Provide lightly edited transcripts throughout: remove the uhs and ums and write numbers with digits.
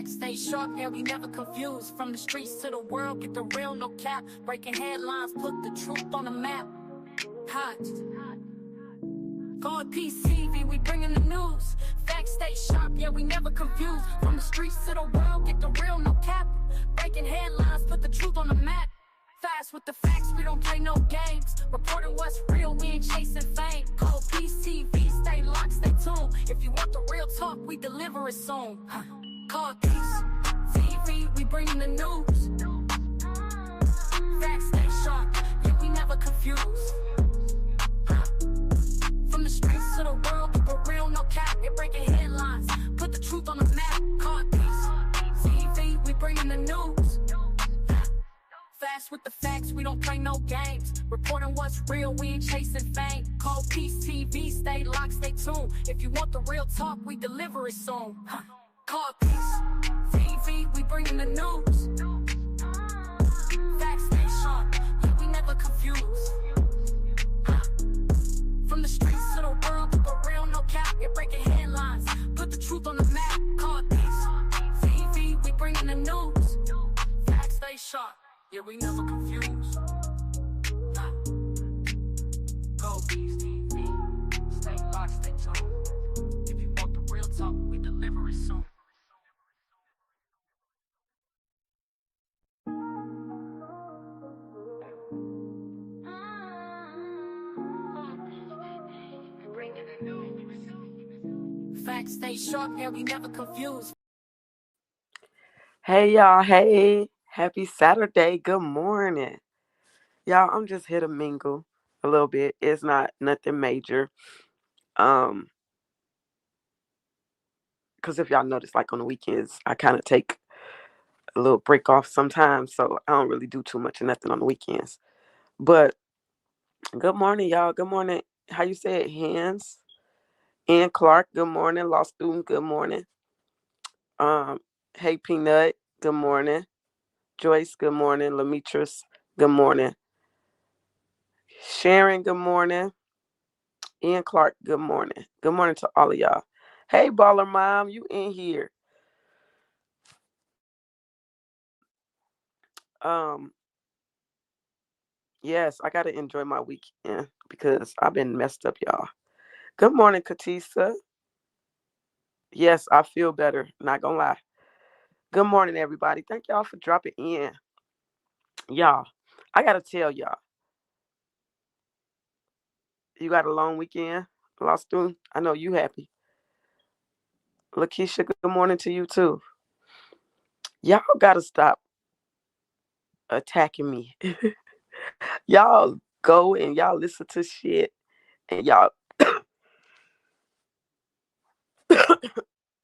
Facts stay sharp, yeah, we never confuse. From the streets to the world, get the real, no cap. Breaking headlines, put the truth on the map. Hot. God PCV, we bringing the news. Facts stay sharp, yeah, we never confuse. From the streets to the world, get the real, no cap. Breaking headlines, put the truth on the map. Fast with the facts, we don't play no games. Reporting what's real, we ain't chasing fame. Call PCV, stay locked, stay tuned. If you want the real talk, we deliver it soon. Call Peace TV, we bringing the news. Facts stay sharp, yeah, we never confuse. From the streets to the world, keep it real, no cap. You're breaking headlines, put the truth on the map. Call Peace TV, we bringing the news. Fast with the facts, we don't play no games. Reporting what's real, we ain't chasing fame. Call Peace TV, stay locked, stay tuned. If you want the real talk, we deliver it soon. Call Peace TV, we bringing the news. Facts stay sharp, yeah, we never confuse. From the streets to the world, keep it real, no cap. You're breaking headlines, put the truth on the map. Call Peace TV, we bringing the news. Facts stay sharp, yeah, we never confuse. Go Peace TV, stay locked, stay tuned. If you want the real talk, we deliver it soon. Facts stay sharp, yeah, we never confuse. Hey y'all, hey, happy Saturday, good morning. Y'all, I'm just here to mingle a little bit. It's not nothing major. Um, because if y'all notice, like on the weekends, I kind of take a little break off sometimes, so I don't really do too much of nothing on the weekends. But good morning, y'all. Good morning. How you say it, Hands? And Clark, good morning. Law student, good morning. Um, hey Peanut, good morning. Joyce, good morning. Lamitris, good morning. Sharon, good morning. Ian Clark, good morning. Good morning to all of y'all. Hey, Baller Mom, you in here. Um, yes, I gotta enjoy my weekend because I've been messed up, y'all. Good morning, Katisa. Yes, I feel better. Not gonna lie. Good morning, everybody. Thank y'all for dropping in. Y'all, I gotta tell y'all, you got a long weekend, Law student. I know you happy. Lakeisha, good morning to you too. Y'all gotta stop attacking me. Y'all go and y'all listen to shit and y'all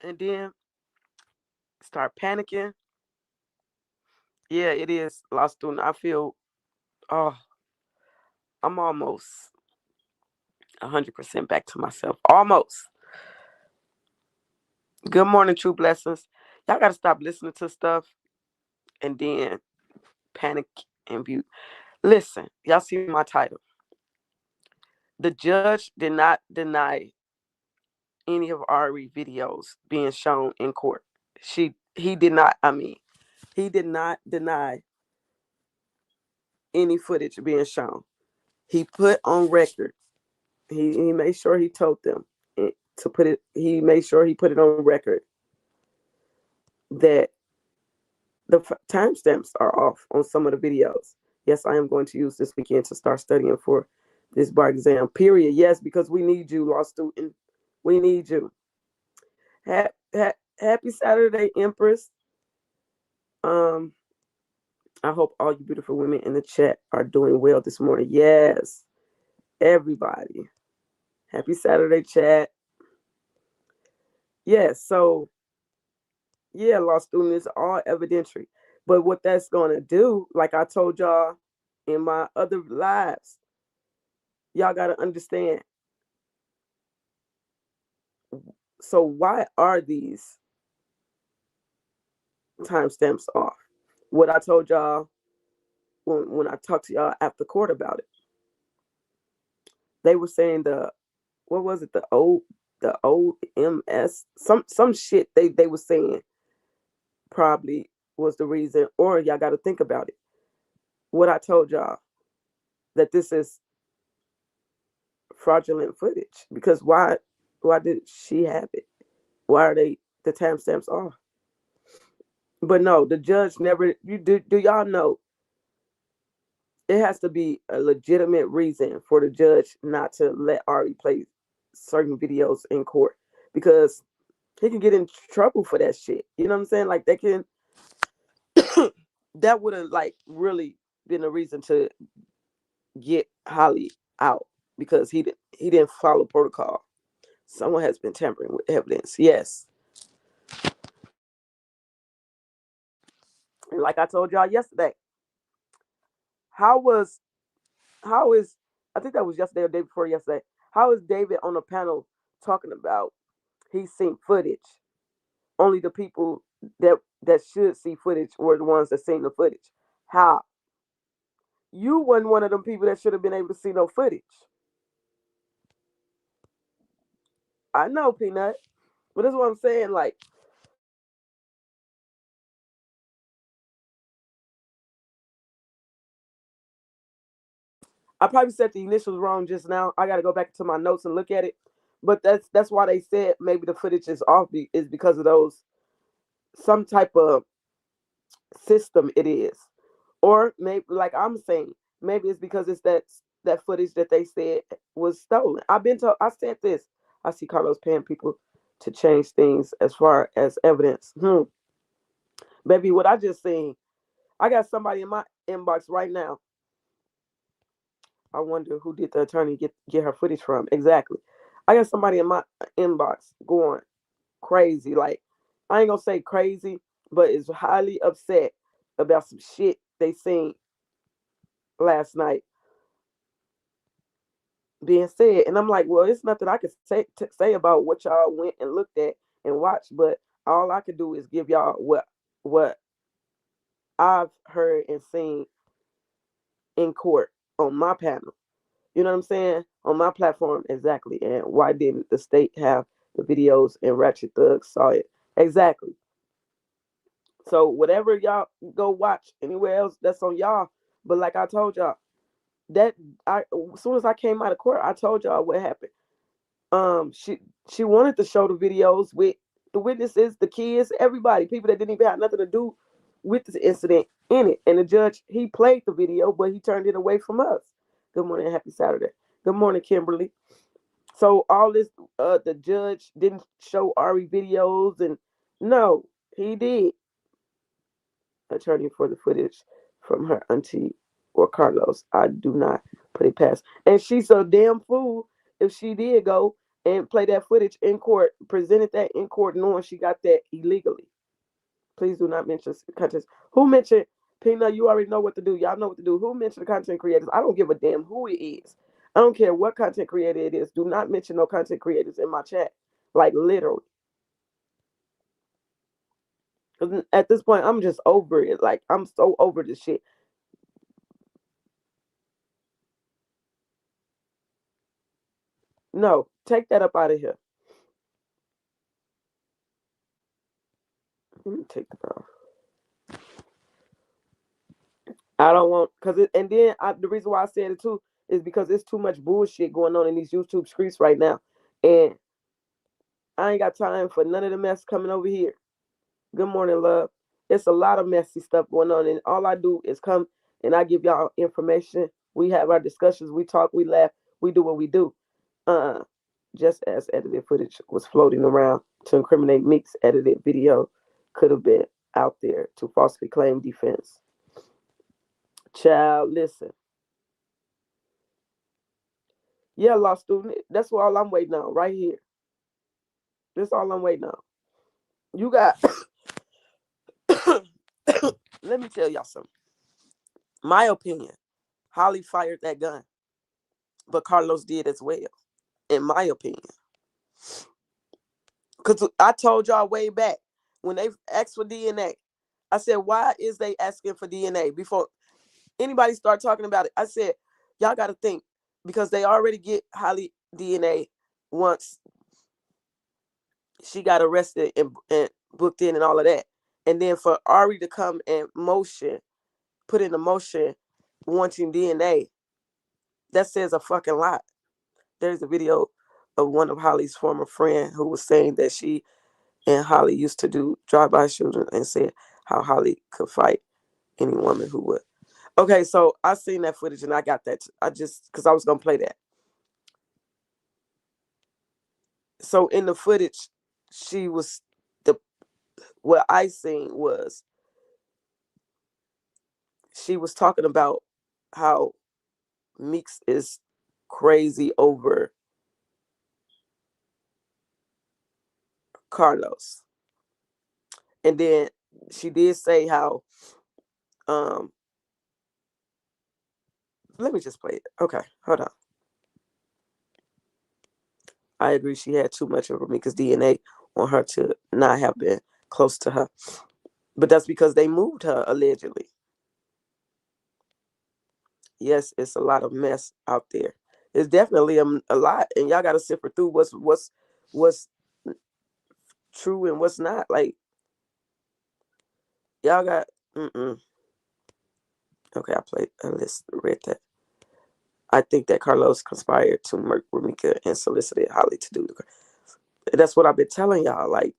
and then start panicking. Yeah, it is law student. I feel oh I'm almost 100% back to myself. Almost. Good morning, true blessings. Y'all gotta stop listening to stuff and then panic and be listen, y'all see my title. The judge did not deny any of Ari videos being shown in court. He did not, he did not deny any footage being shown. He put on record. He made sure he told them to put it. He made sure he put it on record that the timestamps are off on some of the videos. Yes, I am going to use this weekend to start studying for this bar exam. Period. Yes, because we need you, law student. We need you. Happy Saturday, Empress. Um, I hope all you beautiful women in the chat are doing well this morning. Yes, everybody. Happy Saturday, chat. Yes, so yeah, law student is all evidentiary. But what that's gonna do, like I told y'all in my other lives, y'all gotta understand. So why are these timestamps off? What I told y'all when I talked to y'all after court about it. They were saying what was it, the OMS, some shit they were saying probably was the reason, or y'all got to think about it. What I told y'all, that this is fraudulent footage, because why did she have it? Why are they the timestamps off? But no, the judge never. You do y'all know it has to be a legitimate reason for the judge not to let Ari play certain videos in court, because he can get in trouble for that shit. You know what I'm saying? Like they can. That would have like really been a reason to get Holly out, because he didn't follow protocol. Someone has been tampering with evidence. Yes, and like I told y'all yesterday, how was how is I think that was yesterday or day before yesterday. How is David on the panel talking about he's seen footage? Only the people that should see footage were the ones that seen the footage. How? You wasn't one of them people that should have been able to see no footage. I know, Peanut, but that's what I'm saying. Like, I probably said the initials wrong just now. I got to go back to my notes and look at it. But that's why they said maybe the footage is off, is because of those, some type of system it is, or maybe like I'm saying, maybe it's because it's that footage that they said was stolen. I've been told. I said this. I see Carlos paying people to change things as far as evidence. Baby, what I just seen, I got somebody in my inbox right now. I wonder who did the attorney get her footage from exactly. I got somebody in my inbox going crazy. Like, I ain't gonna say crazy, but is highly upset about some shit they seen last night being said. And I'm like, well, it's nothing I can say about what y'all went and looked at and watched, but all I could do is give y'all what I've heard and seen in court on my panel. You know what I'm saying? On my platform, exactly. And why didn't the state have the videos and Ratchet Thugs saw it? Exactly. So whatever y'all go watch anywhere else, that's on y'all. But like I told y'all, that as soon as I came out of court, I told y'all what happened. She wanted to show the videos with the witnesses, the kids, everybody, people that didn't even have nothing to do with this incident in it. And the judge, he played the video, but he turned it away from us. Good morning, happy Saturday. Good morning, Kimberly. So all this, the judge didn't show Ari videos, and no, he did. Attorney for the footage from her auntie or Carlos. I do not put it past. And she's a damn fool if she did go and play that footage in court, presented that in court, knowing she got that illegally. Please do not mention content. Who mentioned Peanut? You already know what to do. Y'all know what to do. Who mentioned the content creators? I don't give a damn who it is. I don't care what content creator it is. Do not mention no content creators in my chat. Like literally. At this point, I'm just over it. Like I'm so over this shit. No, take that up out of here. Let me take that off. I don't want and then the reason why I said it too is because there's too much bullshit going on in these YouTube streets right now, and I ain't got time for none of the mess coming over here. Good morning, love. It's a lot of messy stuff going on, and all I do is come and I give y'all information. We have our discussions, we talk, we laugh, we do what we do. Uh, just as edited footage was floating around to incriminate Meek's edited video could have been out there to falsely claim defense. Child, listen. Yeah, law student. That's all I'm waiting on right here. That's all I'm waiting on. You got. Let me tell y'all something. My opinion. Holly fired that gun, but Carlos did as well. In my opinion, because I told y'all way back when they asked for DNA, I said, why is they asking for DNA before anybody start talking about it? I said, y'all got to think, because they already get Holly DNA once she got arrested and booked in and all of that. And then for Ari to come and put in a motion wanting DNA, that says a fucking lot. There's a video of one of Holly's former friend who was saying that she and Holly used to do drive-by shooting and said how Holly could fight any woman who would. Okay, so I seen that footage and I got that. I just because I was gonna play that. So in the footage, she was the what I seen was she was talking about how Meeks is crazy over Carlos, and then she did say how um. Let me just play it. Okay, hold on. I agree she had too much of Ramika's DNA on her to not have been close to her. But that's because they moved her allegedly. Yes, it's a lot of mess out there. It's definitely a lot, and y'all got to sift through what's true and what's not. Like y'all got. Okay, I played. I read that. I think that Carlos conspired to murder Ramika and solicited Holly to do the. That's what I've been telling y'all. Like,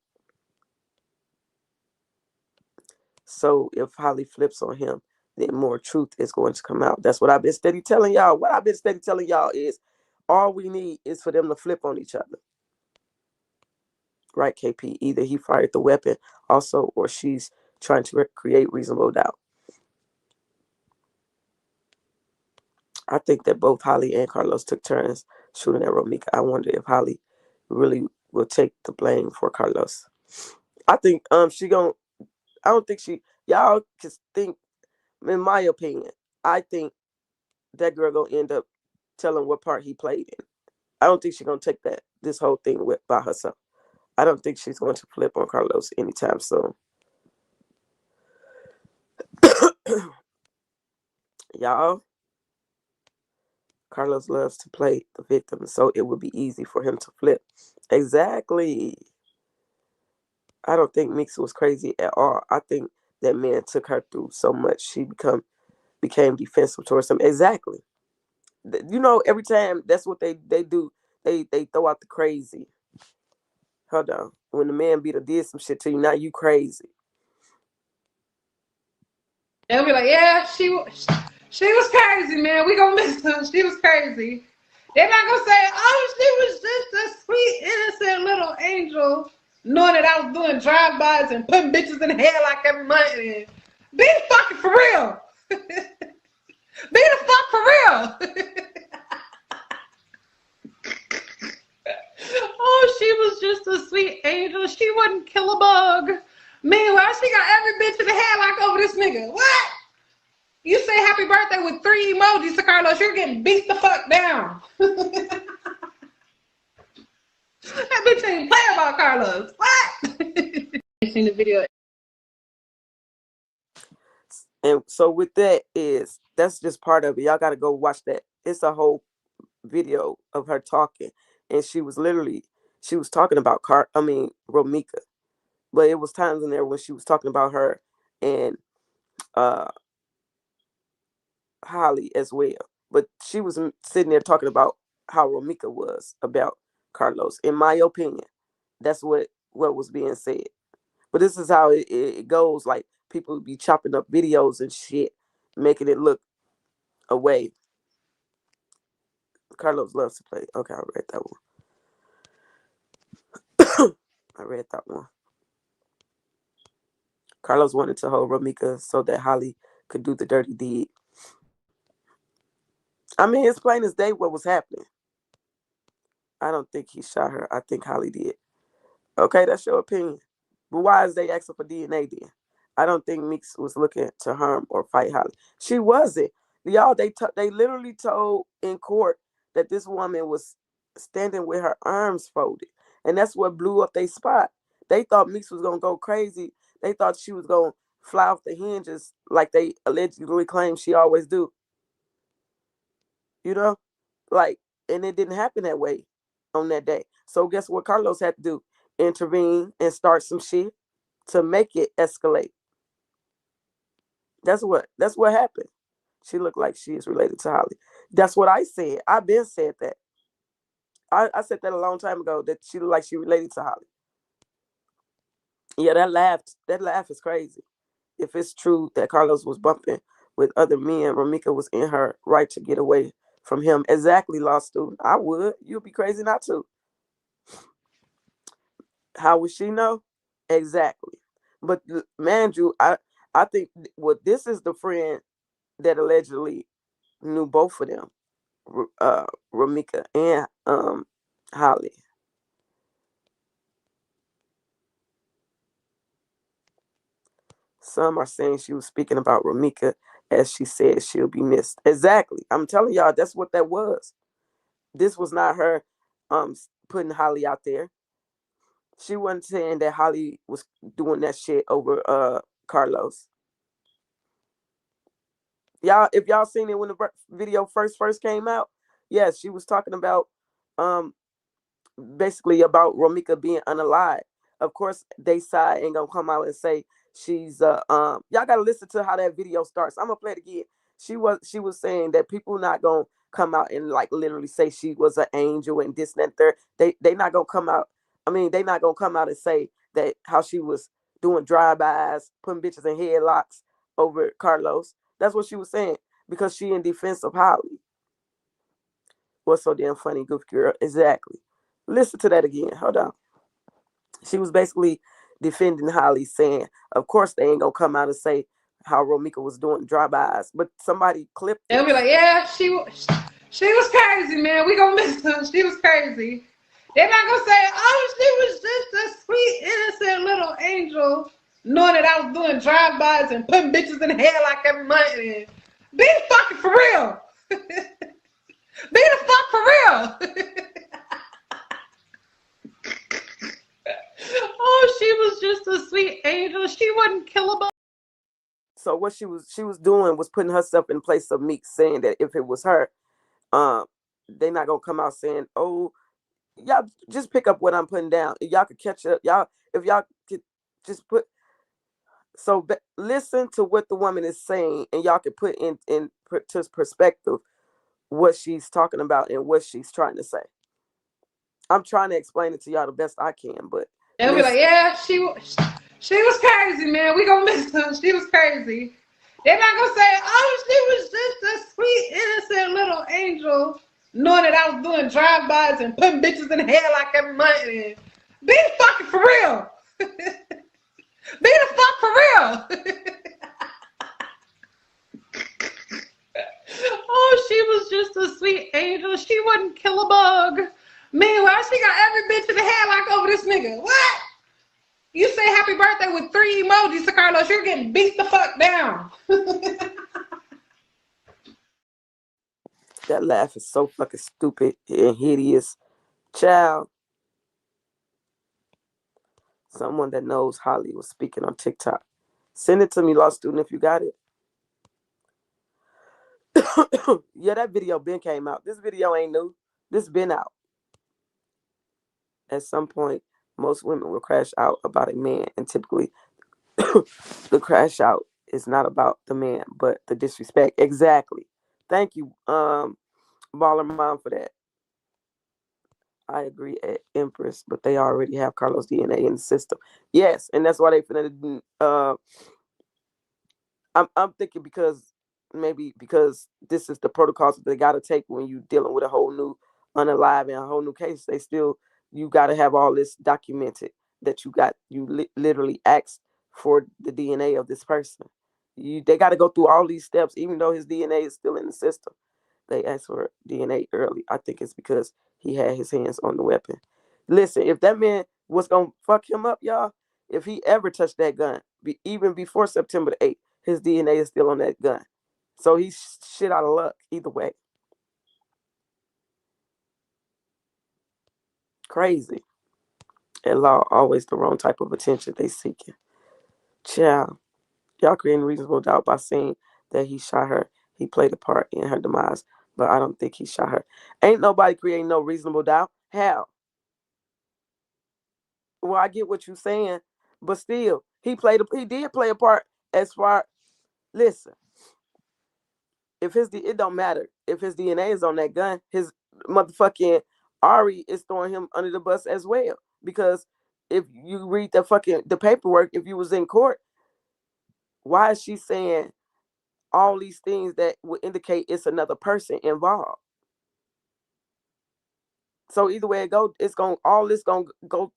so if Holly flips on him, then more truth is going to come out. That's what I've been steady telling y'all. What I've been steady telling y'all is all we need is for them to flip on each other. Right, KP? Either he fired the weapon also, or she's trying to create reasonable doubt. I think that both Holly and Carlos took turns shooting at Romika. I wonder if Holly really will take the blame for Carlos. I think she gon' I don't think y'all can think, in my opinion, I think that girl gonna end up telling what part he played in. I don't think she's gonna take this whole thing by herself. I don't think she's going to flip on Carlos anytime soon. Y'all, Carlos loves to play the victim, so it would be easy for him to flip. Exactly. I don't think Meeks was crazy at all. I think that man took her through so much she became defensive towards him. Exactly. You know, every time that's what they do. They throw out the crazy. Hold on. When the man beat or did some shit to you, now you crazy. They'll be like, yeah, she was crazy, man. We gonna miss her. She was crazy. They're not gonna say, oh, she was just a sweet, innocent little angel, knowing that I was doing drive-bys and putting bitches in the head like every month. And be the fucking for real. Be the fuck for real. Oh, she was just a sweet angel. She wouldn't kill a bug. Meanwhile, she got every bitch in the head like over this nigga. What? You say happy birthday with 3 emojis to Carlos, you're getting beat the fuck down. That bitch ain't play about Carlos. What? I seen the video. And so with that's just part of it. Y'all got to go watch that. It's a whole video of her talking, and she was talking about Romika, but it was times in there when she was talking about her and uh Holly as well. But she was sitting there talking about how Romika was about Carlos. In my opinion, that's what was being said. But this is how it goes. Like people be chopping up videos and shit, making it look away. Carlos loves to play. Okay, I read that one. I read that one. Carlos wanted to hold Romika so that Holly could do the dirty deed. I mean, it's plain as day what was happening. I don't think he shot her. I think Holly did. Okay, that's your opinion. But why is they asking for DNA then? I don't think Meeks was looking to harm or fight Holly. She wasn't. Y'all, they literally told in court that this woman was standing with her arms folded. And that's what blew up their spot. They thought Meeks was going to go crazy. They thought she was going to fly off the hinges like they allegedly claim she always do. You know? Like, and it didn't happen that way on that day. So guess what Carlos had to do? Intervene and start some shit. to make it escalate. That's what happened. She looked like she is related to Holly. That's what I said. I've been said that. I said that a long time ago that she looked like she related to Holly. Yeah, that laugh is crazy. If it's true that Carlos was bumping with other men, Ramika was in her right to get away from him. Exactly, law student. I would. You'd be crazy not to. How would she know? Exactly. But man, Drew, I think this is the friend that allegedly knew both of them, Ramika and Holly. Some are saying she was speaking about Ramika as she said she'll be missed. Exactly. I'm telling y'all, that's what that was. This was not her putting Holly out there. She wasn't saying that Holly was doing that shit over Carlos. Y'all, if y'all seen it when the video first came out, yes, she was talking about um basically about Romika being unalive. Of course, they side ain't gonna come out and say she's y'all gotta listen to how that video starts. I'm gonna play it again. She was saying that people not gonna come out and like literally say she was an angel and this and that third. They not gonna come out. I mean, they not gonna come out and say that how she was doing drive-bys, putting bitches in headlocks over Carlos. That's what she was saying because she in defense of Holly. What's so damn funny, goofy girl? Exactly. Listen to that again. Hold on. She was basically defending Holly, saying, "Of course they ain't gonna come out and say how Romika was doing drive-bys, but somebody clipped They'll be this." like, yeah, she was crazy, man. We gonna miss her. She was crazy. They're not gonna say, oh, she was just a sweet, innocent little angel, knowing that I was doing drive-bys and putting bitches in the head like every month. And be the fucking for real. Be the fuck for real. Oh, she was just a sweet angel. She wasn't killable. So what she was doing was putting herself in place of Meek, saying that if it was her, um, they not gonna come out saying, "Oh, y'all just pick up what I'm putting down. Y'all could catch up. Y'all if y'all could just put." So listen to what the woman is saying, and y'all can put in to perspective what she's talking about and what she's trying to say. I'm trying to explain it to y'all the best I can, but They'll be like, listen. yeah, she was crazy, man. We gonna miss her. She was crazy. They're not gonna say, oh, she was just a sweet, innocent little angel, knowing that I was doing drive-bys and putting bitches in the head like every month. And be the fucking for real. Be the fuck for real. Oh, she was just a sweet angel. She wouldn't kill a bug. Meanwhile, she got every bitch in the head like over this nigga. What? You say happy birthday with 3 emojis to Carlos, you're getting beat the fuck down. That laugh is so fucking stupid and hideous. Child, someone that knows Holly was speaking on TikTok. Send it to me, law student, if you got it. Yeah, that video been came out. This video ain't new. This been out. At some point, most women will crash out about a man, and typically the crash out is not about the man, but the disrespect. Exactly. Thank you, Baller Mom, for that. I agree at Empress, but they already have Carlos DNA in the system. Yes, and that's why they finna I'm thinking because maybe because this is the protocols that they got to take when you dealing with a whole new unalive and a whole new case. They still you got to have all this documented that you literally asked for the DNA of this person. They got to go through all these steps, even though his DNA is still in the system. They asked for DNA early. I think it's because he had his hands on the weapon. Listen, if that man was gonna fuck him up, y'all, if he ever touched that gun, even before September the 8th, his DNA is still on that gun. So he's shit out of luck either way. Crazy. And law always the wrong type of attention they seeking. Child, y'all creating reasonable doubt by saying that he shot her. He played a part in her demise, but I don't think he shot her. Ain't nobody creating no reasonable doubt. How? Well, I get what you're saying, but still, He did play a part as far. Listen, if it don't matter if his DNA is on that gun. His motherfucking Ari is throwing him under the bus as well because if you read the paperwork, if you was in court, why is she saying all these things that would indicate it's another person involved? So either way it go, it's going all this gonna go.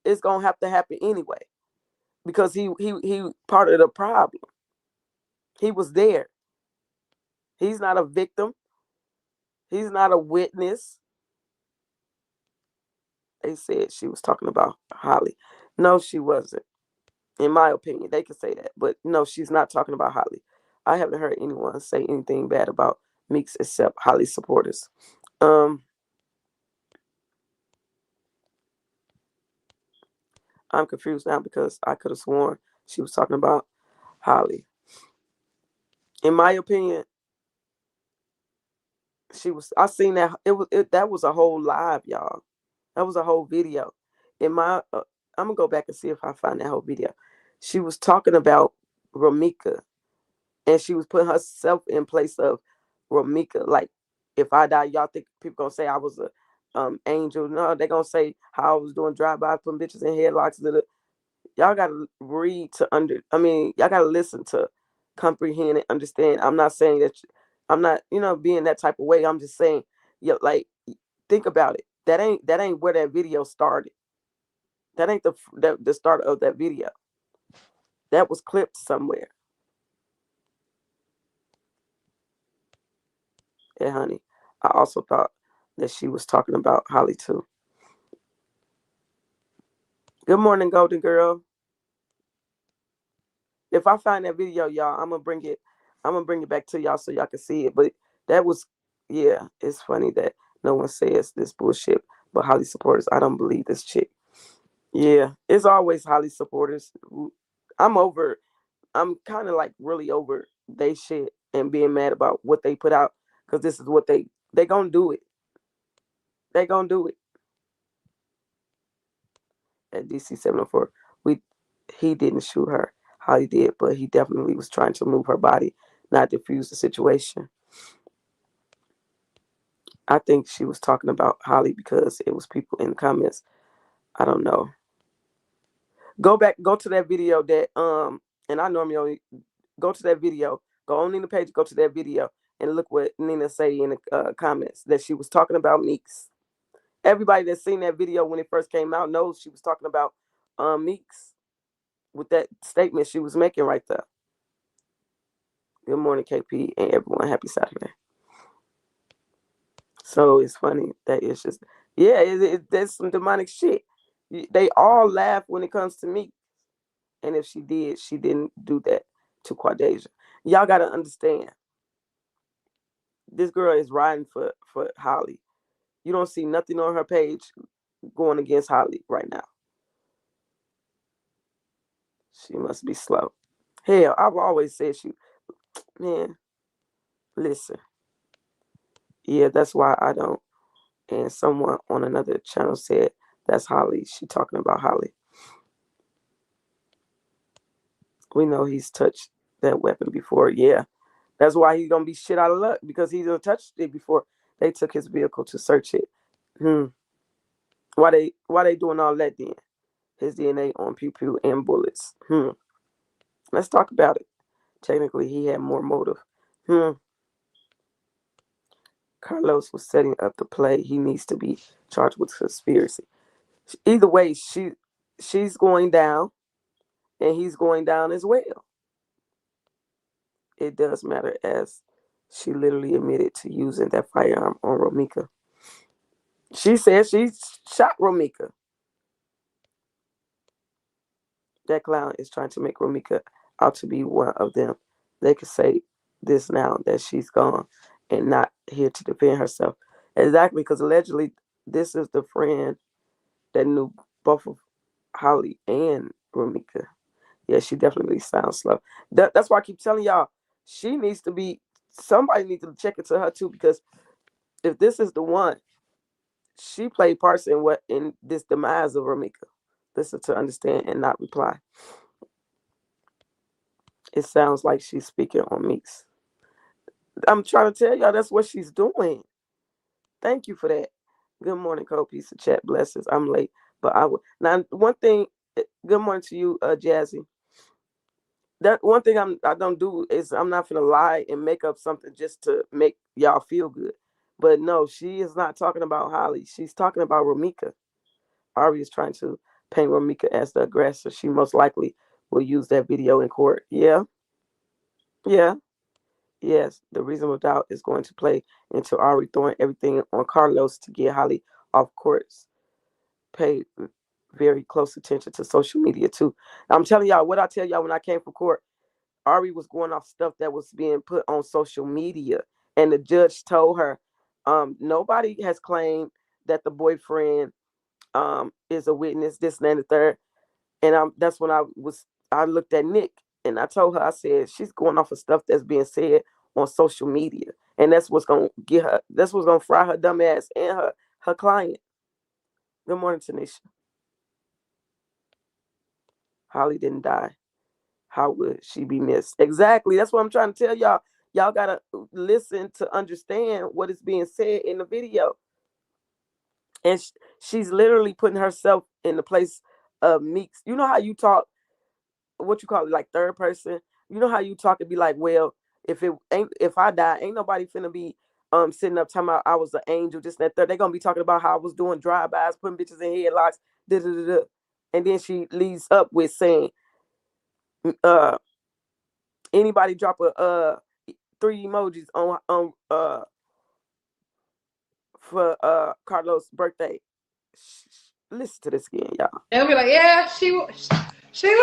It's gonna have to happen anyway because he part of the problem. He was there. He's not a victim. He's not a witness. They said she was talking about Holly. No, she wasn't. In my opinion, they could say that, but no, she's not talking about Holly. I haven't heard anyone say anything bad about Meeks except Holly supporters. Um, I'm confused now because I could have sworn she was talking about Holly. In my opinion, she was. I seen that that was a whole live, y'all. That was a whole video. In my, I'm gonna go back and see if I find that whole video. She was talking about Ramika, and she was putting herself in place of Ramika. Like, if I die, y'all think people gonna say I was a angel? No, they gonna say how I was doing drive-by, putting bitches in headlocks. Y'all gotta read to under. I mean, y'all gotta listen to comprehend and understand. I'm not saying that. I'm not, being that type of way. I'm just saying, yeah, like, think about it. That ain't where that video started. That ain't the start of that video. That was clipped somewhere. Yeah, honey. I also thought that she was talking about Holly too. Good morning, Golden Girl. If I find that video, y'all, I'm gonna bring it. I'm gonna bring it back to y'all so y'all can see it. But that was, yeah, it's funny that no one says this bullshit. But Holly supporters, I don't believe this chick. Yeah, it's always Holly supporters. I'm over. I'm kind of like really over they shit and being mad about what they put out because this is what they gonna do it. They gonna do it at DC 704. We He didn't shoot her. Holly did, but he definitely was trying to move her body, not defuse the situation. I think she was talking about Holly because it was people in the comments. I don't know. Go to that video and I normally only go to that video, go on Nina page, go to that video, and look what Nina say in the comments that she was talking about Meeks. Everybody that's seen that video when it first came out knows she was talking about Meeks with that statement she was making right there. Good morning, KP, and everyone. Happy Saturday. So it's funny that it's just, yeah, there's some demonic shit. They all laugh when it comes to Meeks. And if she did, she didn't do that to Quadeja. Y'all got to understand, this girl is riding for Holly. You don't see nothing on her page going against Holly right now. She must be slow. Hell, I've always said man, listen. Yeah, that's why I don't. And someone on another channel said, that's Holly. She talking about Holly. We know he's touched that weapon before. Yeah. That's why he's going to be shit out of luck because he's touched it before they took his vehicle to search it. Why they doing all that then? His DNA on pew pew and bullets. Let's talk about it. Technically, he had more motive. Carlos was setting up the play. He needs to be charged with conspiracy. Either way, she's going down, and he's going down as well. It does matter as she literally admitted to using that firearm on Romika. She said she shot Romika. That clown is trying to make Romika out to be one of them. They could say this now that she's gone and not here to defend herself. Exactly, because allegedly this is the friend that knew both of Holly and Romika. Yeah, she definitely sounds slow. That's why I keep telling y'all, she needs to be, somebody needs to check into her too, because if this is the one, she played parts in this demise of Romika. Listen to understand and not reply. It sounds like she's speaking on Meeks. I'm trying to tell y'all that's what she's doing. Thank you for that. Good morning, Cole. Piece of chat. Blessings. I'm late, but I will. Now, one thing. Good morning to you, Jazzy. That one thing I don't do is I'm not gonna lie and make up something just to make y'all feel good. But no, she is not talking about Holly. She's talking about Ramika. Ari is trying to paint Ramika as the aggressor. She most likely will use that video in court. Yeah, yeah, yes. The reasonable doubt is going to play into Ari throwing everything on Carlos to get Holly off courts. Pay very close attention to social media too. I'm telling y'all what I tell y'all when I came from court. Ari was going off stuff that was being put on social media, and the judge told her, nobody has claimed that the boyfriend is a witness, this and that, and the third. And that's when I looked at Nick and I told her, I said, she's going off of stuff that's being said on social media. And that's what's gonna get her, that's what's gonna fry her dumb ass and her client. Good morning, Tanisha. Holly didn't die. How would she be missed? Exactly. That's what I'm trying to tell y'all. Y'all gotta listen to understand what is being said in the video. And she's literally putting herself in the place of Meeks. You know how you talk, what you call it, like third person. You know how you talk and be like, well, if I die, ain't nobody finna be sitting up talking about I was an angel, just that third. They're gonna be talking about how I was doing drive-bys, putting bitches in headlocks, da da da da. And then she leads up with saying, uh, anybody drop a 3 emojis on for Carlos' birthday. Listen to this again, y'all. They'll be like, yeah, she was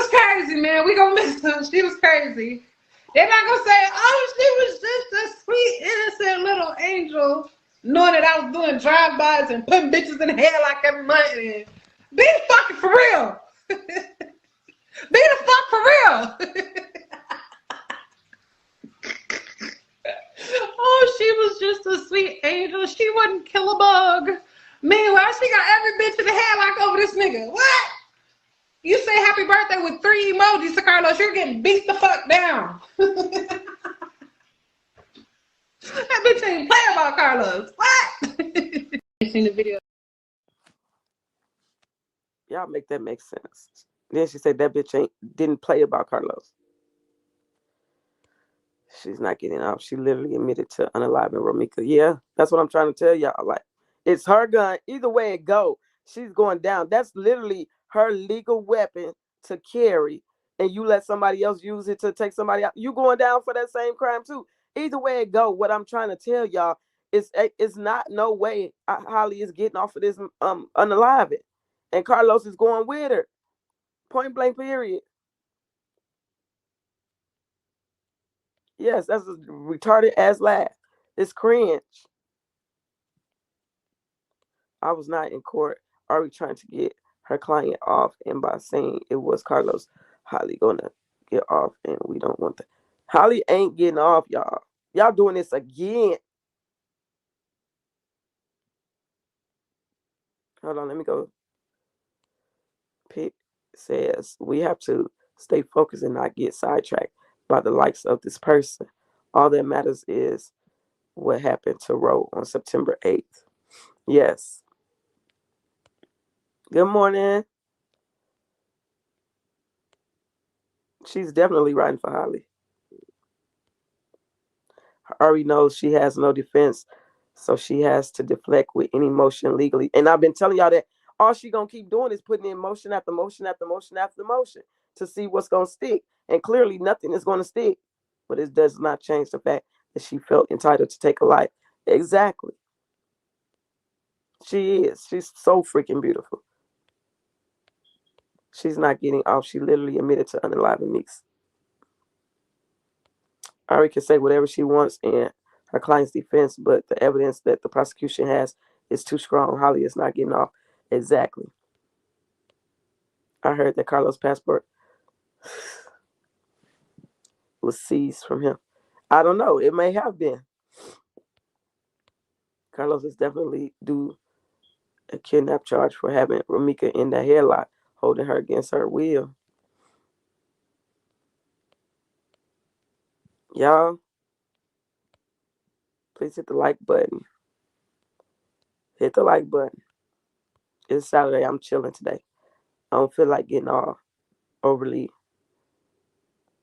crazy, man. We gonna miss her. She was crazy. They're not gonna say, oh, she was just a sweet, innocent little angel, knowing that I was doing drive-bys and putting bitches in the head like every month. And be the fucking for real. Be the fuck for real. Oh, she was just a sweet angel. She wouldn't kill a bug. Meanwhile, she got every bitch in the head like over this nigga. What? You say happy birthday with 3 emojis to Carlos, you're getting beat the fuck down. That bitch ain't play about Carlos. What? You seen the video? Y'all make that make sense. Then she said that bitch didn't play about Carlos. She's not getting off. She literally admitted to unaliving Ramika. Yeah, that's what I'm trying to tell y'all. Like, it's her gun. Either way it go, she's going down. That's literally her legal weapon to carry. And you let somebody else use it to take somebody out. You going down for that same crime too. Either way it go, what I'm trying to tell y'all is it's not no way Holly is getting off of this unaliving. And Carlos is going with her. Point blank period. Yes, that's a retarded ass laugh. It's cringe. I was not in court. Ari trying to get her client off, and by saying it was Carlos, Holly gonna get off, and we don't want that. Holly ain't getting off, y'all. Y'all doing this again. Hold on, let me go. Pitt says we have to stay focused and not get sidetracked by the likes of this person. All that matters is what happened to Roe on September 8th. Yes. Good morning. She's definitely riding for Holly. Ari knows she has no defense, so she has to deflect with any motion legally. And I've been telling y'all that all she gonna keep doing is putting in motion after motion after motion after motion to see what's gonna stick. And clearly nothing is gonna stick. But it does not change the fact that she felt entitled to take a life. Exactly. She is. She's so freaking beautiful. She's not getting off. She literally admitted to unaliving Meeks. Ari can say whatever she wants in her client's defense, but the evidence that the prosecution has is too strong. Holly is not getting off. Exactly. I heard that Carlos' passport was seized from him. I don't know. It may have been. Carlos is definitely due a kidnap charge for having Ramika in the headlock, holding her against her will. Y'all, please hit the like button. Hit the like button. It's Saturday. I'm chilling today. I don't feel like getting all overly.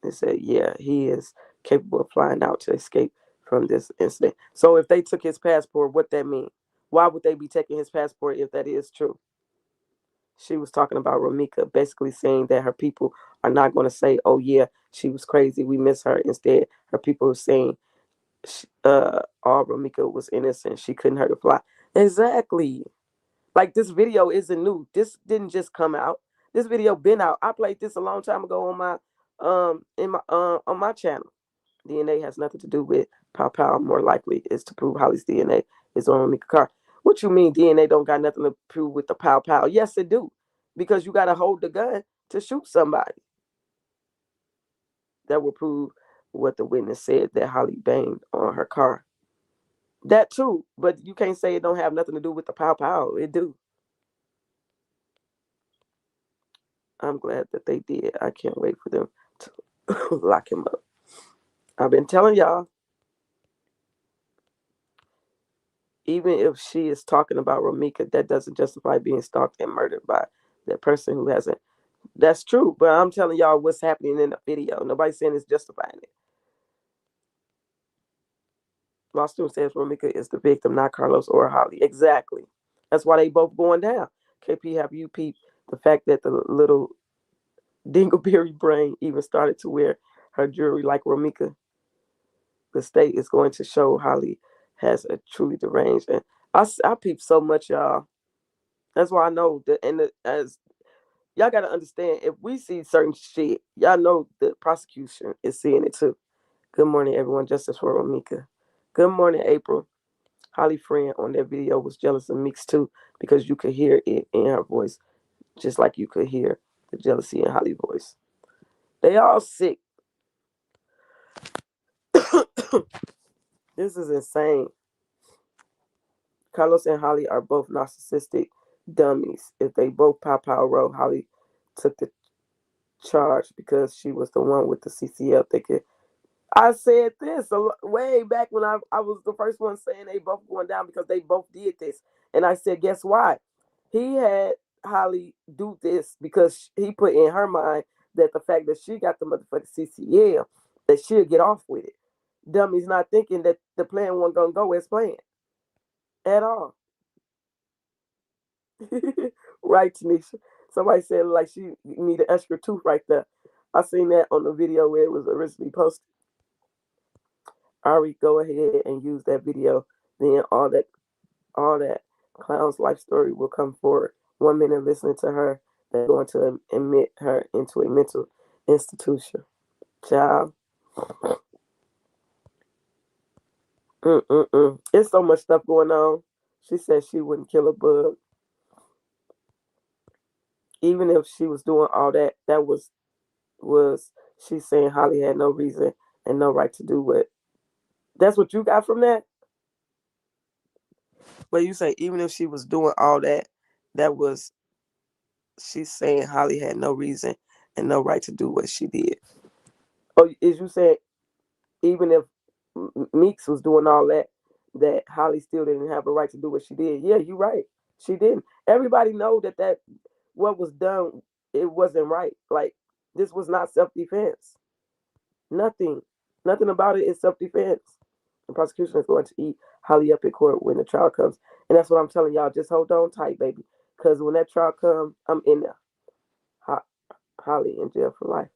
They said, yeah, he is capable of flying out to escape from this incident. So if they took his passport, what that mean? Why would they be taking his passport if that is true? She was talking about Ramika, basically saying that her people are not going to say, "Oh yeah, she was crazy. We miss her." Instead, her people are saying, "All Ramika was innocent. She couldn't hurt a fly." Exactly. Like this video isn't new. This didn't just come out. This video been out. I played this a long time ago on my in my on my channel. DNA has nothing to do with Pow Pow. More likely is to prove Holly's DNA is on Ramika Carr. What you mean DNA don't got nothing to prove with the Pow Pow? Yes, it do. Because you got to hold the gun to shoot somebody. That will prove what the witness said that Holly banged on her car. That too, but you can't say it don't have nothing to do with the Pow Pow. It do. I'm glad that they did. I can't wait for them to lock him up. I've been telling y'all, even if she is talking about Ramika, that doesn't justify being stalked and murdered by that person who hasn't. That's true, but I'm telling y'all what's happening in the video. Nobody's saying it's justifying it. Law student says Ramika is the victim, not Carlos or Holly. Exactly. That's why they both going down. KP, have you peeped the fact that the little dingleberry brain even started to wear her jewelry like Ramika? The state is going to show Holly has a truly deranged. And I peep so much, y'all. That's why I know that. And as y'all got to understand, if we see certain shit, y'all know the prosecution is seeing it too. Good morning, everyone. Justice for Ramika. Good morning, April. Holly friend on that video was jealous of Meeks too because you could hear it in her voice, just like you could hear the jealousy in Holly's voice. They all sick. This is insane. Carlos and Holly are both narcissistic dummies. If they both pow roll, Holly took the charge because she was the one with the CCF. They could. I said this way back when I was the first one saying they both going down because they both did this. And I said, guess why? He had Holly do this because he put in her mind that the fact that she got the motherfucking CCL, that she'll get off with it. Dummy's not thinking that the plan wasn't going to go as planned at all. Right, Tanisha? Somebody said like she need an extra tooth right there. I seen that on the video where it was originally posted. Ari, go ahead and use that video. Then all that clown's life story will come forward. 1 minute listening to her, they're going to admit her into a mental institution. Child. It's so much stuff going on. She said she wouldn't kill a bug. Even if she was doing all that, that was she saying Holly had no reason and no right to do what. That's what you got from that? But you say even if she was doing all that, that was she's saying Holly had no reason and no right to do what she did. Oh, is you saying even if Meeks was doing all that, that Holly still didn't have a right to do what she did? Yeah, you're right. She didn't. Everybody know that what was done, it wasn't right. Like this was not self defense. Nothing. Nothing about it is self defense. The prosecution is going to eat Holly up in court when the trial comes. And that's what I'm telling y'all. Just hold on tight, baby. Because when that trial comes, I'm in there. Holly in jail for life.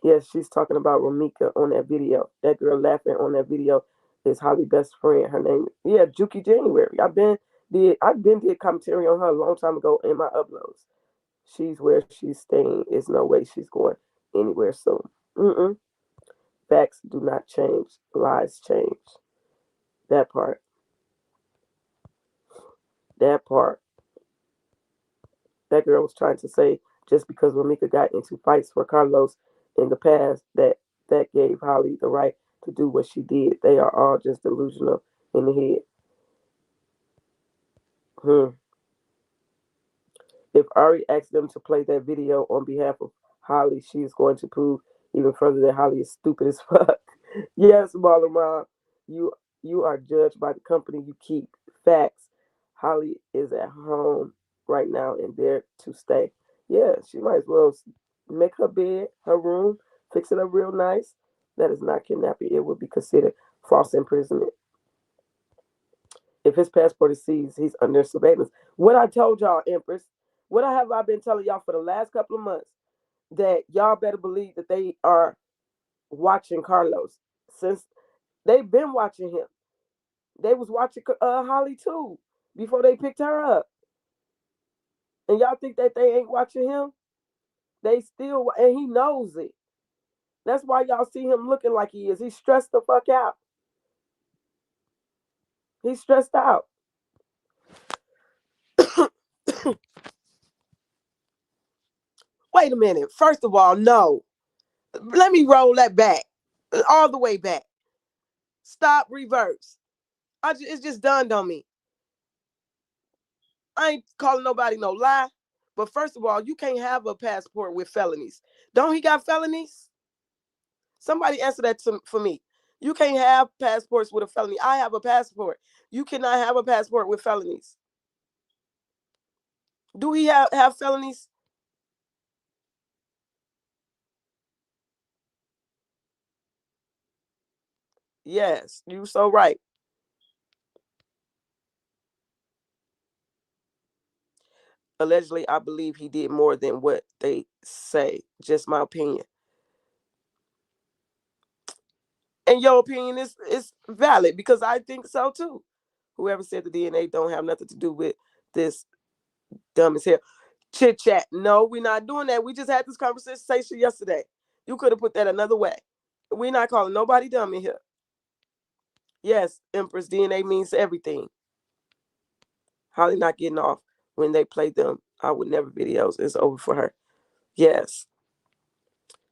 Yes, she's talking about Ramika on that video. That girl laughing on that video is Holly's best friend. Her name, yeah, Juki January. I've been did commentary on her a long time ago in my uploads. She's where she's staying. There's no way she's going anywhere soon. Mm-mm. Facts do not change. Lies change. That part. That part. That girl was trying to say just because Ramika got into fights for Carlos in the past, that gave Holly the right to do what she did. They are all just delusional in the head. If Ari asked them to play that video on behalf of Holly, she is going to prove Even further that Holly is stupid as fuck. Yes, Marlon Mom, you you are judged by the company you keep. Facts. Holly is at home right now and there to stay. Yeah, she might as well make her bed, her room, fix it up real nice. That is not kidnapping. It would be considered false imprisonment. If his passport is seized, he's under surveillance. What I told y'all, Empress, what have I been telling y'all for the last couple of months? That y'all better believe that they are watching Carlos since they've been watching him. They was watching Holly too before they picked her up. And y'all think that they ain't watching him? They still, and he knows it. That's why y'all see him looking like he is. He's stressed the fuck out. He's stressed out. Wait a minute. First of all, no. Let me roll that back. All the way back. Stop, reverse. It's just dawned on me. I ain't calling nobody no lie. But first of all, you can't have a passport with felonies. Don't he got felonies? Somebody answer that for me. You can't have passports with a felony. I have a passport. You cannot have a passport with felonies. Do he have felonies? Yes, you so right. Allegedly, I believe he did more than what they say. Just my opinion. And your opinion is valid because I think so too. Whoever said the DNA don't have nothing to do with this dumb as hell chit chat. No, we're not doing that. We just had this conversation yesterday. You could have put that another way. We're not calling nobody dumb in here. Yes, Empress DNA means everything. Holly not getting off when they play them. I would never videos. It's over for her. Yes.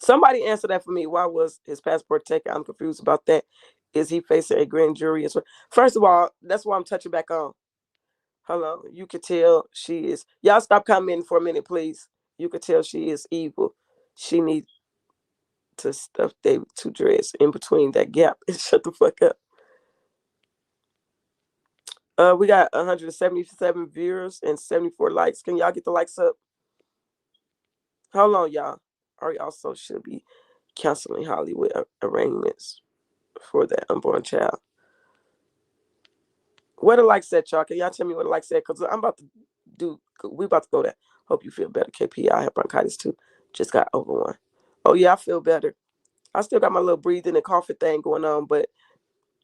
Somebody answer that for me. Why was his passport taken? I'm confused about that. Is he facing a grand jury as well? First of all, that's why I'm touching back on. Hello. You could tell she is. Y'all stop commenting for a minute, please. You could tell she is evil. She needs to stuff David to dress in between that gap and shut the fuck up. We got 177 viewers and 74 likes. Can y'all get the likes up? Hold on, y'all. Ari also should be canceling Hollywood arrangements for that unborn child. What the likes at, y'all? Can y'all tell me what the likes at? Because I'm about to we about to go there. Hope you feel better, KP. I have bronchitis too. Just got over one. Oh, yeah, I feel better. I still got my little breathing and coughing thing going on, but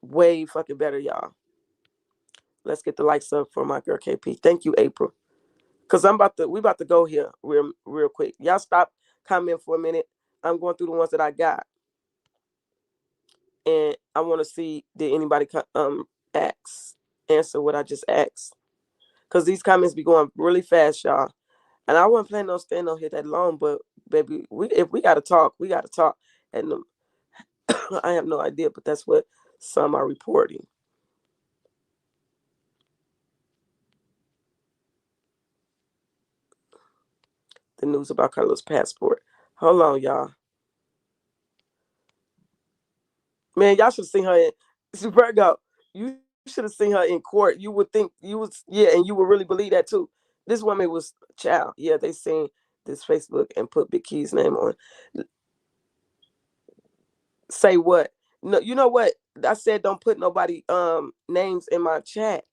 way fucking better, y'all. Let's get the likes up for my girl KP. Thank you, April. Cause we about to go here real quick. Y'all stop commenting for a minute. I'm going through the ones that I got, and I want to see did anybody answer what I just asked. Cause these comments be going really fast, y'all. And I wasn't planning on staying on here that long, but baby, if we gotta talk, we gotta talk. And I have no idea, but that's what some are reporting. The news about Carlos' passport. Hold on, y'all. Man, y'all should have seen her in Virgo. You should have seen her in court. You would think and you would really believe that too. This woman was child. Yeah, they seen this Facebook and put Big Key's name on. Say what? No, you know what? I said don't put nobody names in my chat.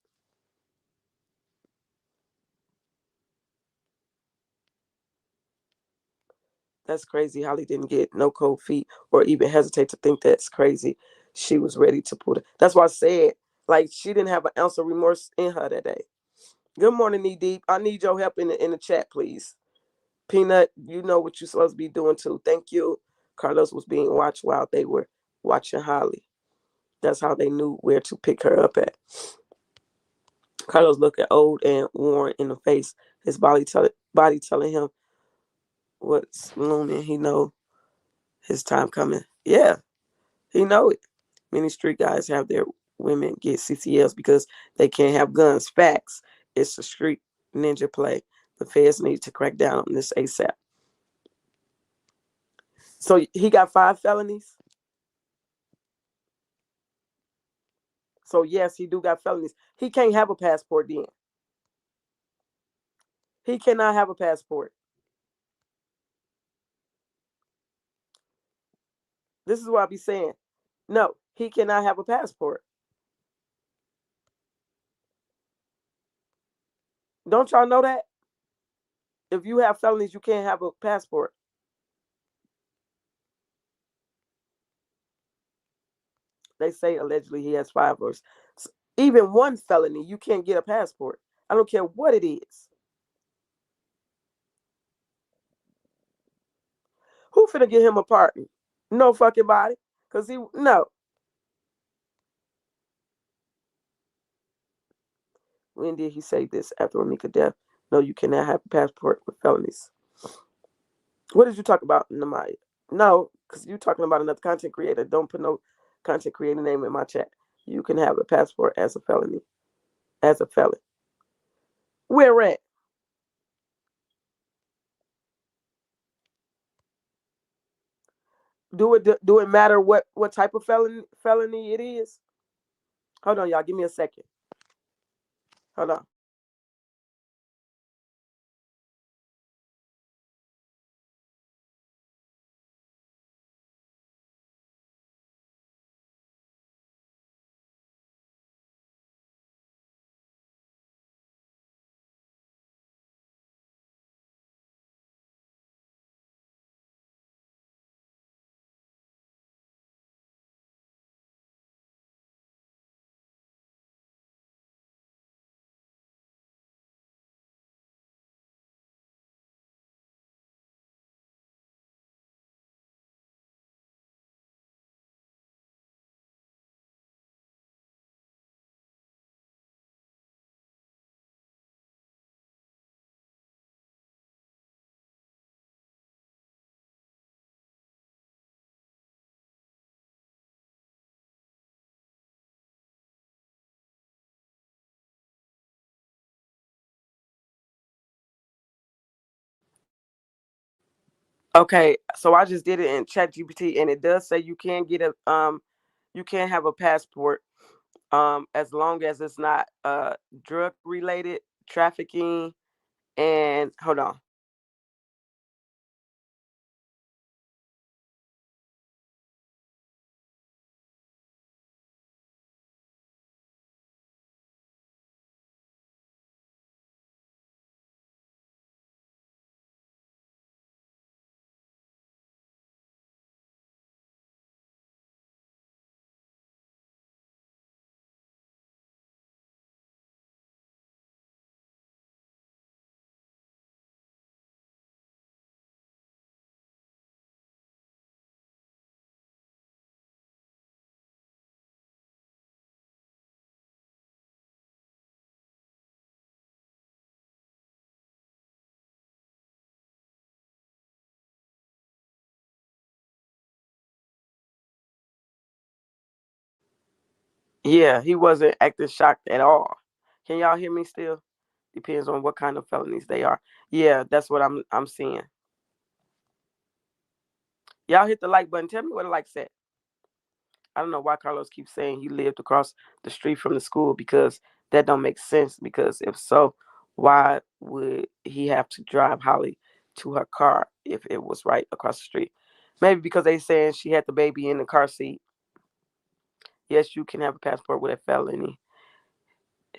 That's crazy. Holly didn't get no cold feet or even hesitate to think that's crazy. She was ready to pull it. That's why I said, like, she didn't have an ounce of remorse in her that day. Good morning, Knee Deep. I need your help in the chat, please. Peanut, you know what you're supposed to be doing too. Thank you. Carlos was being watched while they were watching Holly. That's how they knew where to pick her up at. Carlos looked at old and worn in the face. His body telling him what's looming. He know his time coming. Yeah, he know it. Many street guys have their women get CCLs because they can't have guns. Facts. It's a street ninja play. The feds need to crack down on this ASAP. So he got 5 felonies. So yes, he do got felonies. He can't have a passport then. He cannot have a passport. This is what I be saying. No, he cannot have a passport. Don't y'all know that? If you have felonies, you can't have a passport. They say allegedly he has five or even one felony, you can't get a passport. I don't care what it is. Who finna get him a pardon? No fucking body. Cause he no. When did he say this? After Onika death? No, you cannot have a passport with felonies. What did you talk about, Namaya? No, because you talking about another content creator. Don't put no content creator name in my chat. You can have a passport as a felony, as a felon. Where at? Do it matter what type of felony it is? Hold on, y'all. Give me a second. Hold on. Okay, so I just did it in Chat GPT, and it does say you can get a you can have a passport as long as it's not drug related, trafficking, and hold on. Yeah, he wasn't acting shocked at all. Can y'all hear me still? Depends on what kind of felonies they are. Yeah, that's what I'm seeing. Y'all hit the like button. Tell me what the like said. I don't know why Carlos keeps saying he lived across the street from the school because that don't make sense. Because if so, why would he have to drive Holly to her car if it was right across the street? Maybe because they saying she had the baby in the car seat. Yes, you can have a passport with a felony.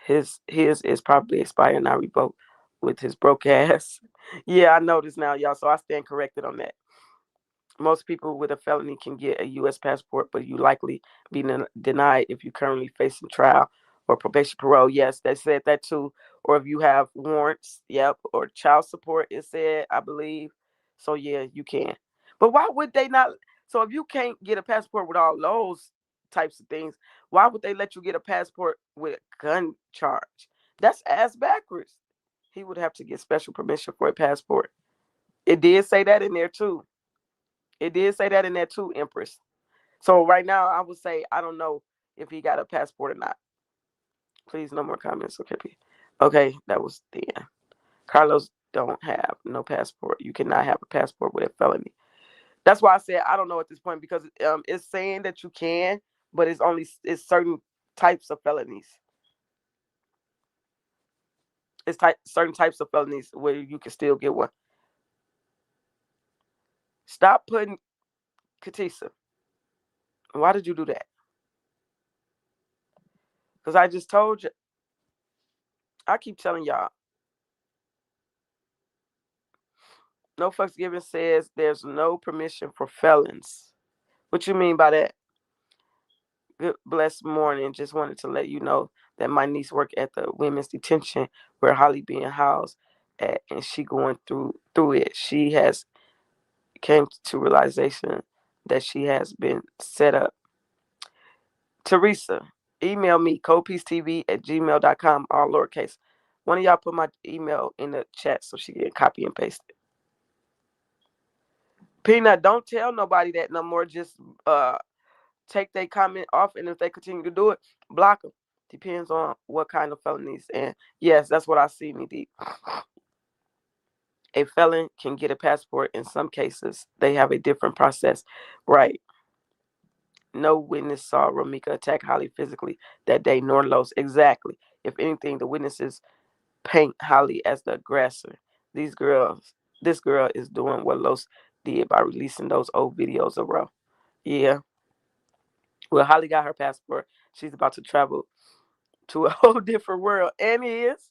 His is probably expired, not revoked with his broke ass. Yeah, I noticed now, y'all. So I stand corrected on that. Most people with a felony can get a U.S. passport, but you likely be denied if you're currently facing trial or probation parole. Yes, they said that too. Or if you have warrants, yep, or child support, it said, I believe. So yeah, you can. But why would they not? So if you can't get a passport with all those types of things, why would they let you get a passport with a gun charge? That's ass backwards. He would have to get special permission for a passport. It did say that in there too. It did say that in there too, Empress. So right now, I would say I don't know if he got a passport or not. Please, no more comments. Okay, okay, that was the end. Carlos don't have no passport. You cannot have a passport with a felony. That's why I said I don't know at this point because it's saying that you can, but it's certain types of felonies. Certain types of felonies where you can still get one. Stop putting Katisa. Why did you do that? Because I just told you. I keep telling y'all. No fucks given says there's no permission for felons. What you mean by that? Good blessed morning. Just wanted to let you know that my niece work at the women's detention where Holly being housed at, and she going through it. She has came to realization that she has been set up. Teresa, email me, copiecetv@gmail.com, all lowercase. One of y'all put my email in the chat so she can copy and paste it. Peanut, don't tell nobody that no more. Just take their comment off, and if they continue to do it, block them. Depends on what kind of felonies. And yes, that's what I see, me deep. A felon can get a passport. In some cases, they have a different process. Right. No witness saw Romika attack Holly physically that day, nor Los. Exactly. If anything, the witnesses paint Holly as the aggressor. These girls, this girl is doing what Los did by releasing those old videos of Ro. Yeah. Well, Holly got her passport. She's about to travel to a whole different world. And is.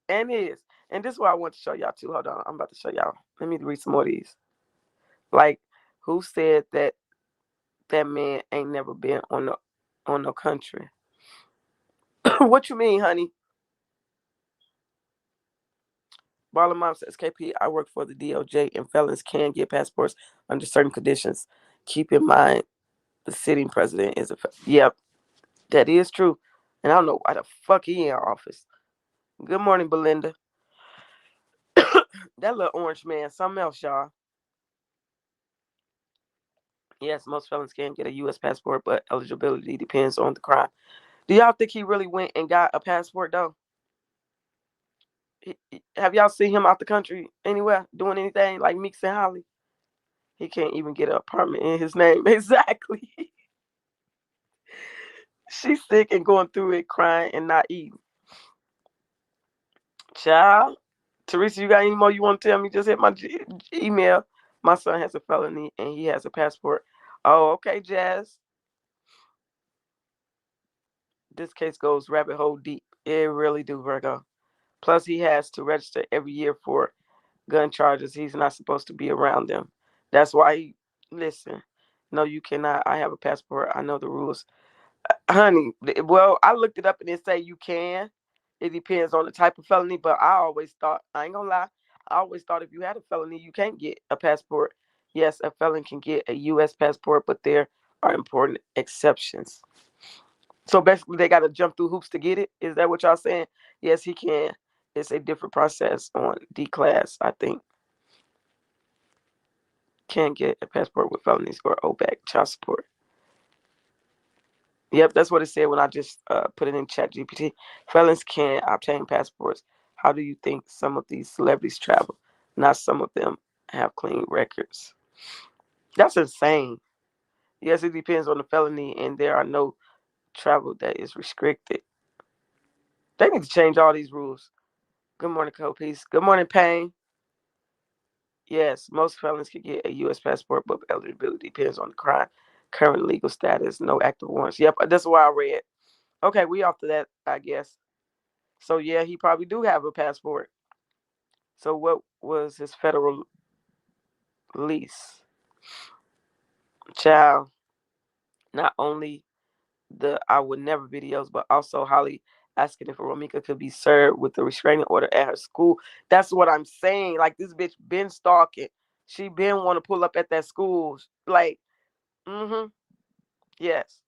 And is. And this is what I want to show y'all too. Hold on. I'm about to show y'all. Let me read some more of these. Like, who said that that man ain't never been on no country? What you mean, honey? Baller Mom says, KP, I work for the DOJ and felons can get passports under certain conditions. Keep in mind, the sitting president is a. Yep, that is true. And I don't know why the fuck he in office. Good morning, Belinda. That little orange man, something else, y'all. Yes, most felons can get a U.S. passport, but eligibility depends on the crime. Do y'all think he really went and got a passport, though? Have y'all seen him out the country anywhere doing anything like Meeks and Holly? He can't even get an apartment in his name. Exactly. She's sick and going through it, crying and not eating. Child, Teresa, you got any more you want to tell me? Just hit my email. My son has a felony and he has a passport. Oh, okay, Jazz. This case goes rabbit hole deep. It really do, Virgo. Plus, he has to register every year for gun charges. He's not supposed to be around them. That's why he, listen, no, you cannot. I have a passport. I know the rules. Honey, well, I looked it up and it say you can. It depends on the type of felony, but I always thought, I ain't gonna lie, I always thought if you had a felony, you can't get a passport. Yes, a felon can get a U.S. passport, but there are important exceptions. So basically, they got to jump through hoops to get it. Is that what y'all saying? Yes, he can. It's a different process on D class, I think. Can't get a passport with felonies or OBAC child support. Yep, that's what it said when I just put it in Chat GPT. Felons can obtain passports. How do you think some of these celebrities travel? Not some of them have clean records. That's insane. Yes, it depends on the felony, and there are no travel that is restricted. They need to change all these rules. Good morning, Copies. Good morning, Payne. Yes, most felons can get a U.S. passport, but eligibility depends on the crime, current legal status, no active warrants. Yep, that's why I read. Okay, we off to that, I guess. So yeah, he probably do have a passport. So what was his federal lease? Child, not only the I would never videos, but also Holly asking if Romika could be served with a restraining order at her school. That's what I'm saying. Like this bitch been stalking. She been want to pull up at that school. Like, mm-hmm. Yes.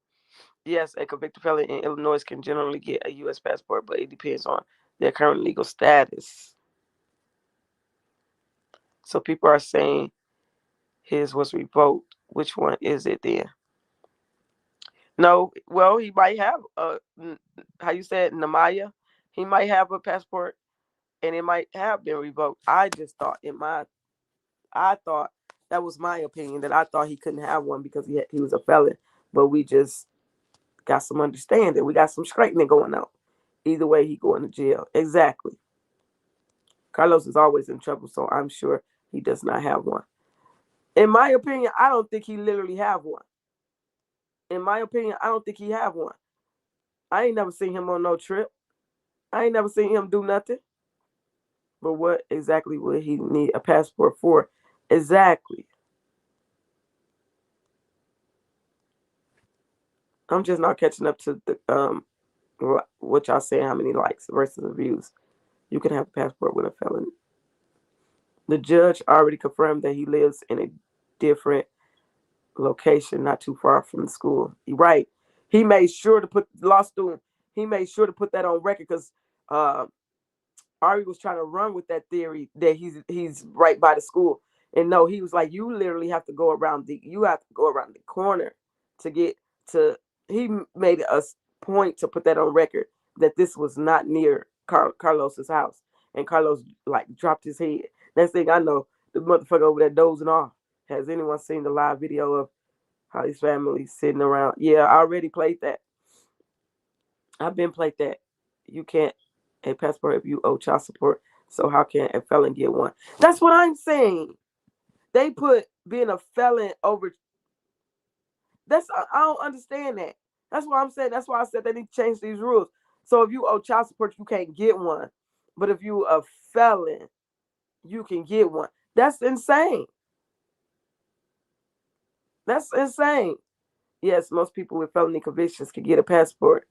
Yes, a convicted felon in Illinois can generally get a U.S. passport, but it depends on their current legal status. So people are saying his was revoked. Which one is it then? No, well, he might have how you said Namaya. He might have a passport, and it might have been revoked. I just thought in my, I thought That was my opinion. That I thought he couldn't have one because he was a felon. But we just got some understanding. We got some straightening going on. Either way, he going to jail. Exactly. Carlos is always in trouble, so I'm sure he does not have one. In my opinion, I don't think he literally have one. In my opinion, I don't think he have one. I ain't never seen him on no trip. I ain't never seen him do nothing. But what exactly would he need a passport for? Exactly. I'm just not catching up to the what y'all saying. How many likes versus views? You can have a passport with a felony. The judge already confirmed that he lives in a different location, not too far from the school. Right. He made sure to put law student. He made sure to put that on record because uh, Ari was trying to run with that theory that he's right by the school. And no, he was like, you literally have to go around the corner to get to. He made a point to put that on record that this was not near Carlos's house, and Carlos like dropped his head. Next thing I know, the motherfucker over there dozing off. Has anyone seen the live video of how his family's sitting around? Yeah, I already played that. I've been played that. You can't a passport if you owe child support. So how can a felon get one? That's what I'm saying. They put being a felon over. I don't understand that. That's what I'm saying. That's why I said they need to change these rules. So if you owe child support, you can't get one. But if you a felon, you can get one. That's insane. That's insane. Yes, most people with felony convictions can get a passport,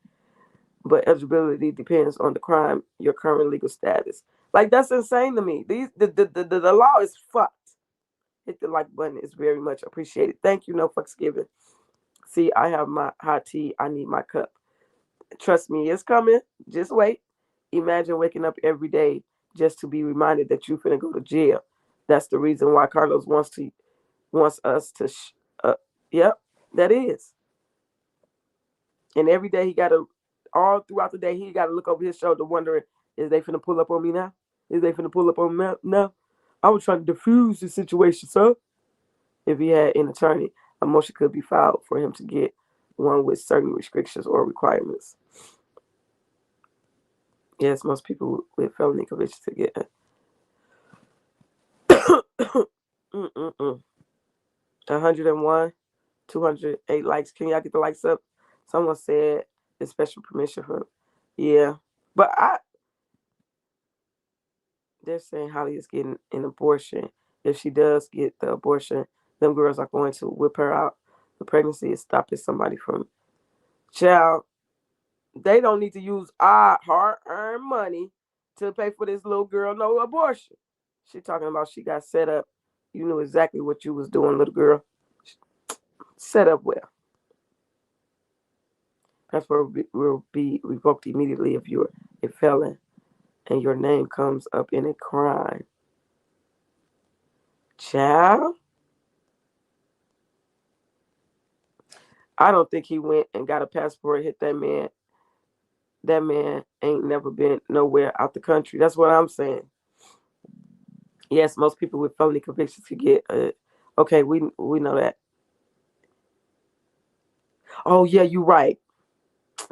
but eligibility depends on the crime, your current legal status. Like that's insane to me. The law is fucked. Hit the like button. It's very much appreciated. Thank you. No fucks given. See, I have my hot tea. I need my cup. Trust me, it's coming. Just wait. Imagine waking up every day just to be reminded that you're finna go to jail. That's the reason why Carlos wants us to. Yep, that is. And every day he got to, all throughout the day, he got to look over his shoulder wondering, is they finna pull up on me now? Is they finna pull up on me now? I was trying to diffuse the situation, sir. If he had an attorney, a motion could be filed for him to get one with certain restrictions or requirements. Yes, most people with felony convictions to get it. 101, 208 likes. Can y'all get the likes up? Someone said it's special permission for. Yeah, but they're saying Holly is getting an abortion. If she does get the abortion, them girls are going to whip her out. The pregnancy is stopping somebody from child. They don't need to use our hard-earned money to pay for this little girl no abortion. She talking about she got set up. You knew exactly what you was doing, little girl. Set up well. Passport will be revoked immediately if you're a felon and your name comes up in a crime. Child, I don't think he went and got a passport. Hit that man. That man ain't never been nowhere out the country. That's what I'm saying. Yes, most people with felony convictions could get. Okay, we know that. Oh yeah, you right.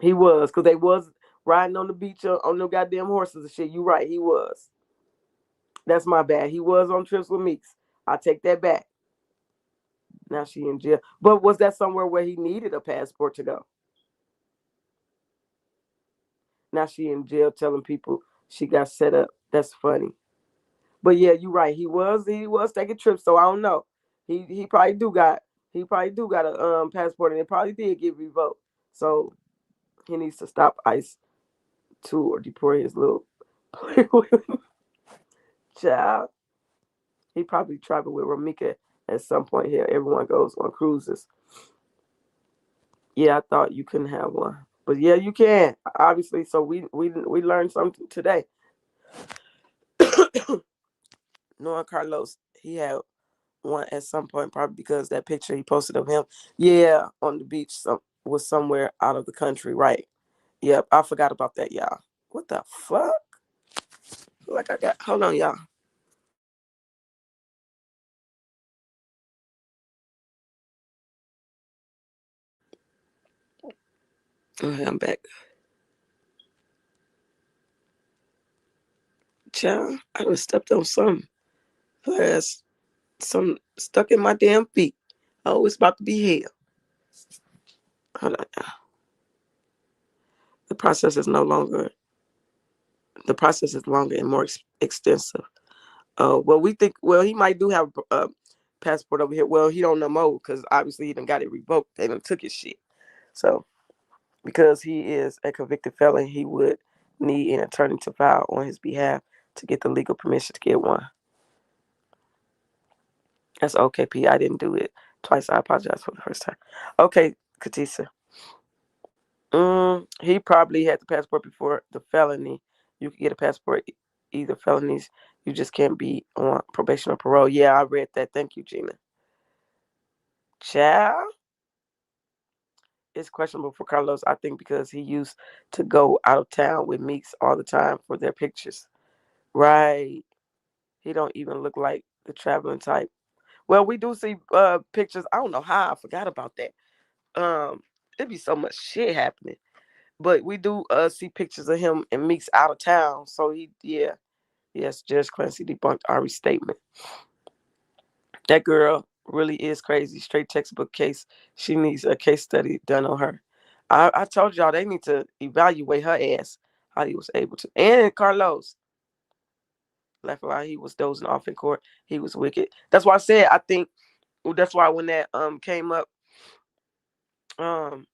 He was because they was riding on the beach on no goddamn horses and shit. You right. He was. That's my bad. He was on trips with Meeks. I take that back. Now she in jail. But was that somewhere where he needed a passport to go? Now she in jail telling people she got set up. That's funny. But yeah, you're right. He was taking trips, so I don't know. He probably do got a passport and it probably did get revoked. So he needs to stop ICE too or deport his little child. He probably traveled with Ramika at some point here. Everyone goes on cruises. Yeah, I thought you couldn't have one. But yeah, you can. Obviously, so we learned something today. Knowing Carlos, he had one at some point, probably because that picture he posted of him, yeah, on the beach was somewhere out of the country, right? Yep, I forgot about that, y'all. What the fuck? Like I got, hold on, y'all. Okay, I'm back. Child, I done stepped on something. Last some stuck in my damn feet. Oh, it's about to be hell. Hold on. The process is no longer. The process is longer and more extensive. Well, we think. Well, he might do have a passport over here. Well, he don't know more because obviously he done got it revoked. They done took his shit. So because he is a convicted felon, he would need an attorney to file on his behalf to get the legal permission to get one. That's okay, P. I didn't do it twice. I apologize for the first time. Okay, Katisa. He probably had the passport before the felony. You could get a passport either felonies. You just can't be on probation or parole. Yeah, I read that. Thank you, Gina. Child, it's questionable for Carlos. I think because he used to go out of town with Meeks all the time for their pictures. Right. He don't even look like the traveling type. Well, we do see pictures. I don't know how I forgot about that. There be so much shit happening. But we do see pictures of him and Meeks out of town. So yes, Judge Clancy debunked Ari's statement. That girl really is crazy. Straight textbook case. She needs a case study done on her. I told y'all they need to evaluate her ass. How he was able to. And Carlos left while he was dozing off in court. He was wicked. That's why I said I think. That's why when that came up, um,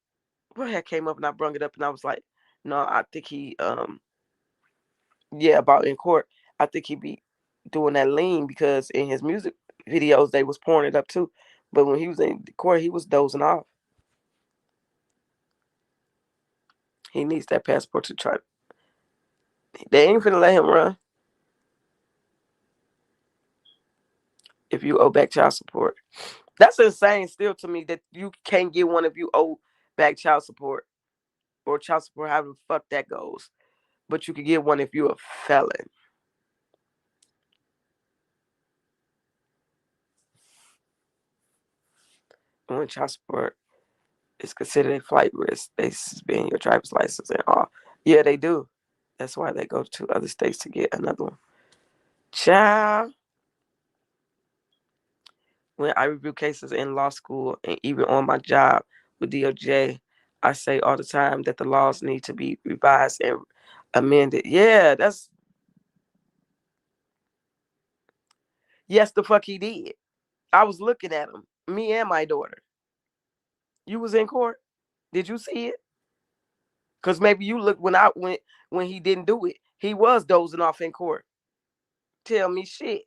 what had came up and I brung it up and I was like, no, I think he yeah, about in court. I think he be doing that lean because in his music videos they was pouring it up too. But when he was in court, he was dozing off. He needs that passport to try. They ain't finna let him run if you owe back child support. That's insane still to me that you can't get one if you owe back child support or child support, however the fuck that goes. But you could get one if you're a felon. When child support is considered a flight risk, they suspend your driver's license and all. Yeah, they do. That's why they go to other states to get another one. Child, when I review cases in law school and even on my job with DOJ, I say all the time that the laws need to be revised and amended. Yeah, that's yes, the fuck he did. I was looking at him, me and my daughter. You was in court. Did you see it? Cause maybe you looked when I went when he didn't do it. He was dozing off in court. Tell me shit.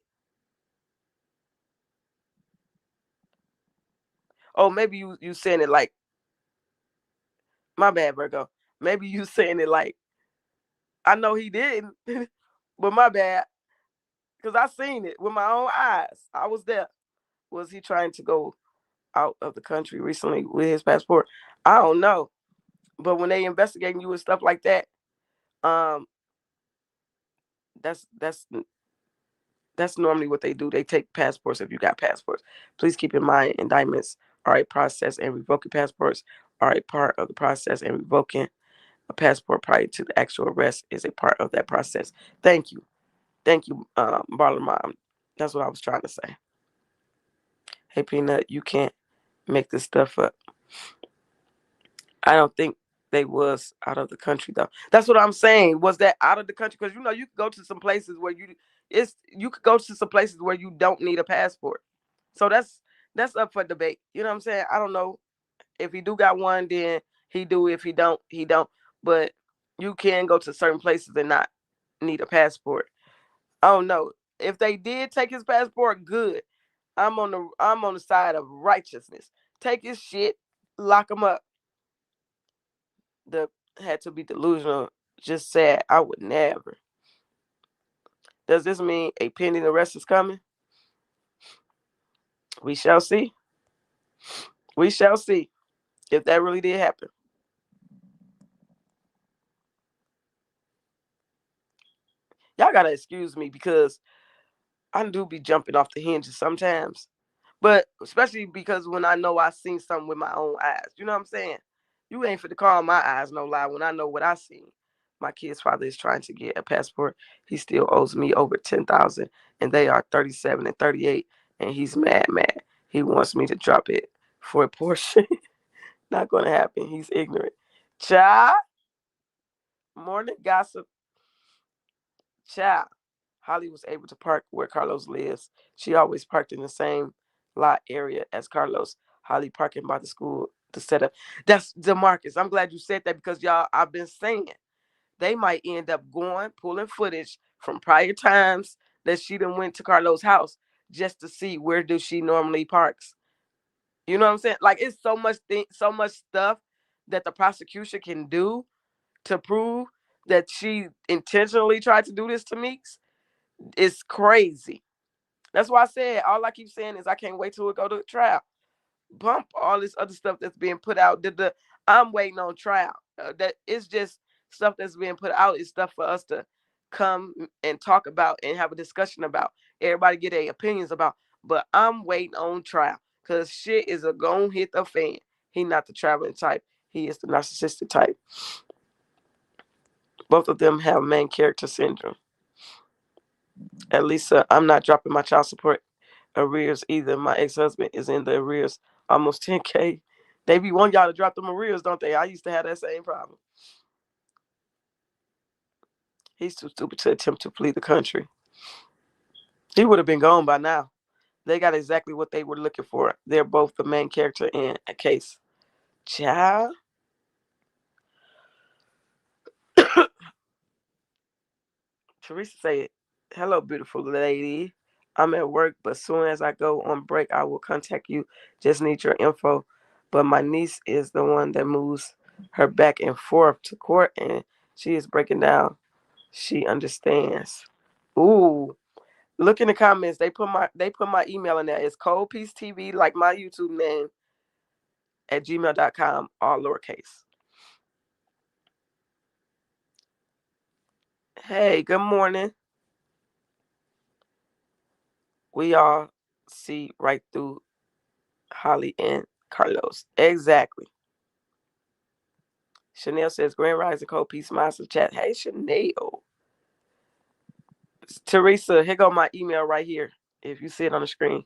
Oh, maybe you saying it like my bad, Virgo. Maybe you saying it like I know he didn't, but my bad. Cause I seen it with my own eyes. I was there. Was he trying to go out of the country recently with his passport? I don't know. But when they investigating you and stuff like that, um, that's that's that's normally what they do. They take passports if you got passports. Please keep in mind indictments are a process and revoking passports are a part of the process and revoking a passport prior to the actual arrest is a part of that process. Thank you. Thank you, Barler Mom. That's what I was trying to say. Hey, Peanut, you can't make this stuff up. I don't think they was out of the country though. That's what I'm saying. Was that out of the country? Because you could go to some places where you could go to some places where you don't need a passport. So that's up for debate. You know what I'm saying? I don't know if he do got one, then he do. If he don't, he don't. But you can go to certain places and not need a passport. I don't know if they did take his passport. Good. I'm on the side of righteousness. Take his shit, lock him up. The had to be delusional. Just said I would never. Does this mean a pending arrest is coming? We shall see. We shall see if that really did happen. Y'all gotta excuse me because I do be jumping off the hinges sometimes. But especially because when I know I seen something with my own eyes. You know what I'm saying? You ain't fit to call my eyes no lie when I know what I seen. My kid's father is trying to get a passport. He still owes me over 10,000, and they are 37 and 38, and he's mad. He wants me to drop it for a portion. Not gonna happen. He's ignorant. Child, morning gossip. Child. Holly was able to park where Carlos lives. She always parked in the same lot area as Carlos. Holly parking by the school to set up. That's DeMarcus. I'm glad you said that because y'all, I've been saying they might end up going, pulling footage from prior times that she done went to Carlos' house just to see where do she normally parks. You know what I'm saying? Like it's so much stuff that the prosecution can do to prove that she intentionally tried to do this to Meeks. It's crazy. That's why I said all I keep saying is I can't wait till it go to trial. Bump all this other stuff that's being put out. I'm waiting on trial. That it's just stuff that's being put out is stuff for us to come and talk about and have a discussion about. Everybody get their opinions about. But I'm waiting on trial because shit is a gon' hit the fan. He not the traveling type. He is the narcissistic type. Both of them have main character syndrome. At least I'm not dropping my child support arrears either. My ex-husband is in the arrears almost 10K. They be want y'all to drop them arrears, don't they? I used to have that same problem. He's too stupid to attempt to flee the country. He would have been gone by now. They got exactly what they were looking for. They're both the main character in a case. Child. Teresa said, "Hello, beautiful lady. I'm at work, but soon as I go on break, I will contact you. Just need your info. But my niece is the one that moves her back and forth to court, and she is breaking down. She understands." Ooh, look in the comments. They put my email in there. It's coldpeacetv, like my YouTube name, at gmail.com, all lowercase. Hey, good morning. We all see right through Holly and Carlos. Exactly. Chanel says, Grand Rising Cold Peace Monster Chat. Hey, Chanel. Teresa, here go my email right here. If you see it on the screen.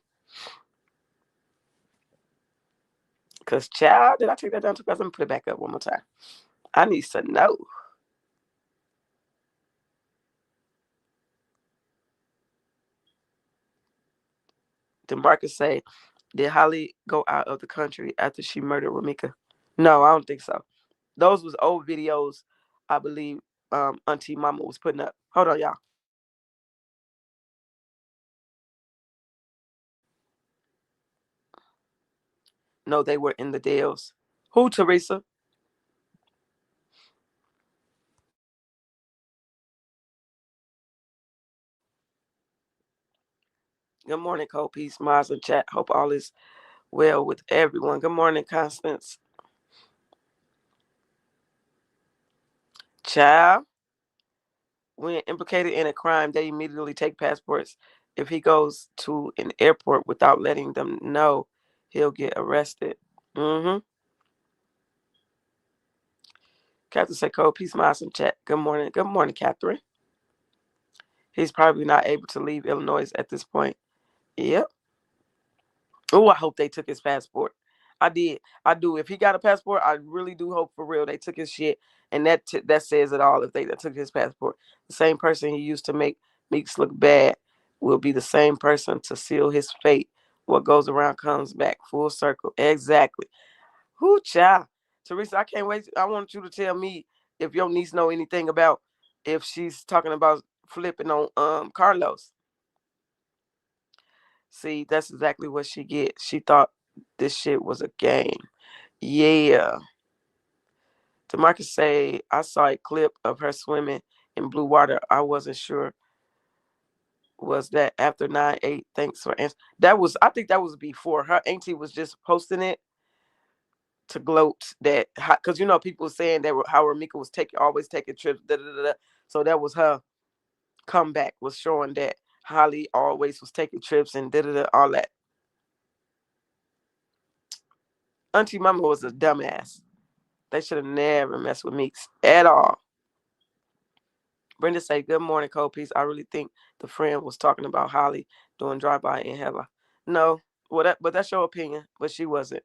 Because, child, did I take that down too fast? Let me put it back up one more time. I need to know. DeMarcus say, did Holly go out of the country after she murdered Ramika? No, I don't think so. Those was old videos, I believe, Auntie Mama was putting up. Hold on, y'all. No, they were in the Dells. Who, Teresa? Good morning, Cold Peace, Mars and Chat. Hope all is well with everyone. Good morning, Constance. Child, when implicated in a crime, they immediately take passports. If he goes to an airport without letting them know, he'll get arrested. Mm-hmm. Catherine said, Cold Peace, Mars and Chat. Good morning. Good morning, Catherine. He's probably not able to leave Illinois at this point. Yep. Oh, I hope they took his passport. I did. I do. If he got a passport, I really do hope for real they took his shit, and that says it all. If they took his passport, the same person he used to make Meeks look bad will be the same person to seal his fate. What goes around comes back full circle. Exactly. Who child, Teresa? I can't wait. I want you to tell me if your niece know anything about if she's talking about flipping on Carlos. See, that's exactly what she get. She thought this shit was a game. Yeah. DeMarcus say, I saw a clip of her swimming in blue water. I wasn't sure. Was that after 9/8? Thanks for answering. I think that was before. Her auntie was just posting it to gloat that, because people saying that how Ramika was always taking trips. Da, da, da, da. So that was her comeback, was showing that Holly always was taking trips and da, da, da, all that. Auntie Mama was a dumbass. They should have never messed with Meeks at all. Brenda say, "Good morning, Cold Piece. I really think the friend was talking about Holly doing drive-by in Hella." No, but that's your opinion. But she wasn't.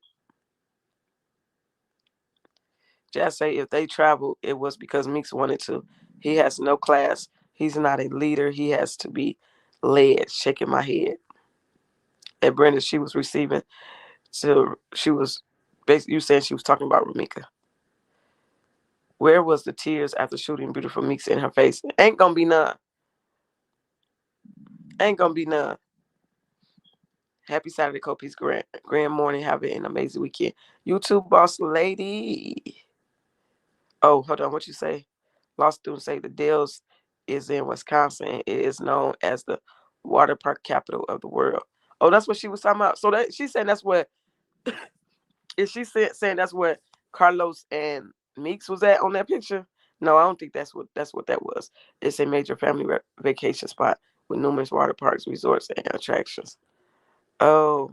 Just say if they traveled, it was because Meeks wanted to. He has no class. He's not a leader. He has to be led. Shaking my head. And Brenda, she was receiving. So she was basically you saying she was talking about Ramika. Where was the tears after shooting beautiful Meeks in her face? Ain't gonna be none. Ain't gonna be none. Happy Saturday, Kopi's grand morning. Have an amazing weekend. YouTube boss lady. Oh, hold on. What you say? Law students say the Dells is in Wisconsin. It is known as the water park capital of the world. Oh, that's what she was talking about. So that she's saying that's where is she saying that's where Carlos and Meeks was at on that picture? No, I don't think that's what that was. It's a major family vacation spot with numerous water parks, resorts, and attractions. Oh,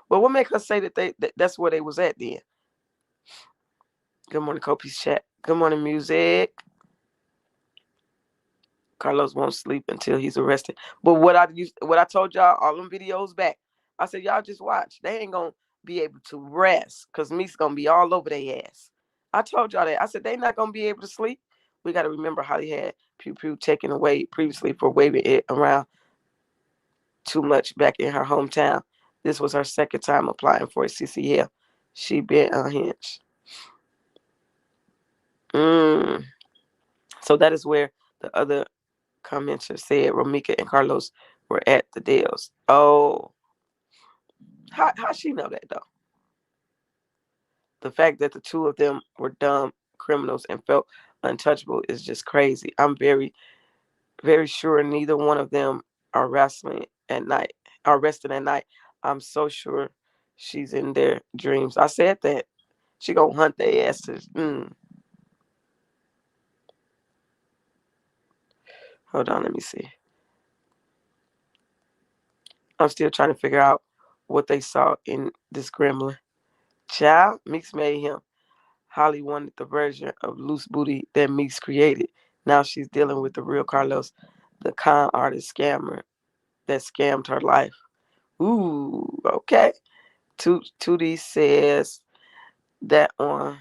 well, what make her say that's where they was at then? Good morning, Kopi's chat. Good morning, music. Carlos won't sleep until he's arrested. But what I told y'all all them videos back, I said y'all just watch. They ain't gonna be able to rest because Meek's gonna be all over their ass. I told y'all that. I said they not gonna be able to sleep. We got to remember how he had Pew Pew taken away previously for waving it around too much back in her hometown. This was her second time applying for a CCL. She been unhinged. Mm. So that is where the other commenter said Romika and Carlos were at the Dells. Oh, how she know that though? The fact that the two of them were dumb criminals and felt untouchable is just crazy. I'm very, very sure neither one of them are wrestling at night. Are resting at night. I'm so sure she's in their dreams. I said that she gonna hunt their asses. Hold on, let me see. I'm still trying to figure out what they saw in this gremlin. Child, Meeks made him. Holly wanted the version of loose booty that Meeks created. Now she's dealing with the real Carlos, the con artist scammer that scammed her life. Ooh, okay. Tootie says that on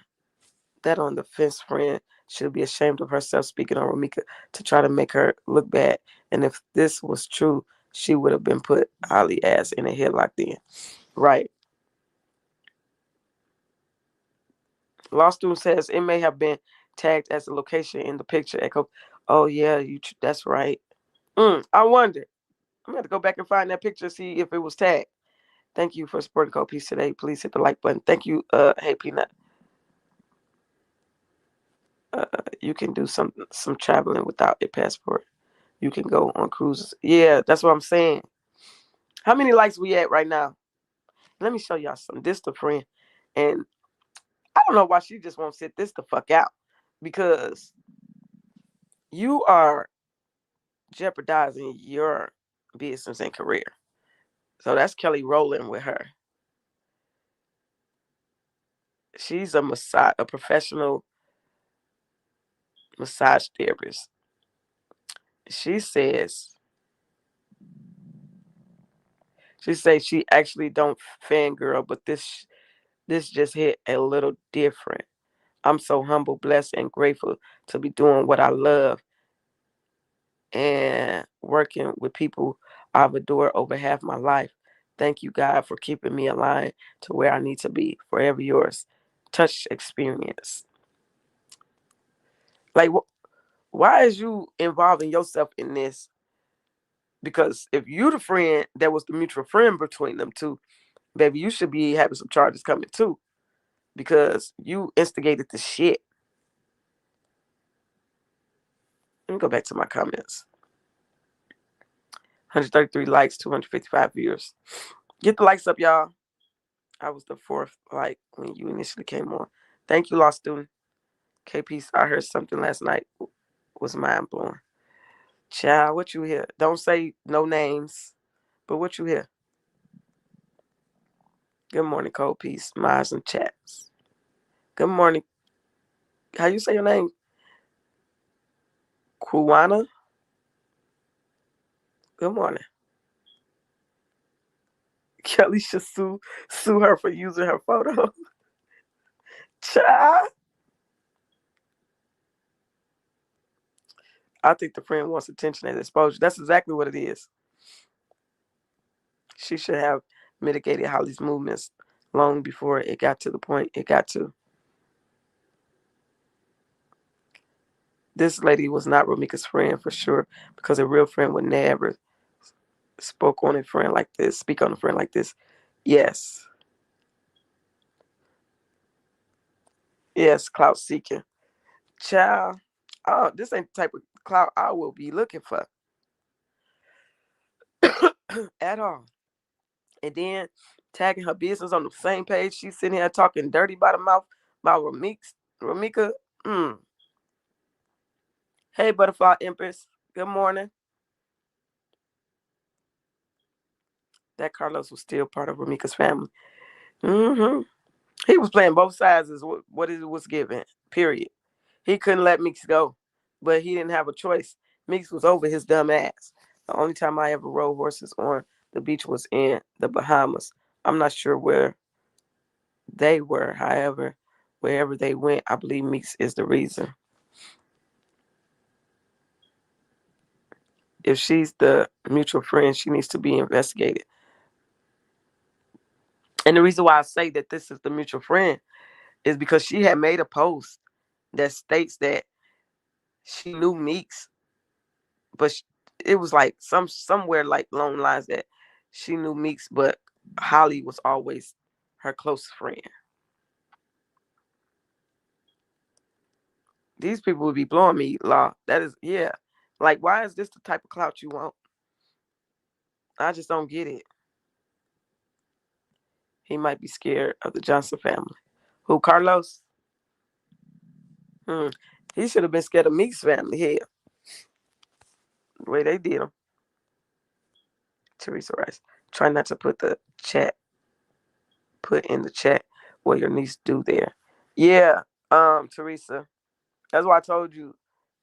the fence friend should be ashamed of herself speaking on Ramika to try to make her look bad. And if this was true, she would have been put Holly ass in a headlock then. Right. Law student says it may have been tagged as a location in the picture. Echo. Oh yeah, that's right. I wonder. I'm gonna go back and find that picture, see if it was tagged. Thank you for supporting Code Piece today. Please hit the like button. Thank you, Hey Peanut. Uh, you can do some traveling without a passport. You can go on cruises. Yeah, that's what I'm saying. How many likes we at right now? Let me show y'all some. This the friend, and I don't know why she just won't sit this the fuck out because you are jeopardizing your business and career. So that's Kelly Rowland with her. She's a professional massage therapist. She says she actually don't fangirl, but this just hit a little different. I'm so humble, blessed, and grateful to be doing what I love and working with people I've adored over half my life. Thank you, God, for keeping me aligned to where I need to be. Forever yours. Touch experience. Like, why is you involving yourself in this? Because if you the friend that was the mutual friend between them two, baby, you should be having some charges coming too. Because you instigated the shit. Let me go back to my comments. 133 likes, 255 viewers. Get the likes up, y'all. I was the fourth like when you initially came on. Thank you, law student. KP, I heard something last night was mind blowing. Child, what you hear? Don't say no names, but what you hear? Good morning, Cold Peace, Miles and Chats. Good morning. How you say your name? Kuwana? Good morning. Kelly should sue her for using her photo. Child. I think the friend wants attention and exposure. That's exactly what it is. She should have mitigated Holly's movements long before it got to the point it got to. This lady was not Ramika's friend for sure, because a real friend would never spoke on a friend like this, speak on a friend like this. Yes. Yes, clout seeking. Child. Oh, this ain't the type of clout I will be looking for at all. And then tagging her business on the same page. She's sitting here talking dirty by the mouth about Ramika. Mm. Hey, Butterfly Empress. Good morning. That Carlos was still part of Ramika's family. Mm-hmm. He was playing both sides as what it was given, period. He couldn't let Meeks go, but he didn't have a choice. Meeks was over his dumb ass. The only time I ever rode horses on the beach was in the Bahamas. I'm not sure where they were. However, wherever they went, I believe Meeks is the reason. If she's the mutual friend, she needs to be investigated. And the reason why I say that this is the mutual friend is because she had made a post that states that she knew Meeks, but it was like somewhere like along the lines that she knew Meeks, but Holly was always her close friend. These people would be blowing me, Law. That is, yeah. Like, why is this the type of clout you want? I just don't get it. He might be scared of the Johnson family. Who, Carlos? Hmm. He should have been scared of Meeks' family here. The way they did him. Teresa Rice. Try not to put in the chat what your niece do there. Yeah, Teresa. That's why I told you,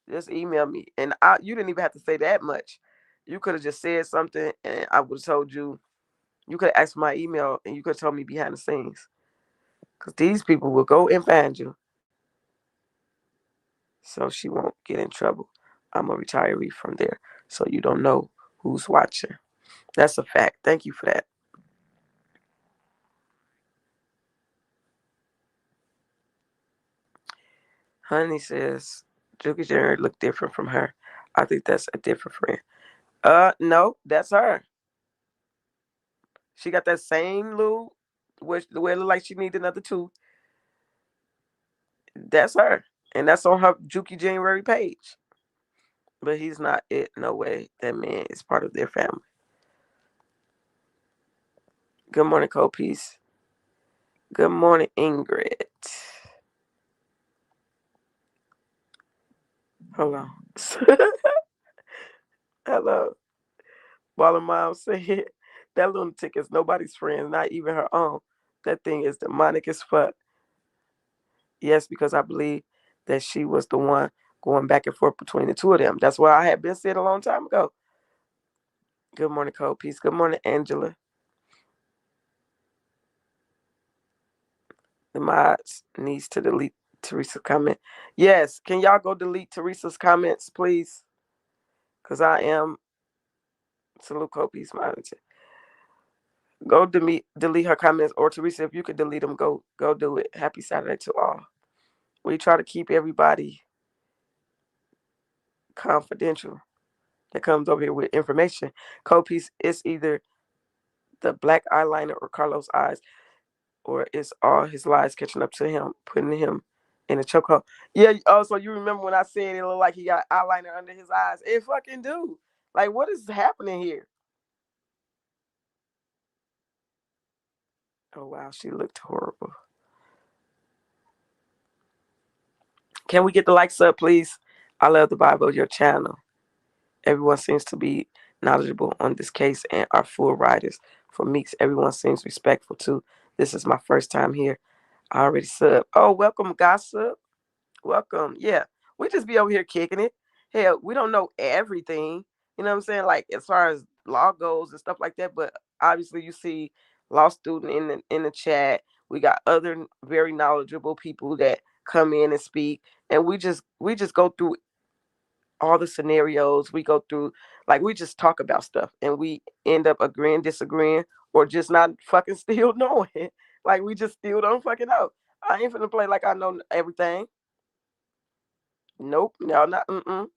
just email me. And you didn't even have to say that much. You could have just said something and I would have told you. You could have asked for my email and you could have told me behind the scenes. Because these people will go and find you. So she won't get in trouble. I'm a retiree from there. So you don't know who's watching. That's a fact. Thank you for that. Honey says, Juki Jenner look different from her. I think that's a different friend. No, that's her. She got that same little, where it look like she needs another tooth. That's her. And that's on her Juki January page. But he's not it. No way. That man is part of their family. Good morning, Cole Peace. Good morning, Ingrid. Hold on. Hello. Baller Mom said that lunatic is nobody's friend, not even her own. That thing is demonic as fuck. Yes, because I believe that she was the one going back and forth between the two of them. That's what I had been said a long time ago. Good morning, Cole Peace. Good morning, Angela. The mods needs to delete Teresa's comment. Yes, can y'all go delete Teresa's comments, please? Because I am salute Cole Peace monitor. Go delete her comments, or Teresa, if you could delete them, go do it. Happy Saturday to all. We try to keep everybody confidential that comes over here with information. Cole Peace, it's either the black eyeliner or Carlos' eyes, or it's all his lies catching up to him, putting him in a chokehold. Yeah. Oh, so you remember when I said it looked like he got eyeliner under his eyes? It fucking do. Like, what is happening here? Oh wow, she looked horrible. Can we get the likes up, please? I love the Bible, your channel. Everyone seems to be knowledgeable on this case and are full riders. For Meeks, everyone seems respectful too. This is my first time here. I already sub. Oh, welcome, gossip. Welcome. Yeah, we just be over here kicking it. Hell, we don't know everything. You know what I'm saying? Like as far as law goes and stuff like that. But obviously, you see law student in the chat. We got other very knowledgeable people that come in and speak, and we just go through all the scenarios. We go through like we just talk about stuff, and we end up agreeing, disagreeing, or just not fucking still knowing. Like we just still don't fucking know. I ain't finna play like I know everything. Nope, no, not. Good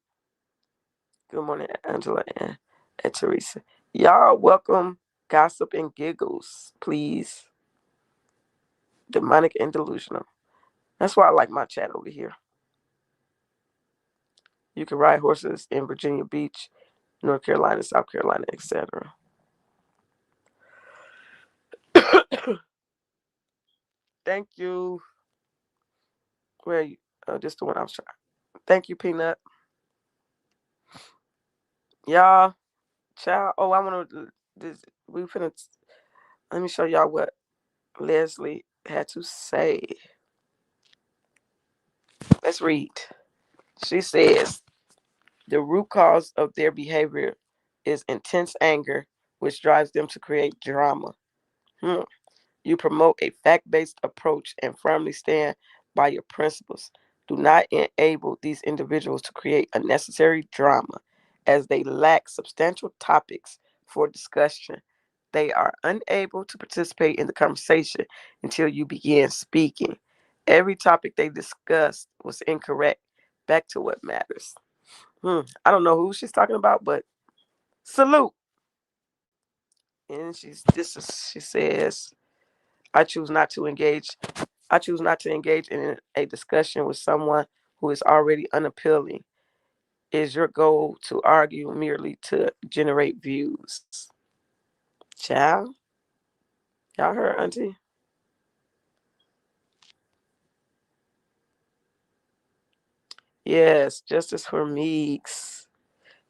morning, Angela and Teresa. Y'all welcome gossip and giggles, please. Demonic and delusional. That's why I like my chat over here. You can ride horses in Virginia Beach, North Carolina, South Carolina, etc. Thank you. Where are you? Oh, this the one I was trying. Thank you, Peanut. Y'all, child. Oh, I want to. This we finna. Let me show y'all what Leslie had to say. Let's read. She says the root cause of their behavior is intense anger, which drives them to create drama. Hmm. You promote a fact based approach and firmly stand by your principles. Do not enable these individuals to create unnecessary drama as they lack substantial topics for discussion. They are unable to participate in the conversation until you begin speaking. Every topic they discussed was incorrect. Back to what matters. I don't know who she's talking about, but salute. And she says, I choose not to engage. I choose not to engage in a discussion with someone who is already unappealing. Is your goal to argue merely to generate views? Child, y'all heard, Auntie? Yes, justice for Meeks.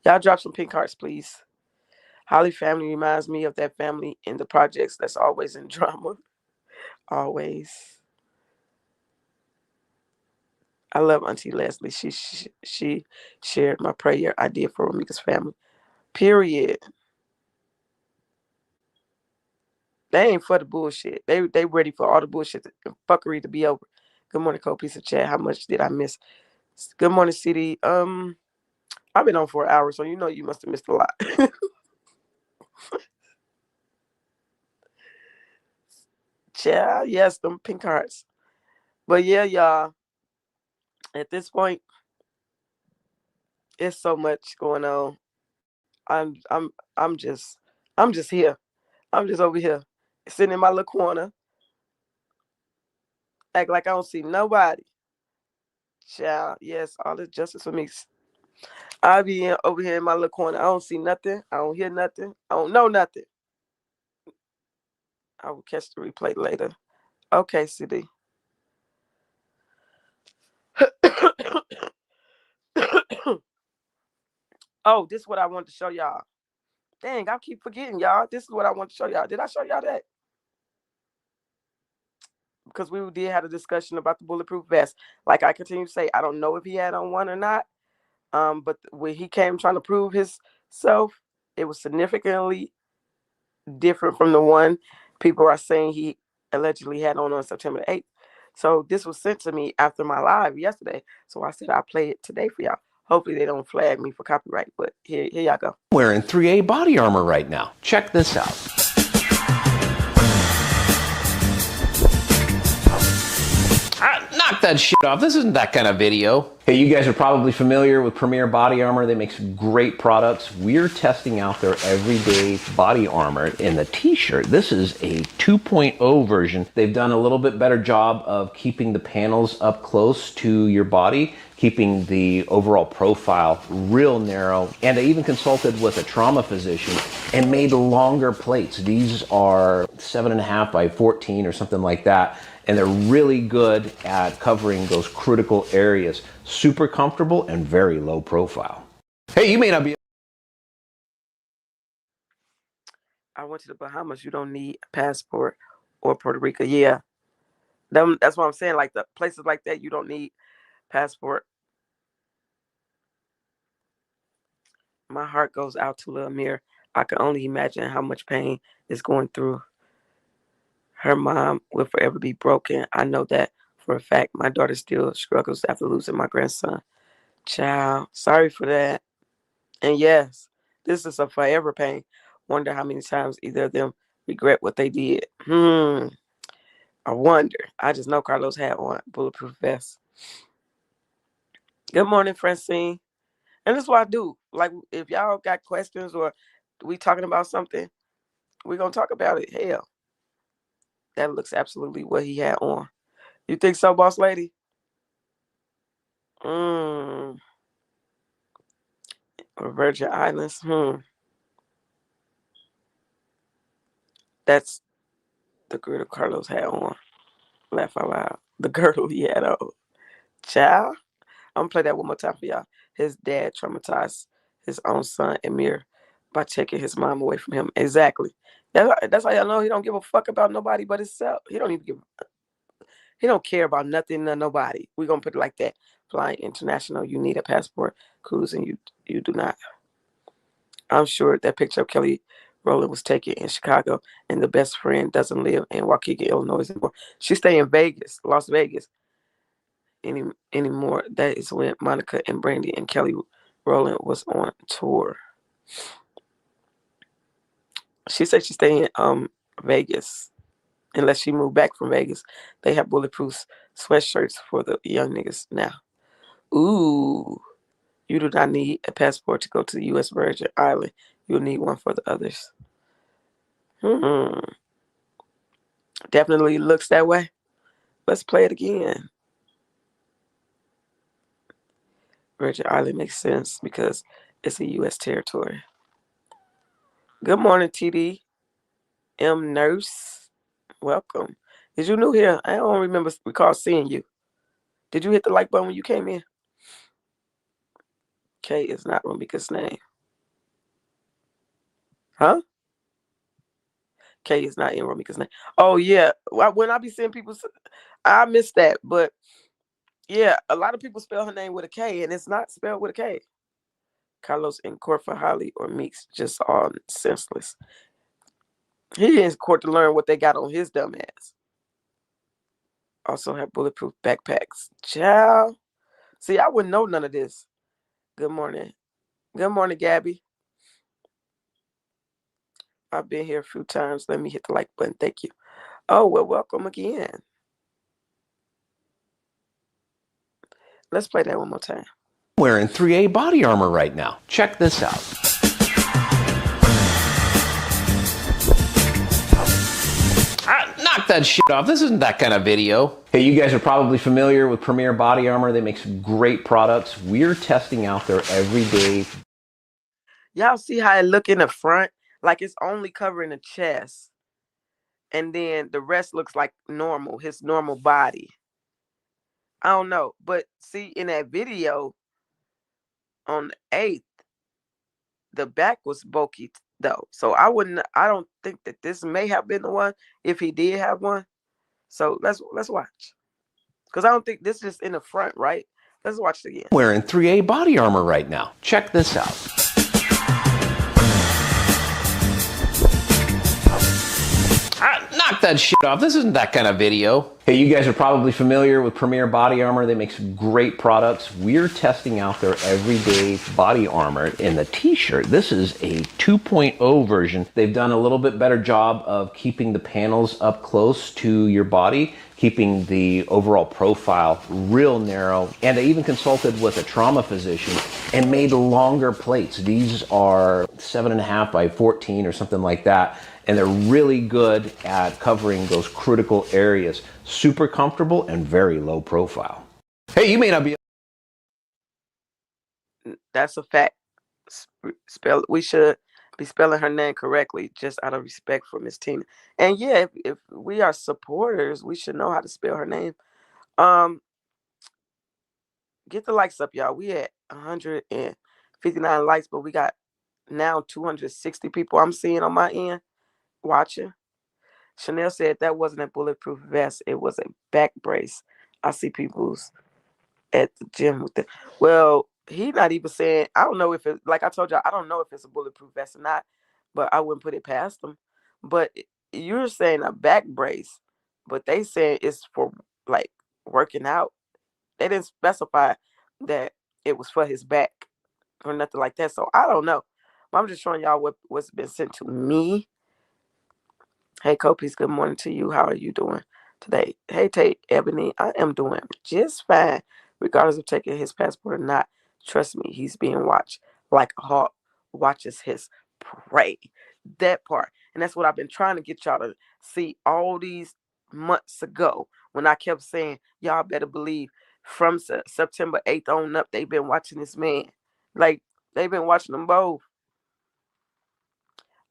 Y'all drop some pink hearts, please. Holly family reminds me of that family in the projects that's always in drama. Always. I love Auntie Leslie. She shared my prayer idea for Ramika's family. Period. They ain't for the bullshit. They ready for all the bullshit and fuckery to be over. Good morning, Cold Piece of Chat. How much did I miss? Good morning, CD. I've been on for an hour, so you know you must have missed a lot. Child, yes, them pink hearts. But yeah, y'all. At this point, it's so much going on. I'm I'm I'm just I'm just here. I'm just over here, sitting in my little corner, act like I don't see nobody. Child, yes, all this justice for me. I be over here in my little corner. I don't see nothing. I don't hear nothing. I don't know nothing. I will catch the replay later. Okay, CD. Oh, this is what I wanted to show y'all. Dang, I keep forgetting y'all. This is what I want to show y'all. Did I show y'all that? Because we did have a discussion about the bulletproof vest. Like I continue to say, I don't know if he had on one or not. But when he came trying to prove himself, it was significantly different from the one people are saying he allegedly had on September 8th. So this was sent to me after my live yesterday. So I said I'll play it today for y'all. Hopefully they don't flag me for copyright, but here y'all go. Wearing 3A body armor right now. Check this out. Knock that shit off. This isn't that kind of video. Hey, you guys are probably familiar with Premier Body Armor. They make some great products. We're testing out their everyday body armor in the t-shirt. This is a 2.0 version. They've done a little bit better job of keeping the panels up close to your body, keeping the overall profile real narrow. And I even consulted with a trauma physician and made longer plates. These are 7.5 by 14 or something like that. And they're really good at covering those critical areas. Super comfortable and very low profile. Hey, you may not be... I went to the Bahamas. You don't need a passport, or Puerto Rico. Yeah. That's what I'm saying. Like the places like that, you don't need passport. My heart goes out to Lil Amir. I can only imagine how much pain is going through. Her mom will forever be broken. I know that for a fact. My daughter still struggles after losing my grandson. Child, sorry for that. And yes, this is a forever pain. Wonder how many times either of them regret what they did. I wonder. I just know Carlos had on bulletproof vest. Good morning, Francine. And this is what I do. Like, if y'all got questions or we talking about something, we're going to talk about it. Hell, that looks absolutely what he had on. You think so, boss lady? Or Virgin Islands? That's the girdle Carlos had on. Laugh out loud. The girdle he had on. Child. I'm going to play that one more time for y'all. His dad traumatized his own son, Amir, by taking his mom away from him. Exactly. That's how y'all know he don't give a fuck about nobody but himself. He don't care about nothing or nobody. We're going to put it like that. Flying international, you need a passport. Cruising, you do not. I'm sure that picture of Kelly Rowland was taken in Chicago, and the best friend doesn't live in Waukegan, Illinois anymore. She stay in Vegas, Las Vegas anymore. That is when Monica and Brandy and Kelly Rowland was on tour. She said she stay in Vegas. Unless she moved back from Vegas. They have bulletproof sweatshirts for the young niggas now. Ooh. You do not need a passport to go to the U.S. Virgin Island. You'll need one for the others. Definitely looks that way. Let's play it again. Virgin Island makes sense because it's a U.S. territory. Good morning, TD. M. Nurse. Welcome. Is you new here? I don't recall seeing you. Did you hit the like button when you came in? K is not Romika's name. Huh? K is not in Romika's name. Oh, yeah. When I be seeing people, I miss that. But, yeah, a lot of people spell her name with a K, and it's not spelled with a K. Carlos in court for Holly or Meeks, just all senseless. He in court to learn what they got on his dumb ass. Also have bulletproof backpacks. Child. See, I wouldn't know none of this. Good morning. Good morning, Gabby. I've been here a few times. Let me hit the like button. Thank you. Oh, well, welcome again. Let's play that one more time. Wearing 3A body armor right now. Check this out. Knock that shit off. This isn't that kind of video. Hey, you guys are probably familiar with Premier Body Armor. They make some great products. We're testing out their everyday. Y'all see how it look in the front? Like it's only covering the chest. And then the rest looks like normal, his normal body. I don't know. But see, in that video on the 8th, the back was bulky though. So I don't think that this may have been the one if he did have one. So let's watch. Because I don't think this is in the front, right? Let's watch it again. Wearing 3A body armor right now. Check this out. Knock that shit off. This isn't that kind of video. Hey, you guys are probably familiar with Premier Body Armor. They make some great products. We're testing out their everyday body armor in the t-shirt. This is a 2.0 version. They've done a little bit better job of keeping the panels up close to your body, keeping the overall profile real narrow. And they even consulted with a trauma physician and made longer plates. These are 7.5 by 14 or something like that. And they're really good at covering those critical areas. Super comfortable and very low profile. Hey, you may not be. That's a fact. We should be spelling her name correctly, just out of respect for Miss Tina. And yeah, if we are supporters, we should know how to spell her name. Get the likes up, y'all. We at 159 likes, but we got now 260 people I'm seeing on my end watching. Chanel said that wasn't a bulletproof vest, it was a back brace. I see people's at the gym with them. Well, he not even saying. I don't know if it. Like I told y'all, I don't know if it's a bulletproof vest or not. But I wouldn't put it past them. But you're saying a back brace, but they saying it's for like working out. They didn't specify that it was for his back or nothing like that. So I don't know. I'm just showing y'all what's been sent to me. Hey, Copies, good morning to you. How are you doing today? Hey, Tate, Ebony, I am doing just fine, regardless of taking his passport or not. Trust me, he's being watched like a hawk watches his prey. That part. And that's what I've been trying to get y'all to see all these months ago when I kept saying, y'all better believe from September 8th on up, they've been watching this man. Like, they've been watching them both.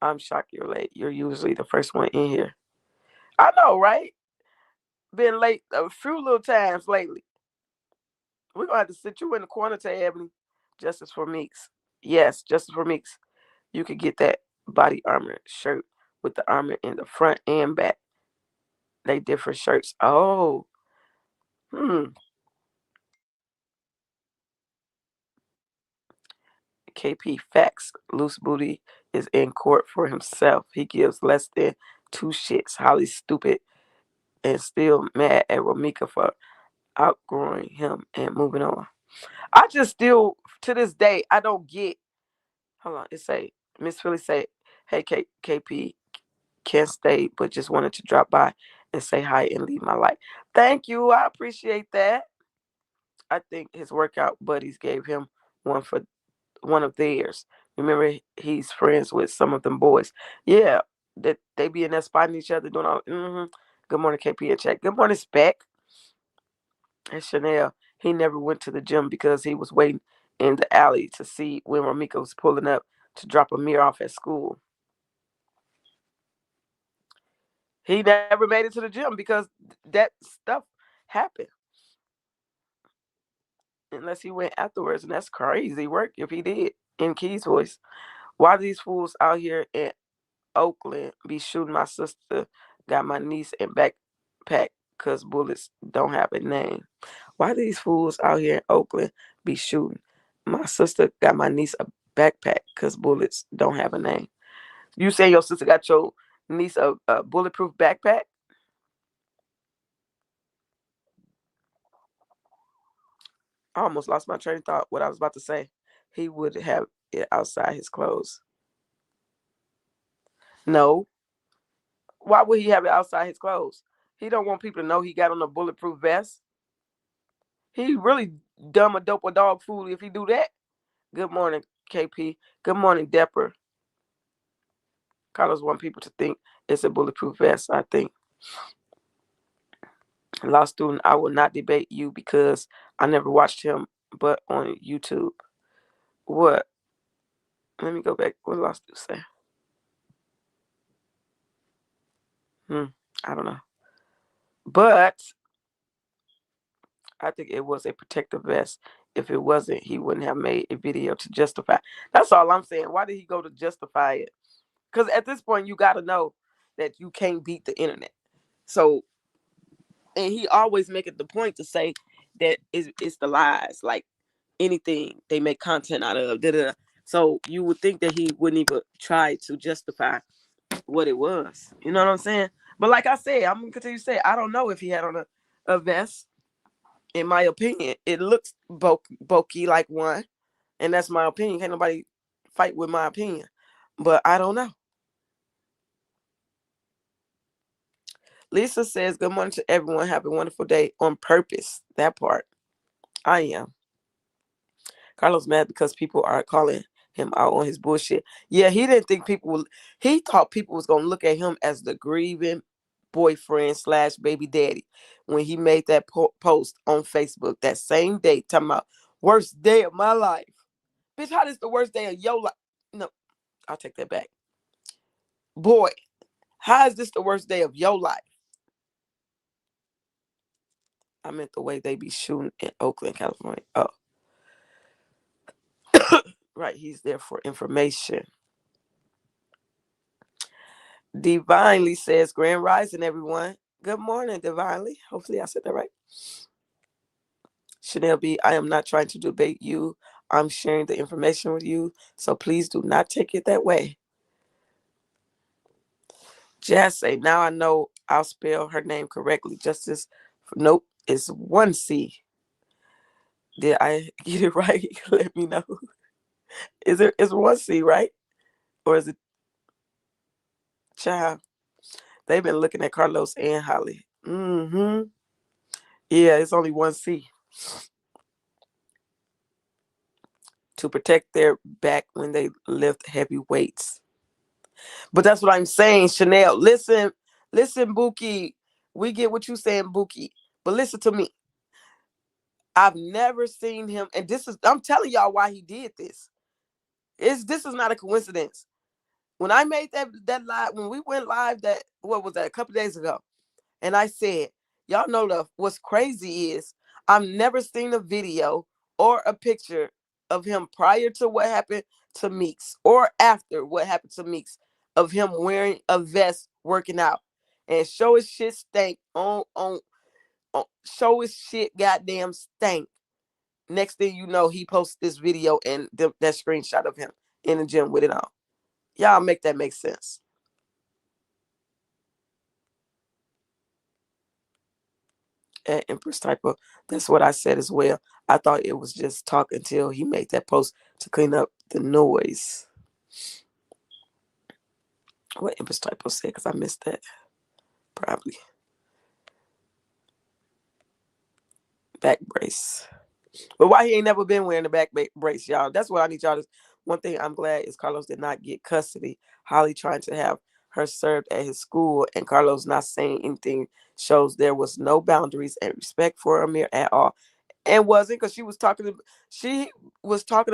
I'm shocked you're late. You're usually the first one in here. I know, right? Been late a few little times lately. We're gonna have to sit you in the corner to Ebony. Justice for Meeks. Yes, Justice for Meeks. You could get that body armor shirt with the armor in the front and back. They different shirts. Oh. Hmm. KP facts. Loose booty is in court for himself. He gives less than two shits. Holly stupid and still mad at Ramika for outgrowing him and moving on. I just still to this day I don't get. Hold on, it say Miss Philly say, "Hey KP, can't stay, but just wanted to drop by and say hi and leave my life." Thank you, I appreciate that. I think his workout buddies gave him one for one of theirs. Remember, he's friends with some of them boys. Yeah, that they be in there spotting each other doing all. Good morning, KP and check. Good morning, Spec. And Chanel, he never went to the gym because he was waiting in the alley to see when Ramika was pulling up to drop Amir off at school. He never made it to the gym because that stuff happened. Unless he went afterwards, and that's crazy work if he did. In Key's voice, why these fools out here in Oakland be shooting my sister? Got my niece in backpack because bullets don't have a name. Why these fools out here in Oakland be shooting? My sister got my niece a backpack because bullets don't have a name. You say your sister got your niece a bulletproof backpack? I almost lost my train of thought. What I was about to say. He would have it outside his clothes. No. Why would he have it outside his clothes? He don't want people to know he got on a bulletproof vest. He really dumb a dope or dog fool if he do that. Good morning, KP. Good morning, Depper. Carlos want people to think it's a bulletproof vest. I think. Law student, I will not debate you because I never watched him but on YouTube. What? Let me go back. What did law student say? I don't know. But I think it was a protective vest. If it wasn't, he wouldn't have made a video to justify. That's all I'm saying. Why did he go to justify it? Because at this point, you got to know that you can't beat the internet. So, and he always make it the point to say that it's the lies. Like anything they make content out of. Da, da, da. So you would think that he wouldn't even try to justify what it was. You know what I'm saying? But like I said, I'm gonna continue to say I don't know if he had on a vest. In my opinion, it looks bulky like one, and that's my opinion. Can't nobody fight with my opinion, but I don't know. Lisa says, "Good morning to everyone. Have a wonderful day on purpose." That part, I am. Carlos mad because people are calling him out on his bullshit. Yeah, he didn't think people would. He thought people was gonna look at him as the grieving boyfriend slash baby daddy when he made that post on Facebook that same day, talking about worst day of my life. Bitch, how this the worst day of your life? No, I'll take that back. Boy, how is this the worst day of your life? I meant the way they be shooting in Oakland, California. Oh, right. He's there for information. Divinely says, Grand Rising, everyone. Good morning, Divinely. Hopefully I said that right. Chanel B, I am not trying to debate you. I'm sharing the information with you, so please do not take it that way. Jazz say, now I know I'll spell her name correctly. Justice, nope, it's one C. Did I get it right? Let me know. It's one C, right? Or is it child? They've been looking at Carlos and Holly. Mm-hmm. Yeah, it's only one C. To protect their back when they lift heavy weights. But that's what I'm saying, Chanel. Listen, Buki. We get what you saying, Buki. But listen to me. I've never seen him, and I'm telling y'all why he did this. This is not a coincidence. When I made that live, when we went live, that what was that, a couple days ago, and I said, y'all know what's crazy is I've never seen a video or a picture of him prior to what happened to Meeks or after what happened to Meeks of him wearing a vest working out and show his shit stank on show his shit goddamn stank. Next thing you know, he posts this video and that screenshot of him in the gym with it on. Y'all make that make sense. At Empress Typo, that's what I said as well. I thought it was just talk until he made that post to clean up the noise. What Empress Typo said, because I missed that. Probably. Back brace. But why he ain't never been wearing the back brace, y'all? That's what I need y'all to. One thing I'm glad is Carlos did not get custody. Holly trying to have her served at his school, and Carlos not saying anything shows there was no boundaries and respect for Amir at all. And wasn't, because she was talking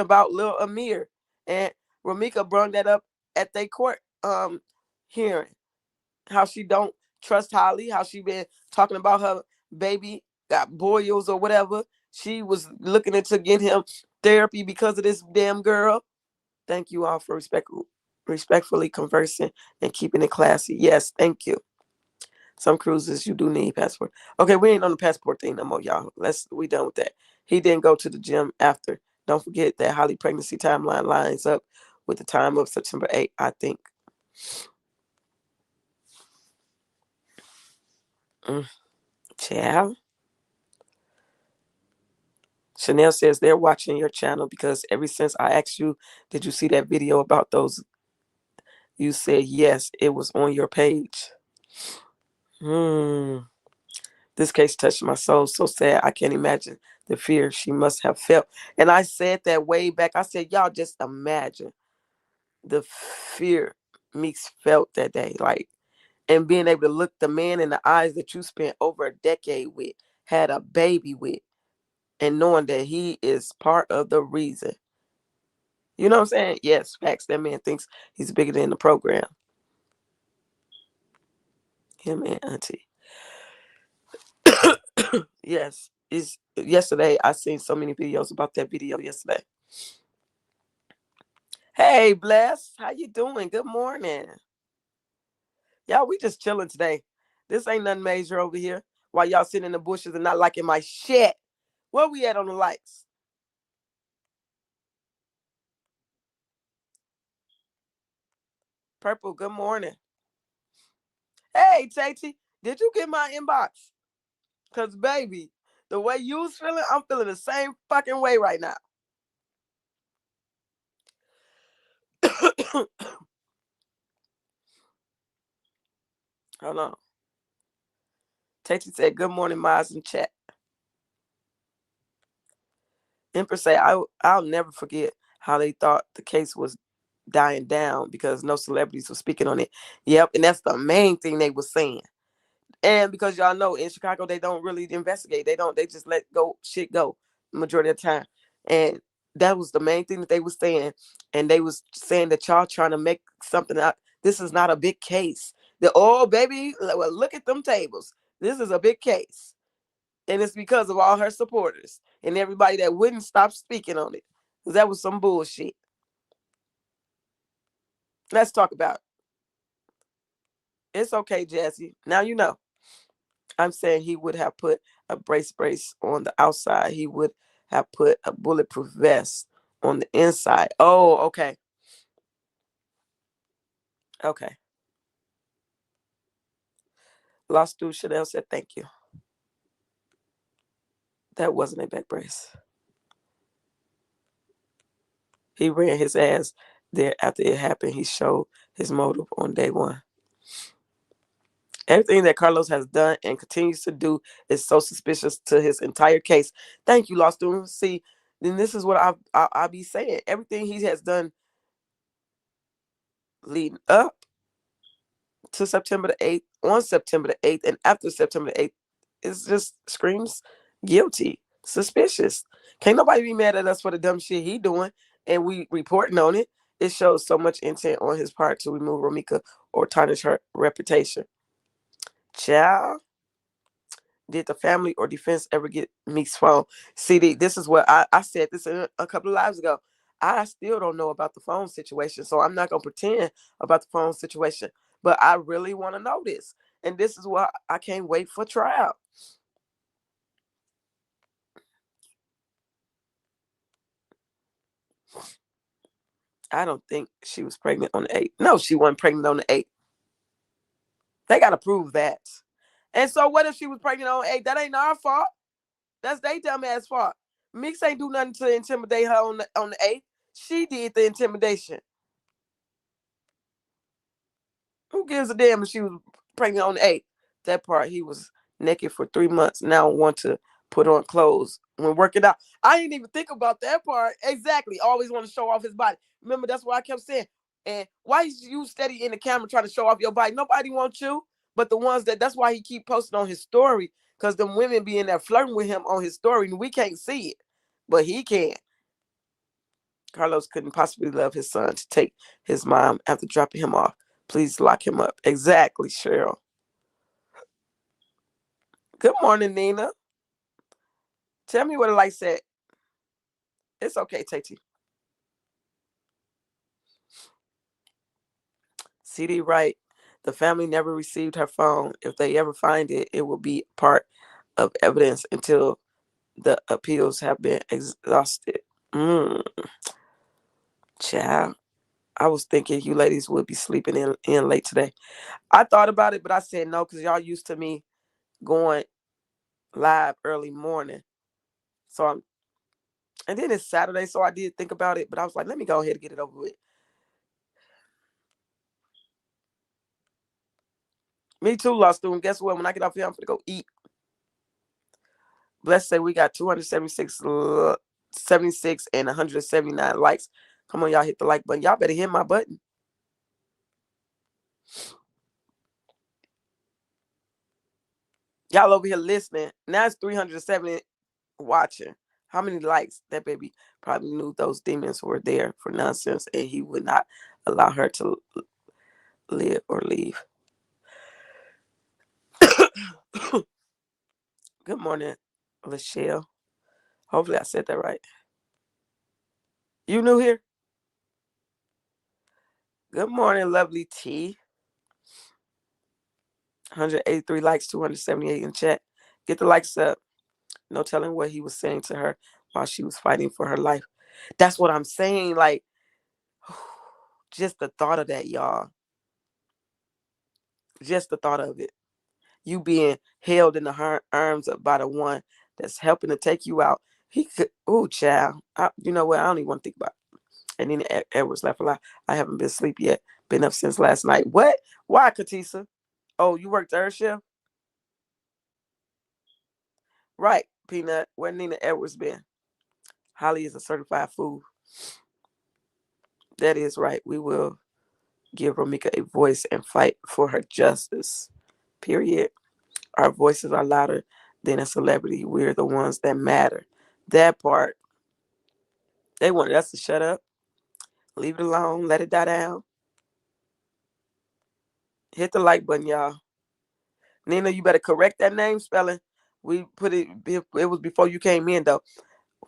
about Lil Amir, and Ramika brought that up at their court hearing. How she don't trust Holly, how she been talking about her baby got boils or whatever. She was looking into get him therapy because of this damn girl. Thank you all for respectfully conversing and keeping it classy. Yes, thank you. Some cruises you do need passport. Okay, we ain't on the passport thing no more, y'all. We done with that. He didn't go to the gym after. Don't forget that Holly pregnancy timeline lines up with the time of September 8th, I think. Ciao. Chanel says they're watching your channel because ever since I asked you, did you see that video about those? You said yes, it was on your page. This case touched my soul so sad. I can't imagine the fear she must have felt. And I said that way back. I said, y'all just imagine the fear Meeks felt that day. Like, and being able to look the man in the eyes that you spent over a decade with, had a baby with, and knowing that he is part of the reason. You know what I'm saying? Yes, facts. That man thinks he's bigger than the program. Him and Auntie. Yes. Yesterday I seen so many videos about that video yesterday. Hey, Bless. How you doing? Good morning. Y'all, we just chilling today. This ain't nothing major over here. While y'all sitting in the bushes and not liking my shit. Where we at on the likes? Purple, good morning. Hey, Tati, did you get my inbox? Because, baby, the way you was feeling, I'm feeling the same fucking way right now. Hold on. Tati said, good morning, Miles in chat. Empress say, I'll never forget how they thought the case was dying down because no celebrities were speaking on it. Yep, and that's the main thing they were saying. And because y'all know in Chicago, they don't really investigate. They just let shit go majority of the time. And that was the main thing that they was saying. And they was saying that y'all trying to make something out. This is not a big case. Baby, well, look at them tables. This is a big case. And it's because of all her supporters and everybody that wouldn't stop speaking on it. Because that was some bullshit. Let's talk about it. It's okay, Jesse. Now you know. I'm saying he would have put a brace on the outside. He would have put a bulletproof vest on the inside. Oh, okay. Okay. Lost through Chanel said thank you. That wasn't a back brace. He ran his ass there after it happened. He showed his motive on day one. Everything that Carlos has done and continues to do is so suspicious to his entire case. Thank you, Law Student. See, then this is what I'll be saying. Everything he has done leading up to September the 8th, on September the 8th, and after September the 8th, it just screams guilty, suspicious. Can't nobody be mad at us for the dumb shit he doing, and we reporting on it. It shows so much intent on his part to remove Romika or tarnish her reputation. Child, did the family or defense ever get Meek's phone? CD, this is what I said this a couple of lives ago. I still don't know about the phone situation, so I'm not going to pretend about the phone situation. But I really want to know this. And this is why I can't wait for trial. I don't think she was pregnant on the 8th. No, she wasn't pregnant on the 8th. They got to prove that. And so what if she was pregnant on the 8th? That ain't our fault. That's their dumb ass fault. Meeks ain't do nothing to intimidate her on the 8th. She did the intimidation. Who gives a damn if she was pregnant on the 8th? That part, he was naked for 3 months. Now want to put on clothes when working out. I didn't even think about that part. Exactly. Always want to show off his body. Remember, that's what I kept saying. And why you steady in the camera trying to show off your body? Nobody wants you. But the ones that's why he keep posting on his story. Because them women be in there flirting with him on his story. And we can't see it. But he can. Carlos couldn't possibly love his son to take his mom after dropping him off. Please lock him up. Exactly, Cheryl. Good morning, Nina. Tell me what the light said. It's okay, Tati. CD right. The family never received her phone. If they ever find it, it will be part of evidence until the appeals have been exhausted. Child. I was thinking you ladies would be sleeping in late today. I thought about it, but I said no because y'all used to me going live early morning. And then it's Saturday, so I did think about it, but I was like, let me go ahead and get it over with. Me too, Lost Student. Guess what? When I get off here, I'm going to go eat. Let's say we got 276 76 and 179 likes. Come on, y'all hit the like button. Y'all better hit my button. Y'all over here listening. Now it's 370 watching. How many likes? That baby probably knew those demons were there for nonsense and he would not allow her to live or leave. Good morning, Lachelle. Hopefully I said that right. You new here? Good morning, lovely T. 183 likes, 278 in chat. Get the likes up. No telling what he was saying to her while she was fighting for her life. That's what I'm saying. Like, just the thought of that, y'all. Just the thought of it. You being held in the arms by the one that's helping to take you out. He could, child. You know what? I don't even want to think about it. And then Edwards left a lot. I haven't been asleep yet. Been up since last night. What? Why, Katisa? Oh, you worked third shift? Right, Peanut. Where Nina Edwards been? Holly is a certified fool. That is right. We will give Romika a voice and fight for her justice. Period. Our voices are louder than a celebrity. We're the ones that matter. That part. They wanted us to shut up. Leave it alone. Let it die down. Hit the like button, y'all. Nina, you better correct that name spelling. We put it was before you came in, though.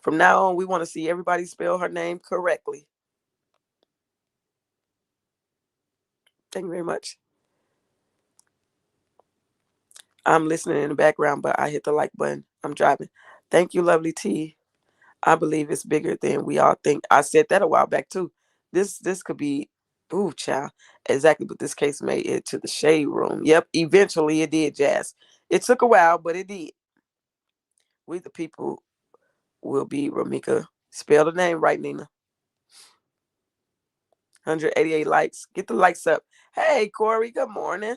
From now on, we want to see everybody spell her name correctly. Thank you very much. I'm listening in the background, but I hit the like button. I'm driving. Thank you, lovely T. I believe it's bigger than we all think. I said that a while back too. This could be, ooh, child. Exactly, but this case made it to the shade room. Yep, eventually it did, Jazz. It took a while, but it did. We the people will be Ramika. Spell the name right, Nina. 188 likes. Get the likes up. Hey, Corey. Good morning.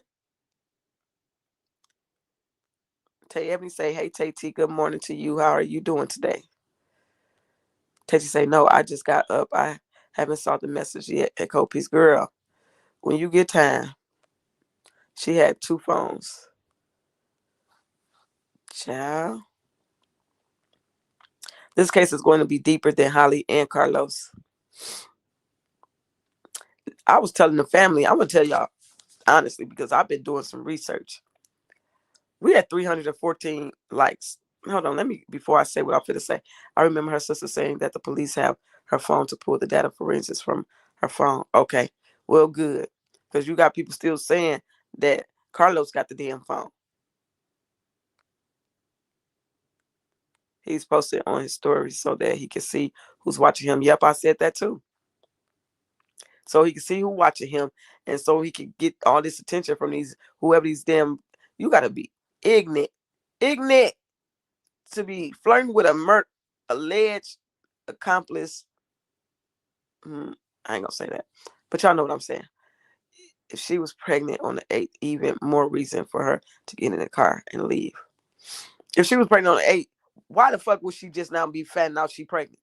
Tay Ebony say, hey, Tay T. Good morning to you. How are you doing today? Tay T say, no, I just got up. I haven't saw the message yet. Echo Peace girl. When you get time, she had 2 phones. Child. This case is going to be deeper than Holly and Carlos. I was telling the family, I'm going to tell y'all honestly, because I've been doing some research. We had 314 likes. Hold on, let me, before I say what I'm going to say, I remember her sister saying that the police have her phone to pull the data forensics from her phone. Okay, well, good. Because you got people still saying that Carlos got the damn phone. He's posted on his story so that he can see who's watching him. Yep, I said that too. So he can see who's watching him, and so he can get all this attention from whoever these damn. You got to be ignorant to be flirting with a alleged accomplice. I ain't gonna say that, but y'all know what I'm saying. If she was pregnant on the 8th, even more reason for her to get in the car and leave. If she was pregnant on the 8th, why the fuck would she just now be finding out she pregnant?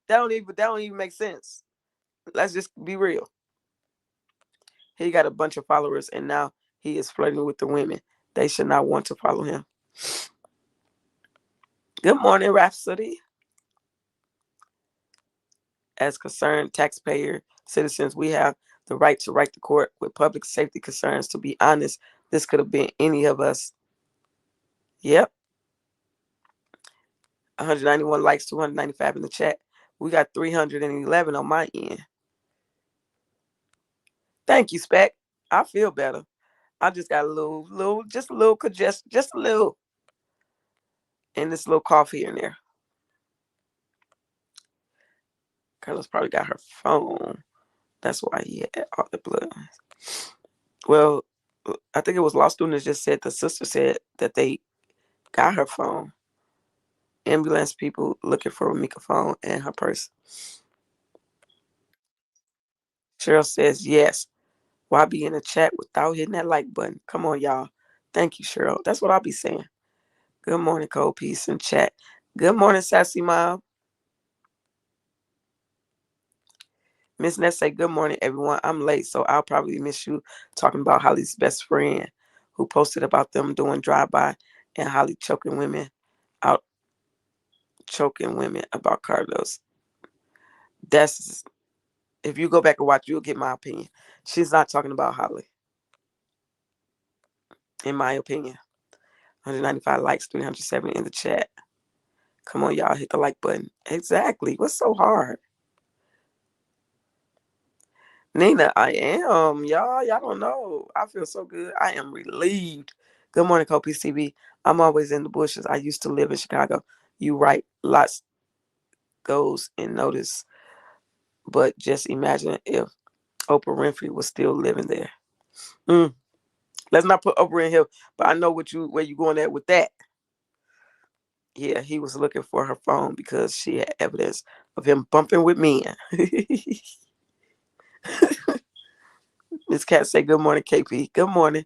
That don't even make sense. Let's just be real. He got a bunch of followers, and now he is flirting with the women. They should not want to follow him. Good morning, Rhapsody. As concerned taxpayer citizens, we have the right to write to court with public safety concerns. To be honest, this could have been any of us. Yep. 191 likes, 295 in the chat. We got 311 on my end. Thank you, Spec. I feel better. I just got just a little congestion, just a little, and this little cough here and there. Carlos probably got her phone. That's why he had all the blood. Well, I think it was law students just said the sister said that they got her phone. Ambulance people looking for Ramika's phone and her purse. Cheryl says yes. Why be in the chat without hitting that like button? Come on, y'all. Thank you, Cheryl. That's what I'll be saying. Good morning, Cold Peace in chat. Good morning, Sassy Mom. Miss Ness say, good morning, everyone. I'm late, so I'll probably miss you talking about Holly's best friend who posted about them doing drive-by and Holly choking women about Carlos. That's, if you go back and watch, you'll get my opinion. She's not talking about Holly, in my opinion. 195 likes, 307 in the chat. Come on, y'all, hit the like button. Exactly. What's so hard? Nina, I am. Y'all don't know. I feel so good. I am relieved. Good morning, Copies TV. I'm always in the bushes. I used to live in Chicago. You right. Lots goes unnoticed. But just imagine if Oprah Winfrey was still living there. Let's not put Oprah in here, but I know where you going at with that. Yeah, he was looking for her phone because she had evidence of him bumping with men. Miss Cat say, good morning, KP. Good morning.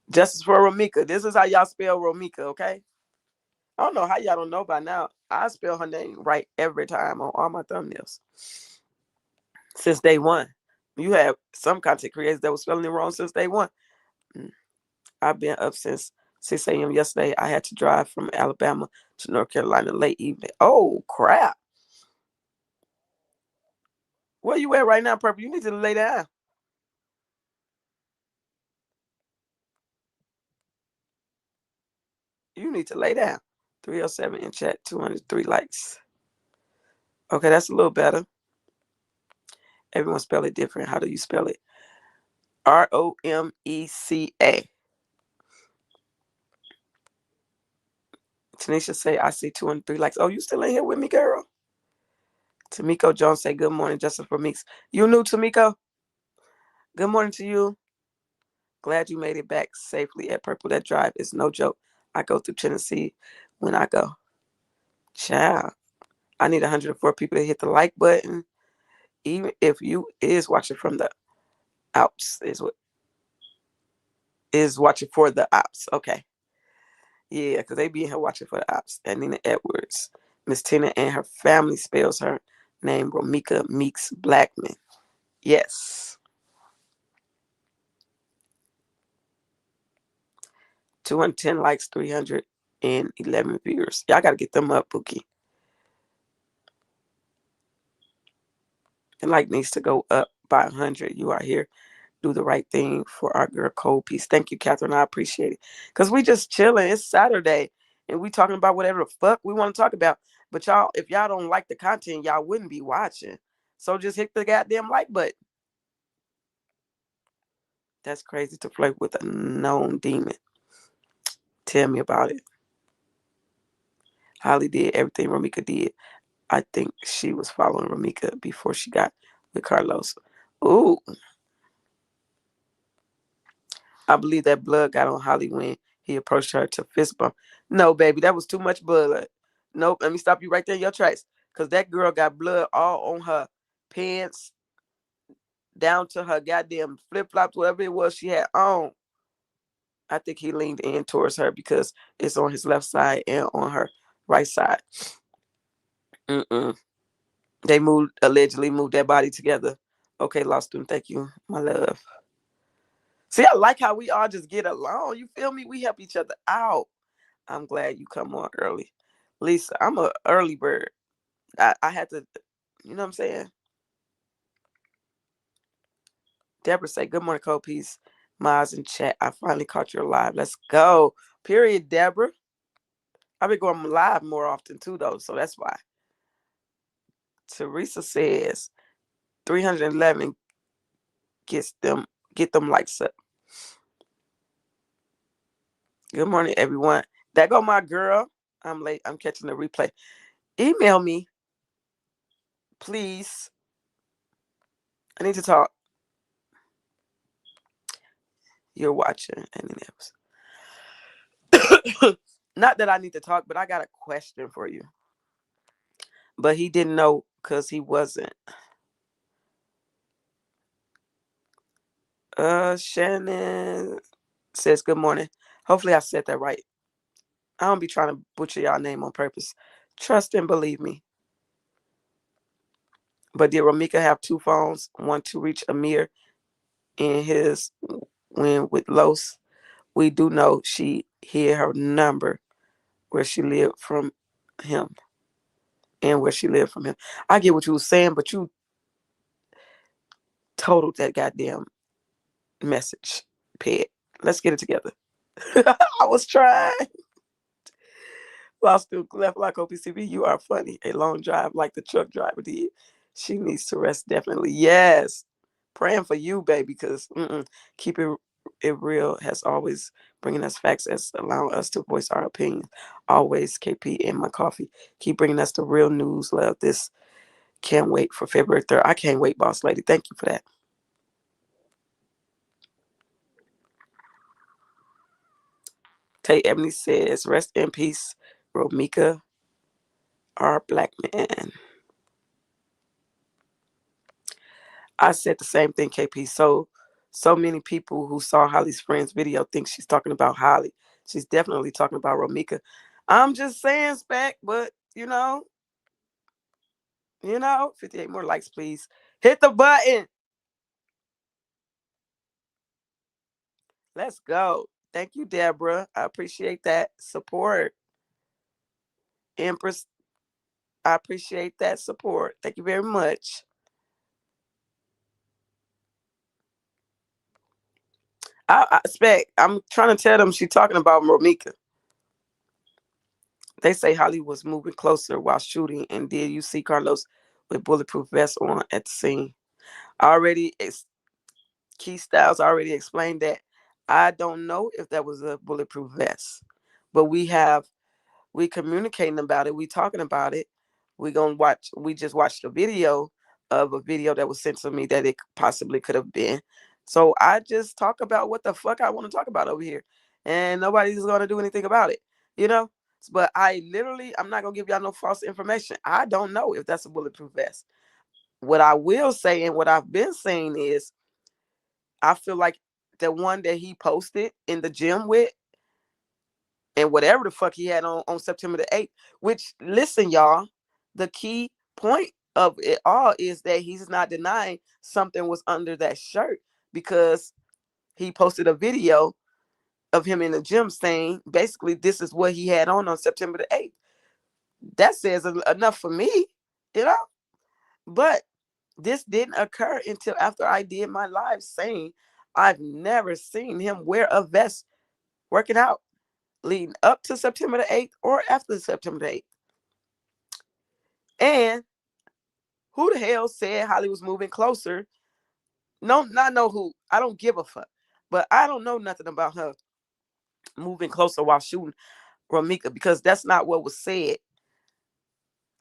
Justice for Ramika. This is how y'all spell Ramika, okay? I don't know how y'all don't know by now. I spell her name right every time on all my thumbnails. Since day one. You have some content creators that were spelling it wrong since day one. I've been up since 6 a.m. yesterday. I had to drive from Alabama to North Carolina late evening. Oh, crap. Where you at right now, Purple? You need to lay down. You need to lay down. 307 in chat, 203 likes. Okay, that's a little better. Everyone spell it different. How do you spell it? Romeca. Tanisha say, I see 2 and 3 likes. Oh, you still in here with me, girl? Tamiko Jones say, good morning, Justin for Meeks. You new, Tamiko? Good morning to you. Glad you made it back safely at Purple. That drive is no joke. I go through Tennessee when I go. Child, I need 104 people to hit the like button. Even if you is watching from the Alps, is watching for the Alps. Okay. Yeah, because they be in here watching for the Alps. And Nina Edwards. Miss Tina and her family spells her name Romika Meeks Blackman. Yes. 210 likes, 311 viewers. Y'all got to get them up, Bookie. And like needs to go up by 100. You are here. Do the right thing for our girl Cold Piece. Thank you, Catherine. I appreciate it. Because we just chilling. It's Saturday. And we talking about whatever the fuck we want to talk about. But y'all, if y'all don't like the content, y'all wouldn't be watching. So just hit the goddamn like button. That's crazy to flirt with a known demon. Tell me about it. Holly did everything Ramika did. I think she was following Ramika before she got with Carlos. Ooh. I believe that blood got on Holly when he approached her to fist bump. No, baby, that was too much blood. Nope, let me stop you right there in your tracks. Because that girl got blood all on her pants, down to her goddamn flip-flops, whatever it was she had on. I think he leaned in towards her because it's on his left side and on her right side. They allegedly moved their body together. Okay, law student, thank you, my love. See, I like how we all just get along. You feel me? We help each other out. I'm glad you come on early. Lisa, I'm an early bird. I had to, you know what I'm saying? Deborah say, good morning, Cold Peace. Miles in chat. I finally caught you live. Let's go. Period, Deborah. I've been going live more often too, though, so that's why. Teresa says 311 get them likes up. Good morning, everyone. That go my girl. I'm late. I'm catching the replay. Email me, please. I need to talk. You're watching anything else. Not that I need to talk, but I got a question for you. But he didn't know because he wasn't. Shannon says good morning. Hopefully I said that right. I don't be trying to butcher y'all name on purpose. Trust and believe me. But did Ramika have 2 phones? One to reach Amir in his when with Los? We do know she hid her number where she lived from him and where she lived from him. I get what you were saying, but you totaled that goddamn message, Pet. Let's get it together. I was trying. Lost to left like OPCB. You are funny. A long drive like the truck driver did. She needs to rest definitely. Yes. Praying for you, baby, because keep it real has always bringing us facts as allowing us to voice our opinions. Always KP in my coffee. Keep bringing us the real news. Love this. Can't wait for February 3rd. I can't wait, boss lady. Thank you for that. Tay Ebony says, rest in peace, Romika R. Blackman. I said the same thing, KP. So many people who saw Holly's friend's video think she's talking about Holly. She's definitely talking about Romika. I'm just saying, Spec, but 58 more likes, please. Hit the button. Let's go. Thank you, Deborah. I appreciate that support. Empress, I appreciate that support. Thank you very much. I Spec, I'm trying to tell them she's talking about Romika. They say Holly was moving closer while shooting, and did you see Carlos with bulletproof vest on at the scene? Already, Key Styles already explained that. I don't know if that was a bulletproof vest, but we communicating about it. We talking about it. We gonna watch. We just watched a video of a video that was sent to me that it possibly could have been. So I just talk about what the fuck I want to talk about over here, and nobody's gonna do anything about it, you know. But I'm not gonna give y'all no false information. I don't know if that's a bulletproof vest. What I will say and what I've been saying is, I feel like the one that he posted in the gym with, and whatever the fuck he had on September the 8th, which, listen, y'all, the key point of it all is that he's not denying something was under that shirt, because he posted a video of him in the gym saying basically this is what he had on September the 8th. That says enough for me, you know. But this didn't occur until after I did my live saying I've never seen him wear a vest working out leading up to September the 8th or after September the 8th. And who the hell said Holly was moving closer? No, not know who. I don't give a fuck. But I don't know nothing about her moving closer while shooting Ramika, because that's not what was said.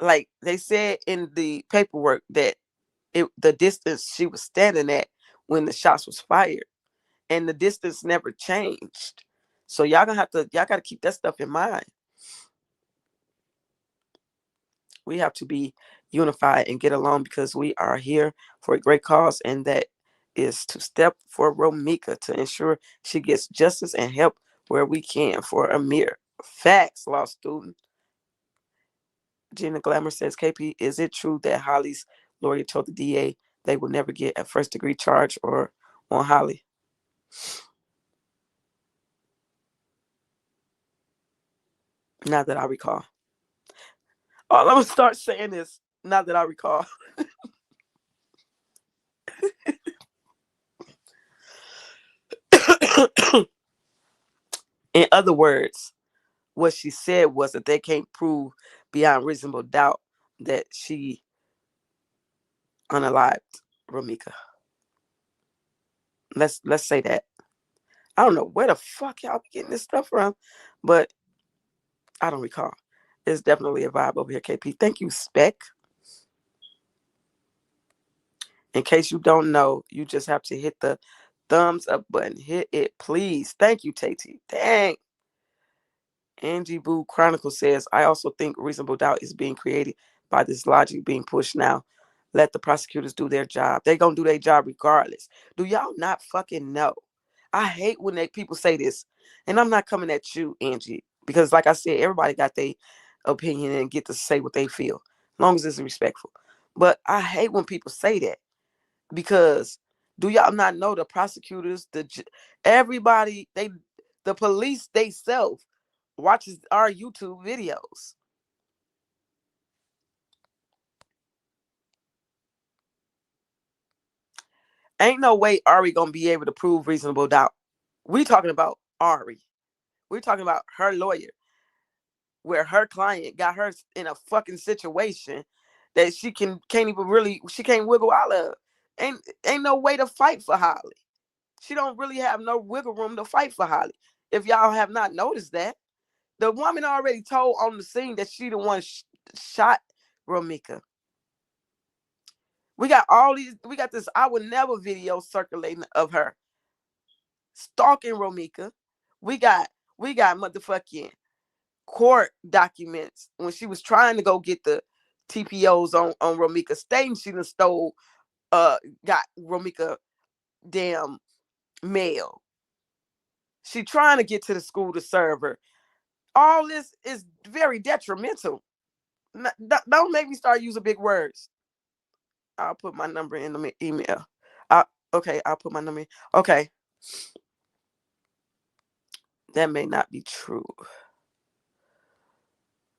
Like they said in the paperwork that the distance she was standing at when the shots was fired, and the distance never changed. So y'all gotta keep that stuff in mind. We have to be unified and get along, because we are here for a great cause, and that is to step for Romika to ensure she gets justice and help where we can for Amir. Facts, law student. Gina Glamour says, KP, is it true that Holly's lawyer told the DA they will never get a first degree charge or on Holly? Not that I recall. All I'm going to start saying is, not that I recall. In other words, what she said was that they can't prove beyond reasonable doubt that she unalived Ramika. Let's say that. I don't know where the fuck y'all be getting this stuff from, but I don't recall. It's definitely a vibe over here, KP. Thank you, Spec. In case you don't know, you just have to hit the thumbs up button. Hit it, please. Thank you, Tati. Dang. Angie Boo Chronicle says, I also think reasonable doubt is being created by this logic being pushed now. Let the prosecutors do their job. They're going to do their job regardless. Do y'all not fucking know? I hate when people say this. And I'm not coming at you, Angie, because like I said, everybody got their opinion and get to say what they feel, as long as it's respectful. But I hate when people say that, because do y'all not know the prosecutors, everybody, the police, they self watches our YouTube videos. Ain't no way Ari gonna be able to prove reasonable doubt. We talking about Ari. We're talking about her lawyer, where her client got her in a fucking situation that she can't wiggle out of. Ain't no way to fight for Holly. She don't really have no wiggle room to fight for Holly. If y'all have not noticed that, the woman already told on the scene that she the one shot Ramika. We got this I would never video circulating of her stalking Ramika. We got motherfucking court documents when she was trying to go get the TPOs on Ramika, stating she done got Ramika damn mail. She trying to get to the school to serve her. All this is very detrimental. Don't make me start using big words. I'll put my number in the email. Okay, I'll put my number in. Okay. That may not be true.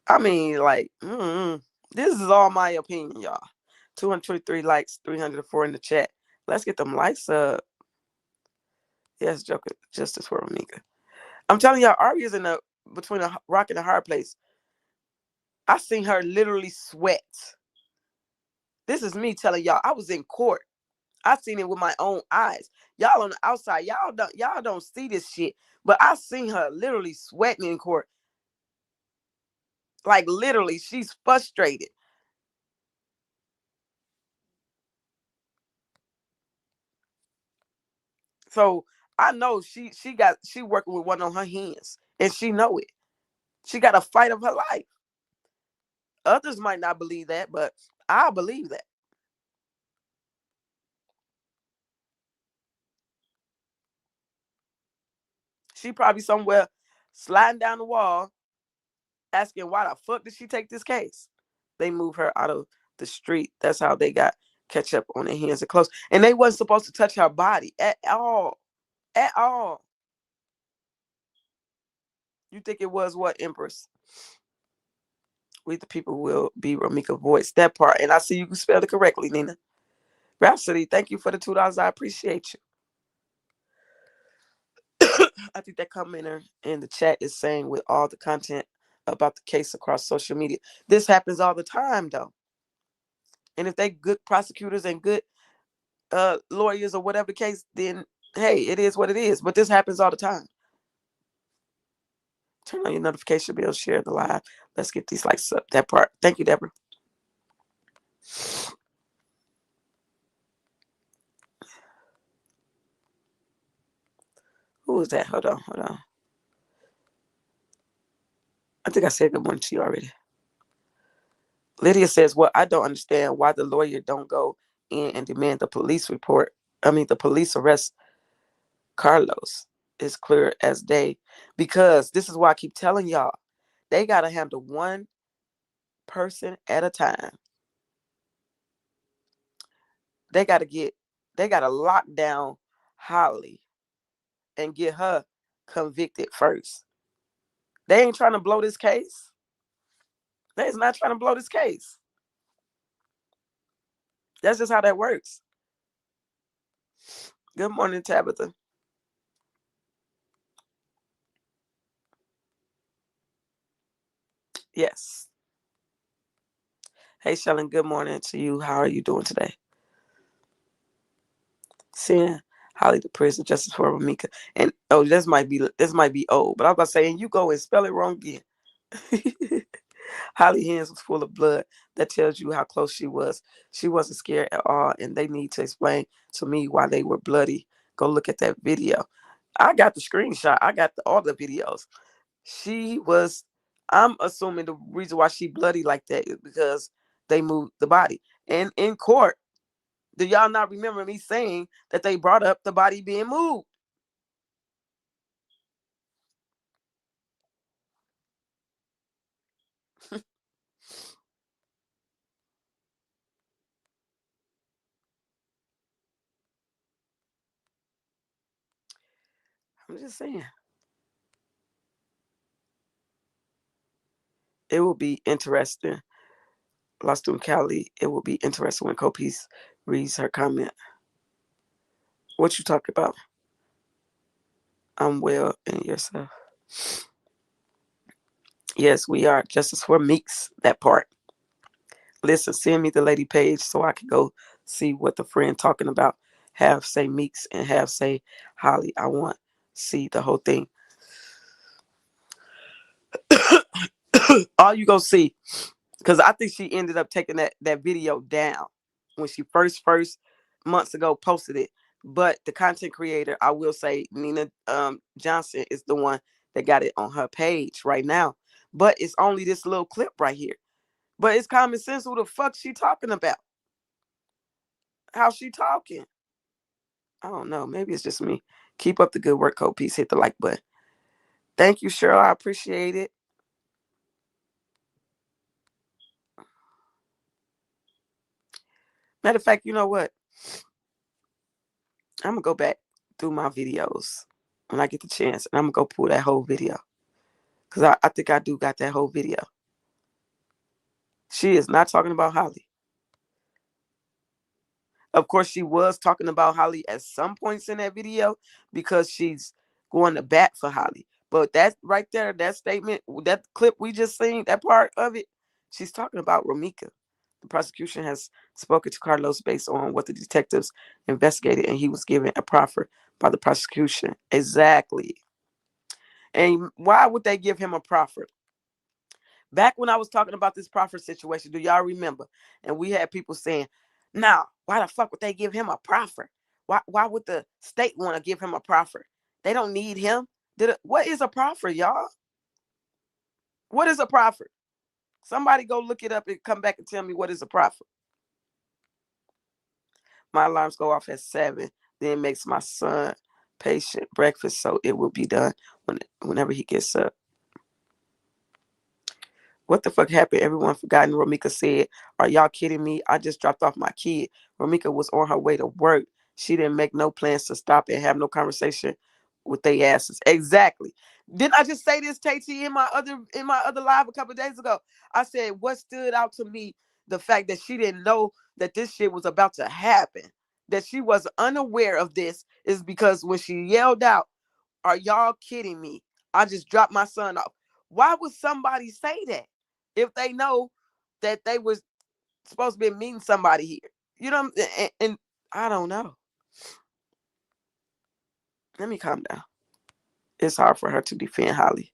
I mean, like, this is all my opinion, y'all. 223 likes, 304 in the chat. Let's get them likes up. Yes, Joker, justice for Ramika. I'm telling y'all, Ari is between a rock and a hard place. I seen her literally sweat. This is me telling y'all, I was in court I seen it with my own eyes. Y'all on the outside, y'all don't see this shit. But I seen her literally sweating in court. Like literally, she's frustrated. So I know she working with one on her hands. And she know it. She got a fight of her life. Others might not believe that, but I believe that. She probably somewhere sliding down the wall, asking why the fuck did she take this case? They moved her out of the street. That's how they got ketchup on their hands and clothes. And they wasn't supposed to touch her body at all. At all. You think it was what, Empress? We the people will be Ramika voice. That part. And I see you spelled it correctly, Nina. Rhapsody, thank you for the $2. I appreciate you. I think that commenter in the chat is saying with all the content about the case across social media. This happens all the time, though. And if they good prosecutors and good lawyers or whatever the case, then hey, it is what it is. But this happens all the time. Turn on your notification bell, share the live. Let's get these likes up. That part. Thank you, Deborah. Who was that? Hold on. I think I said good morning to you already. Lydia says, well, I don't understand why the lawyer don't go in and demand the police report. The police arrest Carlos. Is clear as day. Because this is why I keep telling y'all, they got to handle one person at a time. They got to lock down Holly and get her convicted first. They ain't trying to blow this case. They's not trying to blow this case. That's just how that works. Good morning, Tabitha. Yes. Hey, Shellen, good morning to you. How are you doing today? Seeing Holly the prison justice for Ramika. And this might be old, but I was about to say, and you go and spell it wrong again. Holly hands was full of blood. That tells you how close she was. She wasn't scared at all, and they need to explain to me why they were bloody. Go look at that video. I got the screenshot. I got all the videos. I'm assuming the reason why she bloody like that is because they moved the body. And in court, do y'all not remember me saying that they brought up the body being moved? I'm just saying. It will be interesting. Lost in Cali, it will be interesting when Copies reads her comment. What you talking about? I'm well and yourself. Yes, we are. Justice for Meeks, that part. Listen, send me the lady page so I can go see what the friend talking about. Have say Meeks and have say Holly. I want see the whole thing. All you go see, because I think she ended up taking that video down when she first months ago posted it. But the content creator, I will say, Nina Johnson is the one that got it on her page right now. But it's only this little clip right here. But it's common sense. Who the fuck she talking about? How she talking? I don't know. Maybe it's just me. Keep up the good work, Code Peace. Hit the like button. Thank you, Cheryl. I appreciate it. Matter of fact, you know what? I'm going to go back through my videos when I get the chance. And I'm going to go pull that whole video. Because I think I do got that whole video. She is not talking about Holly. Of course, she was talking about Holly at some points in that video because she's going to bat for Holly. But that right there, that statement, that clip we just seen, that part of it, she's talking about Ramika. The prosecution has spoken to Carlos based on what the detectives investigated, and he was given a proffer by the prosecution. Exactly. And why would they give him a proffer? Back when I was talking about this proffer situation, do y'all remember? And we had people saying, "Nah, why the fuck would they give him a proffer? Why would the state want to give him a proffer? They don't need him." What is a proffer, y'all? What is a proffer? Somebody go look it up and come back and tell me what is a proffer. My alarms go off at 7, then makes my son patient breakfast so it will be done whenever he gets up. What the fuck happened? Everyone forgotten. Romika said, "Are y'all kidding me? I just dropped off my kid." Romika was on her way to work. She didn't make no plans to stop and have no conversation with they asses. Exactly. Didn't I just say this, Tati, in my other live a couple of days ago? I said what stood out to me, the fact that she didn't know that this shit was about to happen. That she was unaware of this is because when she yelled out, "Are y'all kidding me? I just dropped my son off." Why would somebody say that if they know that they was supposed to be meeting somebody here? You know, and I don't know. Let me calm down. It's hard for her to defend Holly.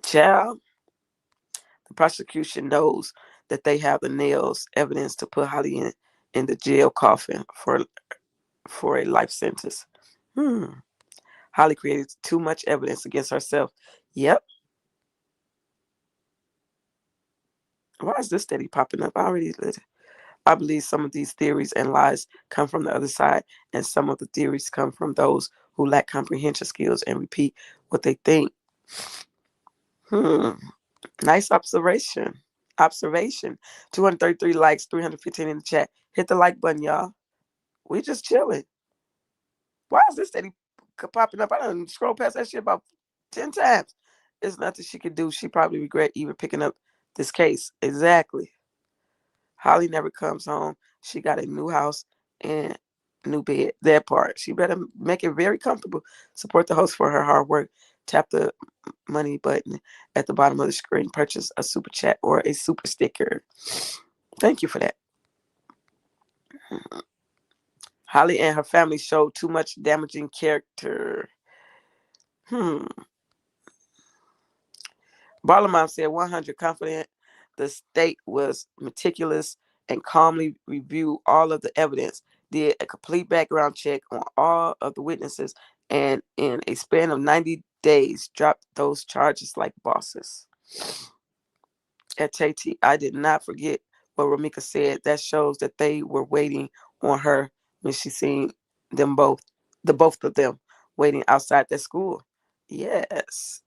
Child, the prosecution knows that they have the nails evidence to put Holly in the jail coffin for a life sentence. Hmm. Holly created too much evidence against herself. Yep. Why is this steady popping up? I believe some of these theories and lies come from the other side, and some of the theories come from those who lack comprehension skills and repeat what they think. Hmm. Nice observation. Observation. 233 likes, 315 in the chat. Hit the like button, y'all. We just chilling. Why is this steady popping up? I done scroll past that shit about 10 times. There's nothing she could do. She probably regret even picking up this case. Exactly. Holly never comes home. She got a new house and new bed. That part. She better make it very comfortable. Support the host for her hard work. Tap the money button at the bottom of the screen. Purchase a super chat or a super sticker. Thank you for that. Holly and her family showed too much damaging character. Hmm. Barlamam said 100 confident the state was meticulous and calmly reviewed all of the evidence, did a complete background check on all of the witnesses, and in a span of 90 days dropped those charges like bosses. At Tate, I did not forget what Ramika said. That shows that they were waiting on her when she seen them both, the both of them waiting outside their school. Yes.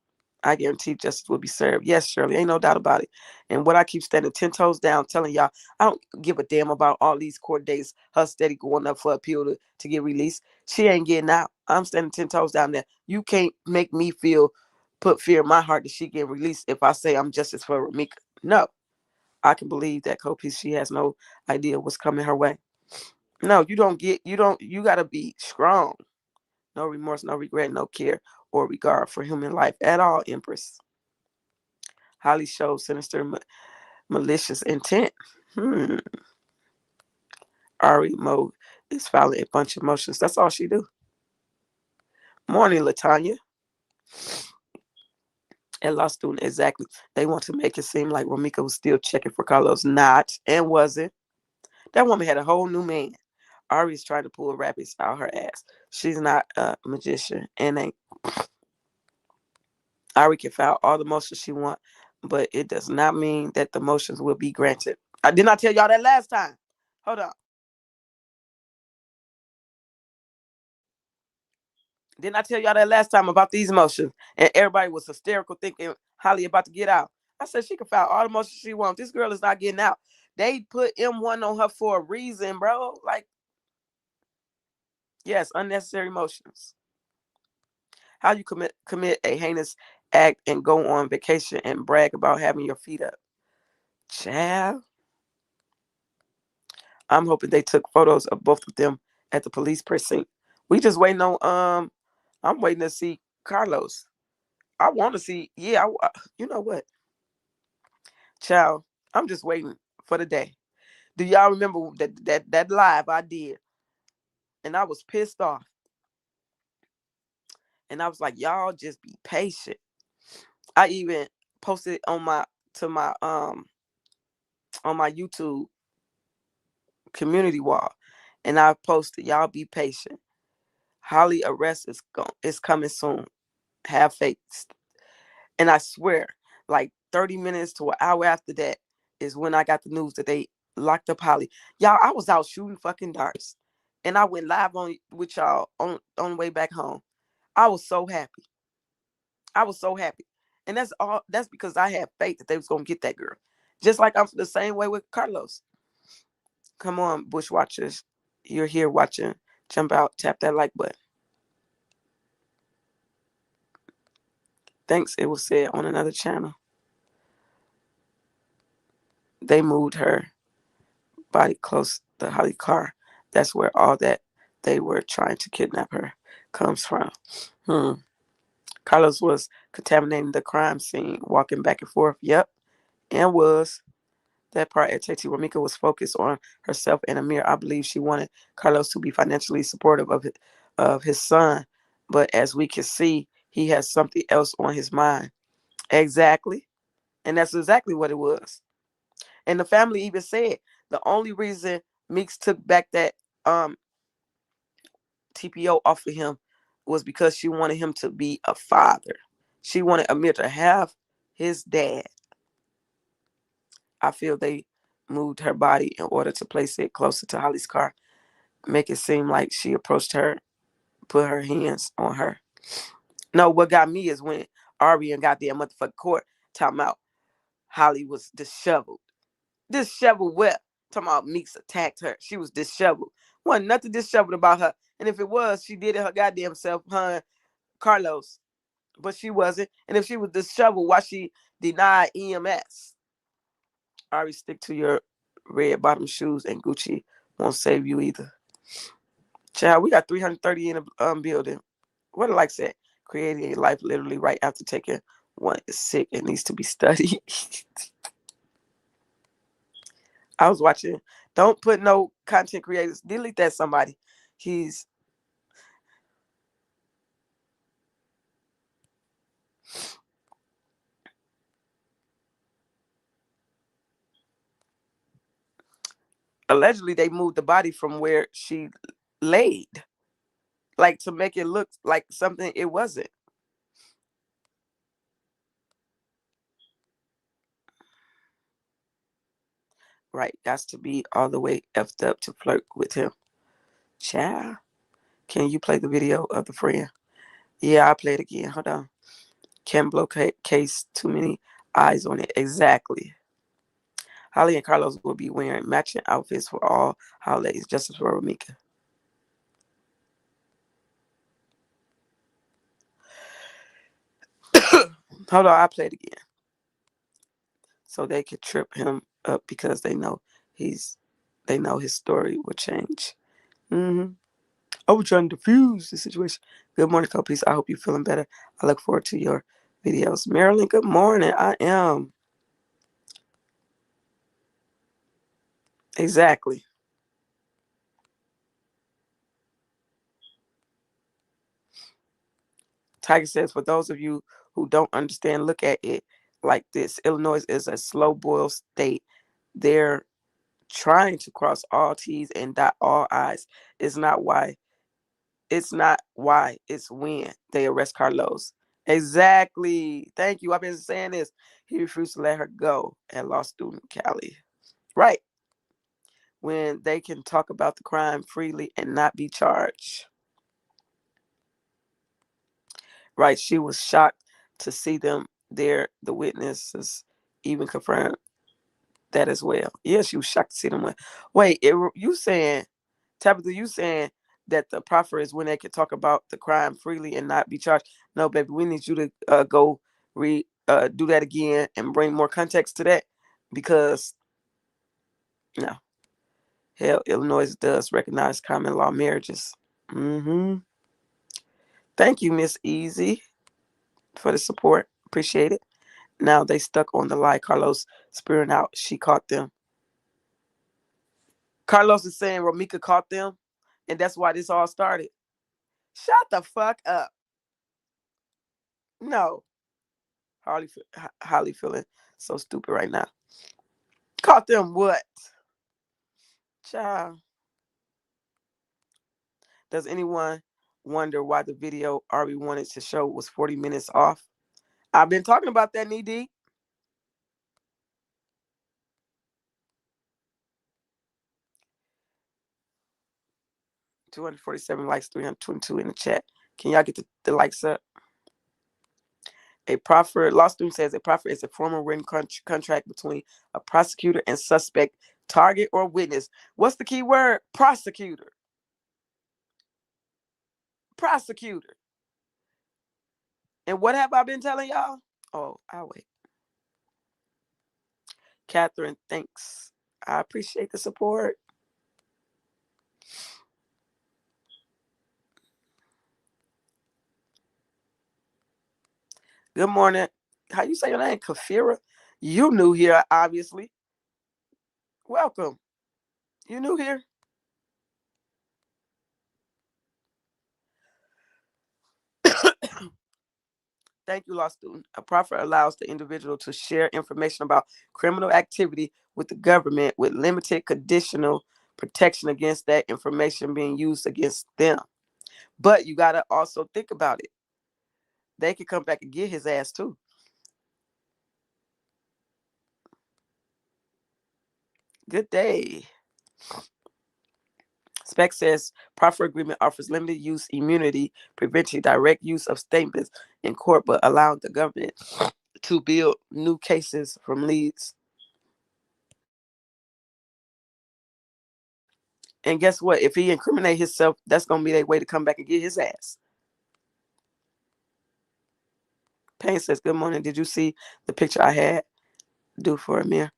I guarantee justice will be served. Yes, Shirley, ain't no doubt about it. And what I keep standing 10 toes down, telling y'all, I don't give a damn about all these court dates, her steady going up for appeal to get released. She ain't getting out. I'm standing 10 toes down there. You can't make me put fear in my heart that she get released if I say I'm justice for Ramika. No, I can believe that Kopi, she has no idea what's coming her way. No, you got to be strong. No remorse, no regret, no care or regard for human life at all, Empress. Holly shows sinister, malicious intent. Hmm. Ari Mo is filing a bunch of motions. That's all she do. Morning, Latanya. And law student, exactly. They want to make it seem like Romika was still checking for Carlos. Not, and wasn't. That woman had a whole new man. Ari's trying to pull rabbits out her ass. She's not a magician and ain't. Ari can file all the motions she want, but it does not mean that the motions will be granted. I did not tell y'all that last time. Hold on. Didn't I tell y'all that last time about these motions? And everybody was hysterical thinking Holly about to get out. I said she can file all the motions she wants. This girl is not getting out. They put M1 on her for a reason, bro. Like, yes, unnecessary motions. How you commit a heinous act and go on vacation and brag about having your feet up? Child. I'm hoping they took photos of both of them at the police precinct. We just waiting on I'm waiting to see Carlos. I want to see, yeah, you know what? Child, I'm just waiting for the day. Do y'all remember that live I did? And I was pissed off. And I was like, y'all just be patient. I even posted to my on my YouTube community wall. And I posted, y'all be patient. Holly arrest is coming soon. Have faith. And I swear, like 30 minutes to an hour after that is when I got the news that they locked up Holly. Y'all, I was out shooting fucking darts. And I went live on with y'all on the way back home. I was so happy. I was so happy. And that's because I had faith that they was gonna get that girl. Just like I'm the same way with Carlos. Come on, Bush watchers. You're here watching. Jump out, tap that like button. Thanks, it was said on another channel. They moved her body close to Holly's car. That's where all that they were trying to kidnap her comes from. Carlos was contaminating the crime scene, walking back and forth. Yep, and was. That part at Tati Ramika was focused on herself and Amir. I believe she wanted Carlos to be financially supportive of his son. But as we can see, he has something else on his mind. Exactly. And that's exactly what it was. And the family even said the only reason Meeks took back that TPO off of him was because she wanted him to be a father. She wanted Amir to have his dad. I feel they moved her body in order to place it closer to Holly's car, make it seem like she approached her, put her hands on her. No, what got me is when Ari and got their motherfucking court talking about Holly was disheveled. Disheveled what? Talking about Meeks attacked her. She was disheveled. Wasn't nothing disheveled about her. And if it was, she did it her goddamn self, huh, Carlos. But she wasn't. And if she was disheveled, why she denied EMS? Ari, stick to your red bottom shoes, and Gucci won't save you either. Child, we got 330 in the building. What did like said? Creating a life literally right after taking one is sick and needs to be studied. I was watching. Don't put no content creators. Delete that somebody. He's allegedly they moved the body from where she laid, like to make it look like something it wasn't. Right, got to be all the way effed up to flirt with him. Child, can you play the video of the friend? Yeah, I'll play it again. Hold on. Can't blow case, too many eyes on it. Exactly. Holly and Carlos will be wearing matching outfits for all holidays, just as for Ramika. Hold on, I'll play it again. So they could trip him up because they know his story will change. I was trying to diffuse the situation. Good morning, Copies. I hope you're feeling better. I look forward to your videos. Marilyn, good morning. I am. Exactly. Tiger says, for those of you who don't understand, look at it like this. Illinois is a slow boil state. They're trying to cross all T's and dot all I's. It's not why. It's not why. It's when they arrest Carlos. Exactly. Thank you. I've been saying this. He refused to let her go at law student Cali. Right. When they can talk about the crime freely and not be charged. Right. She was shocked to see them there. The witnesses even confirmed that as well. Yeah, she was shocked to see them. Wait, you saying, Tabitha, you saying that the proffer is when they can talk about the crime freely and not be charged? No, baby, we need you to go do that again and bring more context to that, because no, hell, Illinois does recognize common law marriages. Thank you, Miss Easy, for the support. Appreciate it. Now they stuck on the lie. Carlos spearing out. She caught them. Carlos is saying Romika caught them, and that's why this all started. Shut the fuck up. No. Holly feeling so stupid right now. Caught them what? Child. Does anyone wonder why the video Ari wanted to show was 40 minutes off? I've been talking about that, Need. 247 likes, 322 in the chat. Can y'all get the likes up? A proffer, law student says a proffer is a formal written contract between a prosecutor and suspect, target, or witness. What's the key word? Prosecutor. Prosecutor. And what have I been telling y'all? Oh, I'll wait. Catherine, thanks. I appreciate the support. Good morning. How you say your name? Kafira? You new here, obviously. Welcome. You new here? Thank you, law student. A proffer allows the individual to share information about criminal activity with the government with limited conditional protection against that information being used against them. But you got to also think about it. They could come back and get his ass too. Good day. Spec says proffer agreement offers limited use immunity, preventing direct use of statements in court, but allowing the government to build new cases from leads. And guess what? If he incriminate himself, that's going to be their way to come back and get his ass. Payne says, good morning. Did you see the picture I had? Do for Amir.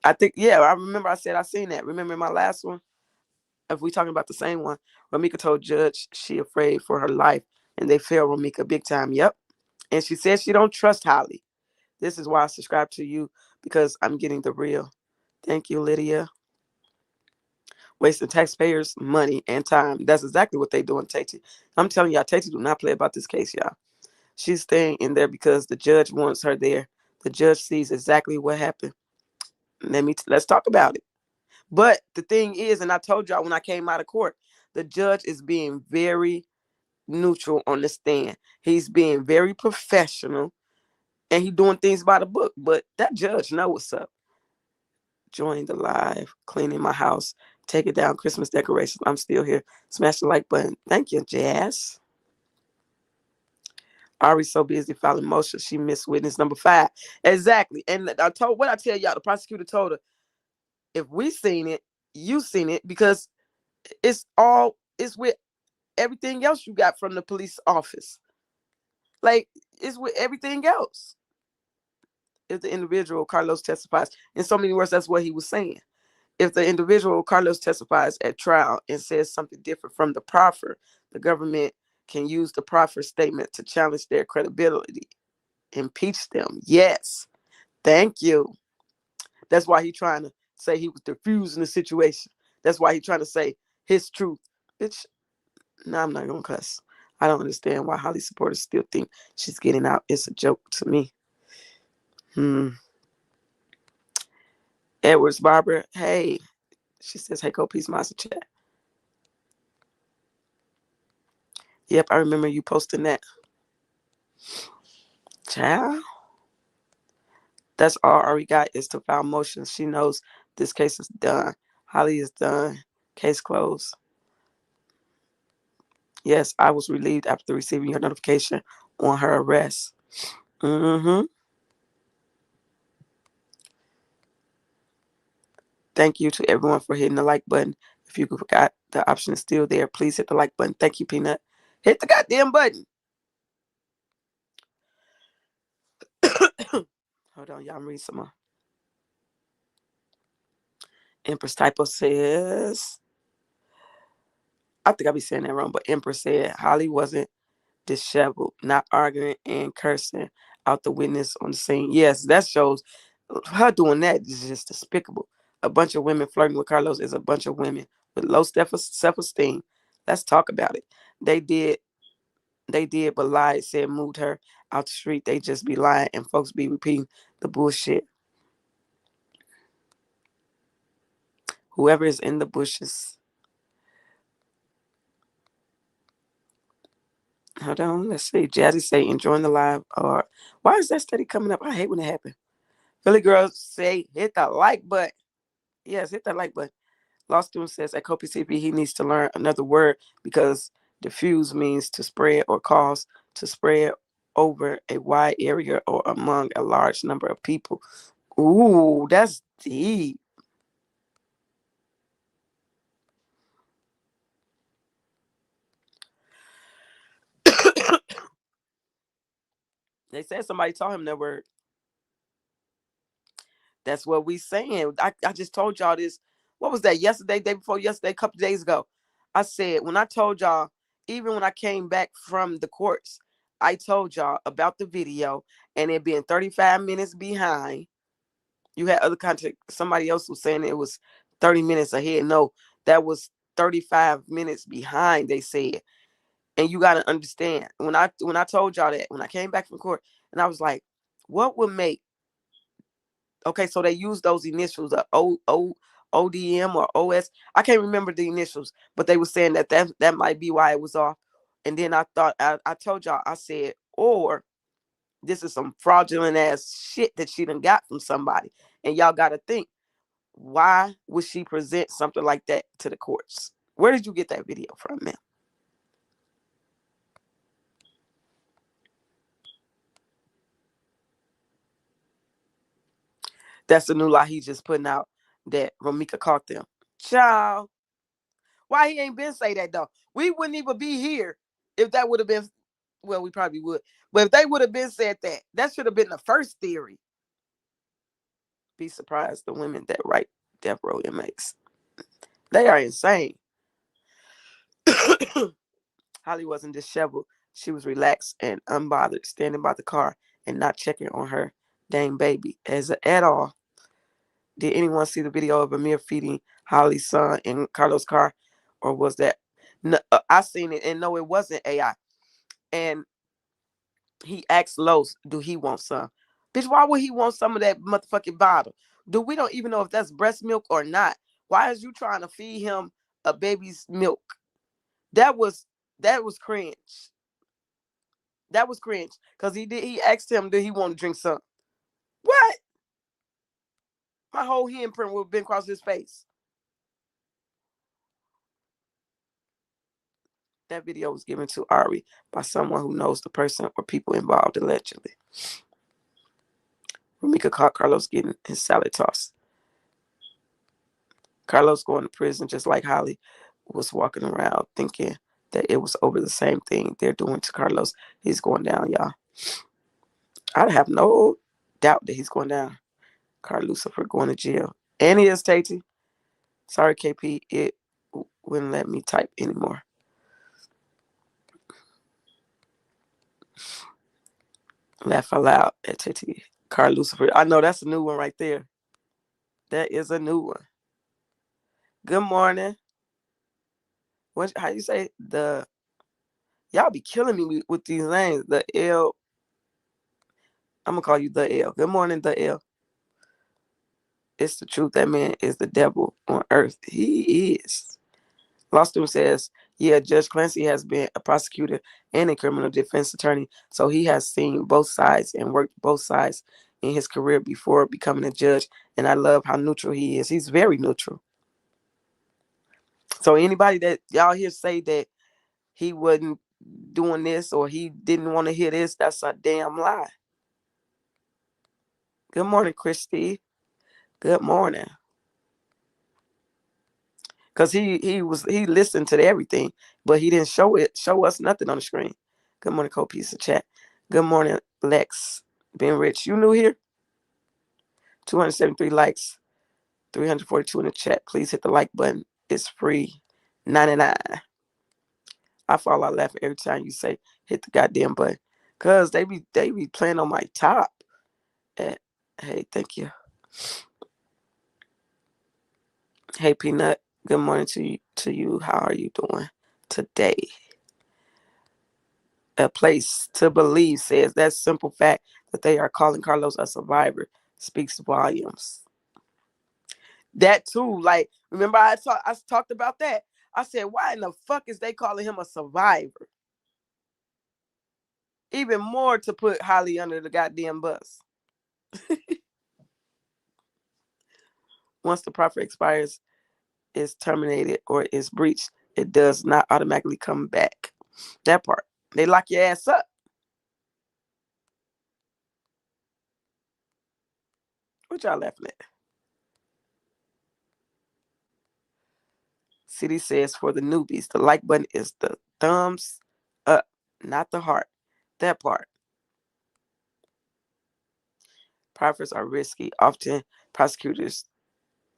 I think, yeah, I remember I said I seen that. Remember my last one? If we talking about the same one, Ramika told judge she afraid for her life, and they failed Ramika big time. Yep. And she said she don't trust Holly. This is why I subscribe to you, because I'm getting the real. Thank you, Lydia. Wasting taxpayers' money and time. That's exactly what they doing, Tate. I'm telling y'all, Tate do not play about this case, y'all. She's staying in there because the judge wants her there. The judge sees exactly what happened. Let's talk about it. But the thing is, and I told y'all when I came out of court, the judge is being very neutral on the stand. He's being very professional, and he's doing things by the book. But that judge know what's up. Join the live, cleaning my house, taking down Christmas decorations. I'm still here. Smash the like button. Thank you, Jazz. Ari's so busy filing motions, she missed witness number 5. Exactly. And I tell y'all, the prosecutor told her, if we seen it, you seen it, because it's with everything else you got from the police office. Like, it's with everything else. If the individual Carlos testifies, in so many words, that's what he was saying. If the individual Carlos testifies at trial and says something different from the proffer, the government can use the proffer statement to challenge their credibility, impeach them. Yes. Thank you. That's why he's trying to say he was diffusing the situation. That's why he's trying to say his truth. Bitch, no, I'm not going to cuss. I don't understand why Holly supporters still think she's getting out. It's a joke to me. Edwards Barbara, hey. She says, hey, Peace Master Chat. Yep, I remember you posting that. Child. That's all Ari got is to file motions. She knows this case is done. Holly is done. Case closed. Yes, I was relieved after receiving your notification on her arrest. Thank you to everyone for hitting the like button. If you forgot, the option is still there. Please hit the like button. Thank you, Peanut. Hit the goddamn button. Hold on, y'all. I'm reading some more. Empress Typo says, I think I be saying that wrong, but Empress said Holly wasn't disheveled, not arguing and cursing out the witness on the scene. Yes, that shows Her doing that is just despicable. A bunch of women flirting with Carlos is a bunch of women with low self-esteem. Let's talk about it. They did, they did, but lied, said moved her out the street. They just be lying and folks be repeating the bullshit. Whoever is in the bushes. Hold on, let's see. Jazzy say enjoying the live. Or why is that study coming up? I hate when it happens. Philly girls say hit the like button. Yes, hit that like button. Law student says at COPCP he needs to learn another word because diffuse means to spread or cause to spread over a wide area or among a large number of people. Ooh, that's deep. They said somebody taught him that word. That's what we saying. I just told y'all this. What was that? Yesterday, day before yesterday, a couple of days ago. I said when I told y'all, even when I came back from the courts, I told y'all about the video and it being 35 minutes behind. You had other contact. Somebody else was saying it was 30 minutes ahead. No, that was 35 minutes behind. They said, and you got to understand when I told y'all that when I came back from court, and I was like, what would make okay, so they use those initials, ODM or OS. I can't remember the initials, but they were saying that might be why it was off. And then I thought I told y'all, I said, or this is some fraudulent ass shit that she done got from somebody. And y'all got to think, why would she present something like that to the courts? Where did you get that video from, man? That's the new lie he just putting out that Romika caught them. Child. Why he ain't been say that though? We wouldn't even be here if that would have been. Well, we probably would, but if they would have been said that, that should have been the first theory. Be surprised the women that write death row inmates. They are insane. Holly wasn't disheveled. She was relaxed and unbothered, standing by the car and not checking on her dang baby at all. Did anyone see the video of Amir feeding Holly's son in Carlos' car, or was that? No, I seen it, and no, it wasn't AI. And he asked Los, "Do he want some?" Bitch, why would he want some of that motherfucking bottle? Do we don't even know if that's breast milk or not? Why is you trying to feed him a baby's milk? That was that was cringe. That was cringe because he asked him, "Did he want to drink some?" What? My whole handprint would have been across his face. That video was given to Ari by someone who knows the person or people involved allegedly. Ramika caught Carlos getting his salad tossed. Carlos going to prison just like Holly was walking around thinking that it was over the same thing they're doing to Carlos. He's going down, y'all. I have no doubt that he's going down. Carl Lucifer going to jail. And he is, Tate. Sorry, KP. It wouldn't let me type anymore. Laugh out loud at Tate. Carl Lucifer. I know that's a new one right there. That is a new one. Good morning. What? How you say the? Y'all be killing me with these names. The L. I'm gonna call you the L. Good morning, the L. It's the truth. That man is the devil on earth. He is. Law student says, yeah, Judge Clancy has been a prosecutor and a criminal defense attorney, so he has seen both sides and worked both sides in his career before becoming a judge. And I love how neutral he is. He's very neutral. So anybody that y'all hear say that he wasn't doing this or he didn't want to hear this, that's a damn lie. Good morning, Christy. Good morning. Cause he listened to everything, but he didn't show us nothing on the screen. Good morning, piece of chat. Good morning, Lex. Ben Rich, you new here? 273 likes, 342 in the chat. Please hit the like button. It's free, 99. I fall out laughing every time you say hit the goddamn button, cause they be playing on my top. Hey, thank you. Hey, Peanut. Good morning to you. How are you doing today? A place to believe says that simple fact that they are calling Carlos a survivor speaks volumes. That too, like, remember I talked about that. I said, why in the fuck is they calling him a survivor? Even more to put Holly under the goddamn bus. Once the proffer expires, is terminated, or is breached, it does not automatically come back. That part. They lock your ass up. What y'all laughing at? CD says for the newbies, the like button is the thumbs up, not the heart. That part. Proffers are risky. Often prosecutors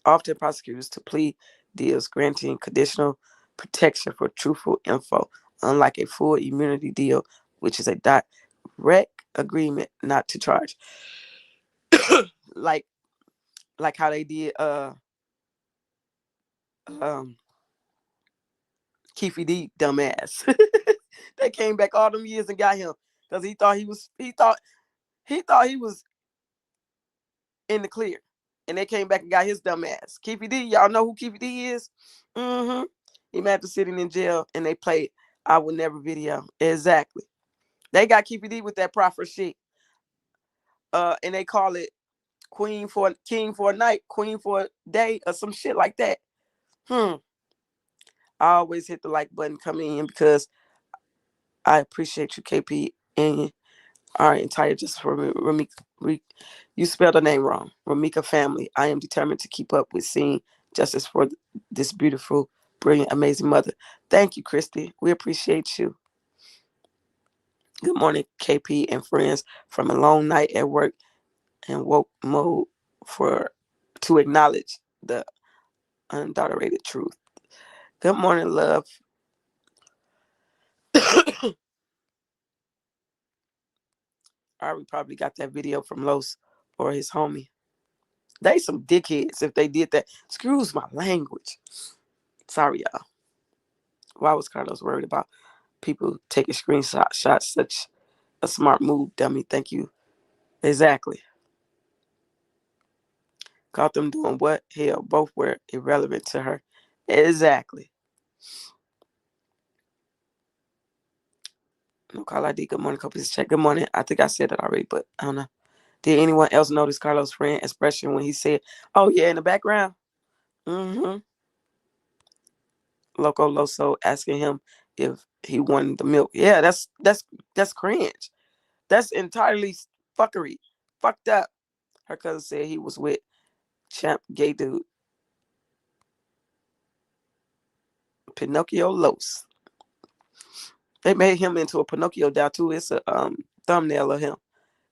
to plea deals granting conditional protection for truthful info, unlike a full immunity deal, which is a direct agreement not to charge. like how they did Keefy D dumbass. They came back all them years and got him because he thought he was in the clear. And they came back and got his dumb ass. Keefy D, y'all know who Keefy D is? Mm-hmm. He mad to sitting in jail and they played I Will Never video. Exactly. They got Keefy D with that proffer shit. And they call it king for a night, queen for a day, or some shit like that. I always hit the like button coming in because I appreciate you, KP, and our entire just for Ramika. You spelled her name wrong. Ramika family. I am determined to keep up with seeing justice for this beautiful, brilliant, amazing mother. Thank you, Christy. We appreciate you. Good morning, KP and friends, from a long night at work and woke mode to acknowledge the unadulterated truth. Good morning, love. Ari probably got that video from Los or his homie. They some dickheads if they did that. Excuse my language. Sorry, y'all. Why was Carlos worried about people taking screenshots? Such a smart move, dummy. Thank you. Exactly. Caught them doing what? Hell, both were irrelevant to her. Exactly. No call ID. Good morning, copies check. Good morning. I think I said that already, but I don't know. Did anyone else notice Carlos' friend expression when he said, "Oh yeah," in the background? Mm-hmm. Loco Loso asking him if he wanted the milk. Yeah, that's cringe. That's entirely fuckery. Fucked up. Her cousin said he was with champ gay dude. Pinocchio Los. They made him into a Pinocchio doll too. It's a thumbnail of him.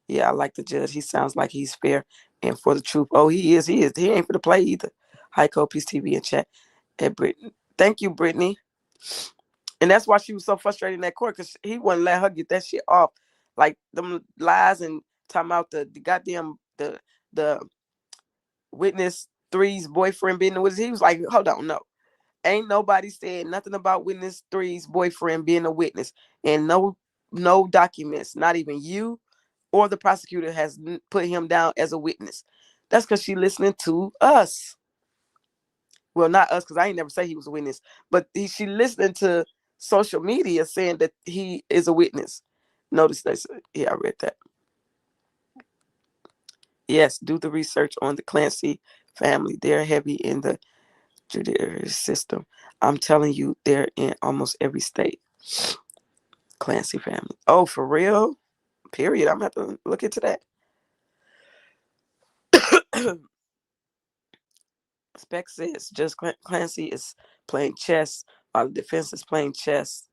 Yeah, I like the judge. He sounds like he's fair and for the truth. Oh, he is. He is. He ain't for the play either. Hi, Peace TV in chat. At Brittany. Thank you, Brittany. And that's why she was so frustrated in that court because he wouldn't let her get that shit off. Like them lies and talking about the goddamn the witness three's boyfriend being the witness. He was like, hold on, no. Ain't nobody said nothing about witness three's boyfriend being a witness. And no documents, not even you or the prosecutor has put him down as a witness. That's because she listening to us. Well, not us, because I ain't never say he was a witness, but she listening to social media saying that he is a witness. Notice this. Yeah, I read that. Yes, do the research on the Clancy family. They're heavy in the judicial system. I'm telling you, they're in almost every state. Clancy family. Oh, for real? Period. I'm going to have to look into that. Spec says just Clancy is playing chess while the defense is playing chess.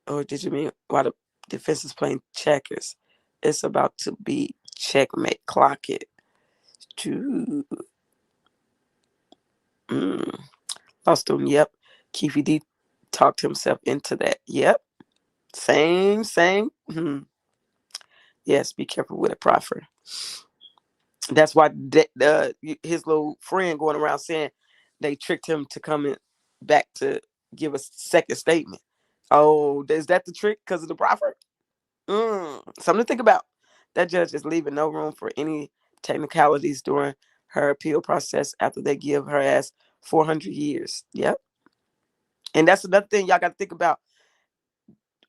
Or did you mean while the defense is playing checkers? It's about to be checkmate. Clock it. Lost him. Yep. Keefy D talked himself into that. Yep. Same. Yes, be careful with a proffer. That's why his little friend going around saying they tricked him to come in back to give a second statement. Oh, is that the trick because of the proffer? Something to think about. That judge is leaving no room for any technicalities during her appeal process after they give her ass 400 years. Yep. And that's another thing y'all got to think about.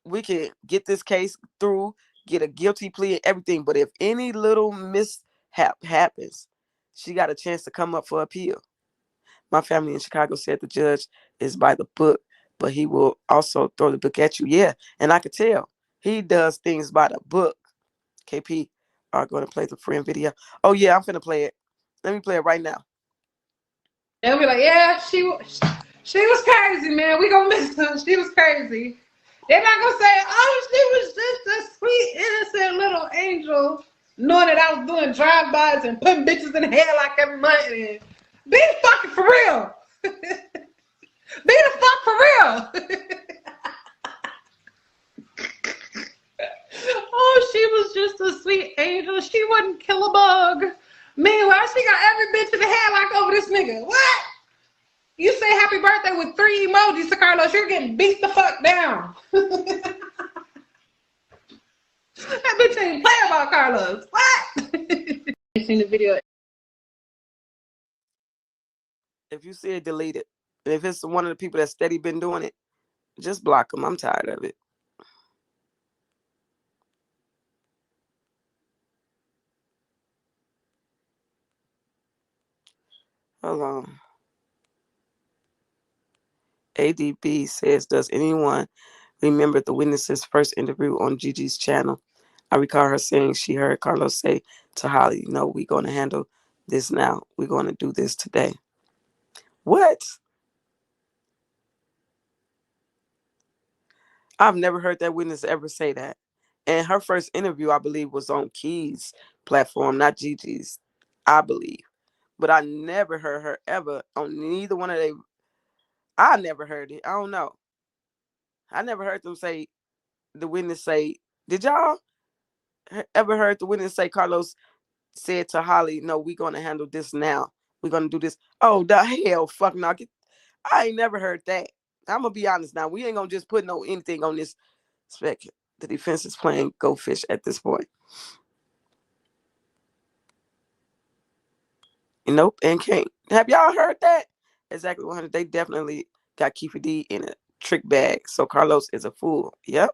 We can get this case through, get a guilty plea and everything, but if any little mishap happens, she got a chance to come up for appeal. My family in Chicago said the judge is by the book, but he will also throw the book at you. Yeah, and I could tell he does things by the book. KP are going to play the friend video. Oh yeah, I'm finna play it. Let me play it right now. They'll be like, yeah, she was crazy, man. We gonna miss her. She was crazy. They're not gonna say, oh, she was just a sweet, innocent little angel, knowing that I was doing drive-bys and putting bitches in hell like every month. And be the fucking for real. Be the fuck for real. Oh, she was just a sweet angel. She wouldn't kill a bug. Meanwhile, she got every bitch in the headlock over this nigga. What? You say happy birthday with 3 emojis to Carlos, you're getting beat the fuck down. That bitch ain't play about Carlos. What? You seen the video? If you see it, delete it. And if it's one of the people that's steady been doing it, just block them. I'm tired of it. Hold on. ADB says, does anyone remember the witness's first interview on Gigi's channel? I recall her saying she heard Carlos say to Holly, no, we're going to handle this now. We're going to do this today. What? I've never heard that witness ever say that. And her first interview, I believe, was on Key's platform, not Gigi's, I believe. But I never heard her ever on neither one of they. I never heard it. I don't know. I never heard them say, the witness say, did y'all ever heard the witness say Carlos said to Holly, no, we're going to handle this now. We're going to do this. Oh, the hell, fuck no. I ain't never heard that. I'm going to be honest now. We ain't going to just put no anything on this spec. The defense is playing go fish at this point. Nope, and can't. Have y'all heard that? Exactly 100. They definitely got Keefe D in a trick bag. So Carlos is a fool. Yep.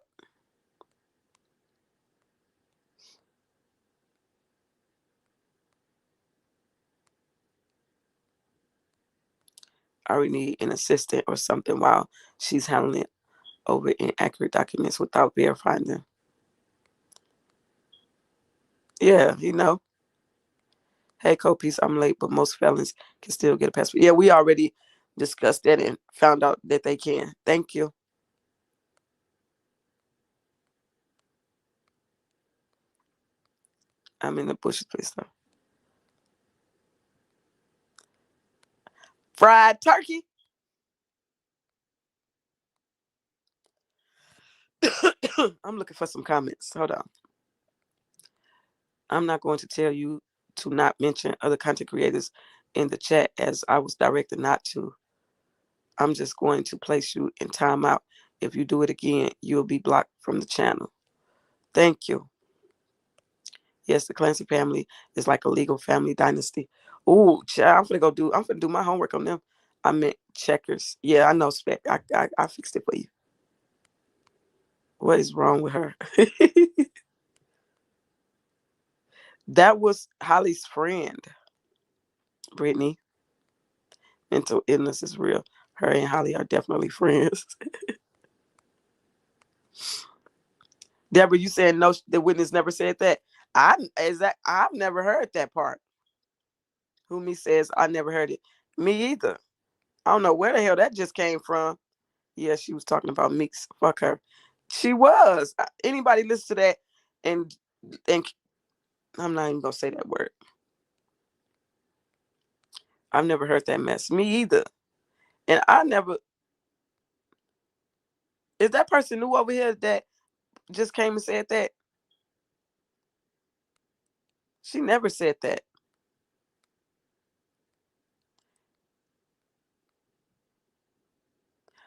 I already need an assistant or something while she's handling over inaccurate documents without verifying them. Yeah, Hey, Copies, I'm late, but most felons can still get a passport. Yeah, we already discussed that and found out that they can. Thank you. I'm in the bushes, please, though. Fried turkey. I'm looking for some comments. Hold on. I'm not going to tell you to not mention other content creators in the chat as I was directed not to. I'm just going to place you in timeout. If you do it again, you'll be blocked from the channel. Thank you. Yes, the Clancy family is like a legal family dynasty. Ooh, I'm gonna do my homework on them. I meant checkers. Yeah, I know spec. I fixed it for you. What is wrong with her? That was Holly's friend, Brittany. Mental illness is real. Her and Holly are definitely friends. Deborah, you saying no? The witness never said that. I've never heard that part. Who says I never heard it. Me either. I don't know where the hell that just came from. Yeah, she was talking about Meeks. Fuck her. She was. Anybody listen to that and I'm not even gonna say that word. I've never heard that mess. Me either. And I never. Is that person new over here that just came and said that? She never said that.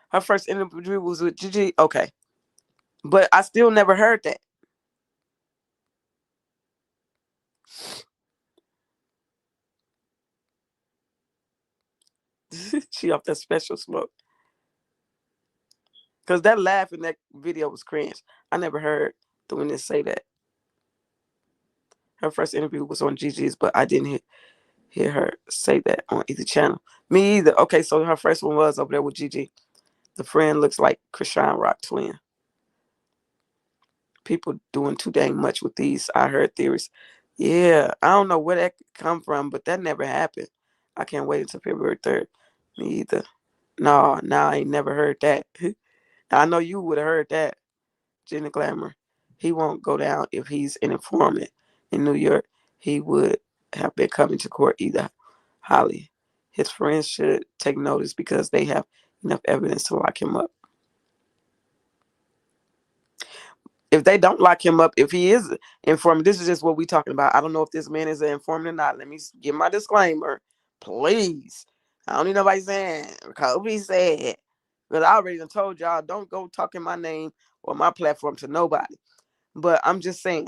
Her first interview was with Gigi. Okay. But I still never heard that. She off that special smoke. Because that laugh in that video was cringe. I never heard the women say that. Her first interview was on Gigi's, but I didn't hear her say that on either channel. Me either. Okay, so her first one was over there with Gigi. The friend looks like Krishan Rock twin. People doing too dang much with these. I heard theories. Yeah, I don't know where that come from, but that never happened. I can't wait until February 3rd. Me either. No, I ain't never heard that. I know you would have heard that, Jenna Glamour. He won't go down if he's an informant in New York. He would have been coming to court either. Holly. His friends should take notice because they have enough evidence to lock him up. If they don't lock him up, if he is informant, this is just what we're talking about. I don't know if this man is an informant or not. Let me give my disclaimer, please. I don't need nobody saying Kobe said, because I already done told y'all don't go talking my name or my platform to nobody. But I'm just saying,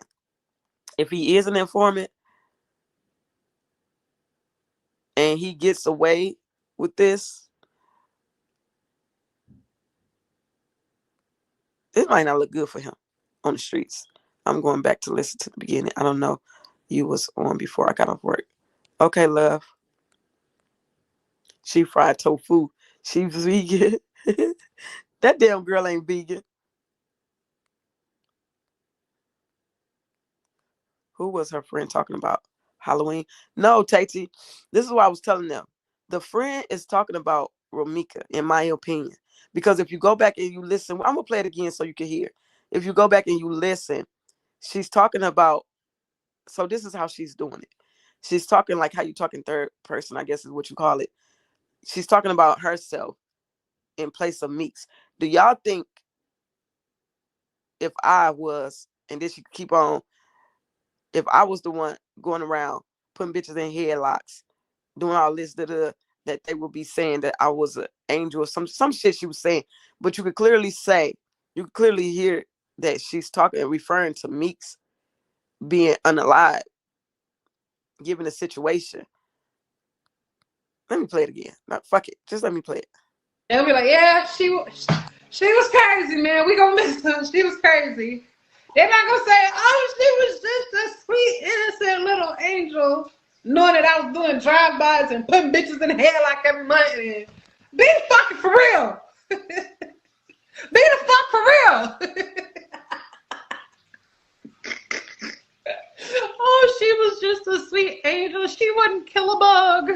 if he is an informant and he gets away with this, it might not look good for him on the streets. I'm going back to listen to the beginning. I don't know. You was on before I got off work. Okay, love. She fried tofu. She was vegan. That damn girl ain't vegan. Who was her friend talking about? Halloween? No, Tati. This is what I was telling them. The friend is talking about Romika, in my opinion. Because if you go back and you listen, I'm going to play it again so you can hear. If you go back and you listen, she's talking about, so this is how she's doing it. She's talking like how you talk in third person, I guess is what you call it. She's talking about herself in place of Meeks. Do y'all think if I was, and this you keep on, if I was the one going around putting bitches in headlocks, doing all this, that they would be saying that I was an angel or some shit she was saying. But you could clearly hear that she's talking and referring to Meeks being unalive, given the situation. Let me play it again. No, fuck it. Just let me play it. They'll be like, yeah, she was crazy, man. We gonna miss her. She was crazy. They're not gonna say, oh, she was just a sweet, innocent little angel, knowing that I was doing drive-bys and putting bitches in the head like every month. And be the fucking for real. Be the fuck for real. Oh, she was just a sweet angel. She wouldn't kill a bug.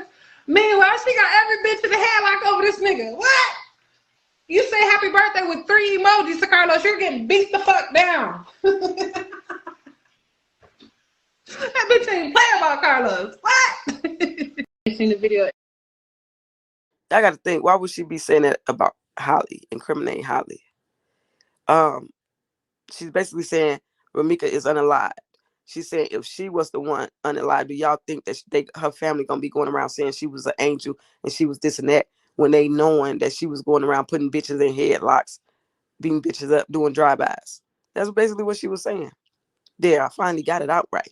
Meanwhile, she got every bitch in the head like over this nigga. What? You say happy birthday with 3 emojis to Carlos, you're getting beat the fuck down. That bitch ain't play about Carlos. What? You seen the video? I got to think, why would she be saying that about Holly, incriminating Holly? She's basically saying Ramika is unalive. She said if she was the one unalive, do y'all think that her family gonna be going around saying she was an angel and she was this and that when they knowing that she was going around putting bitches in headlocks, beating bitches up, doing drive-bys? That's basically what she was saying. There, I finally got it out right.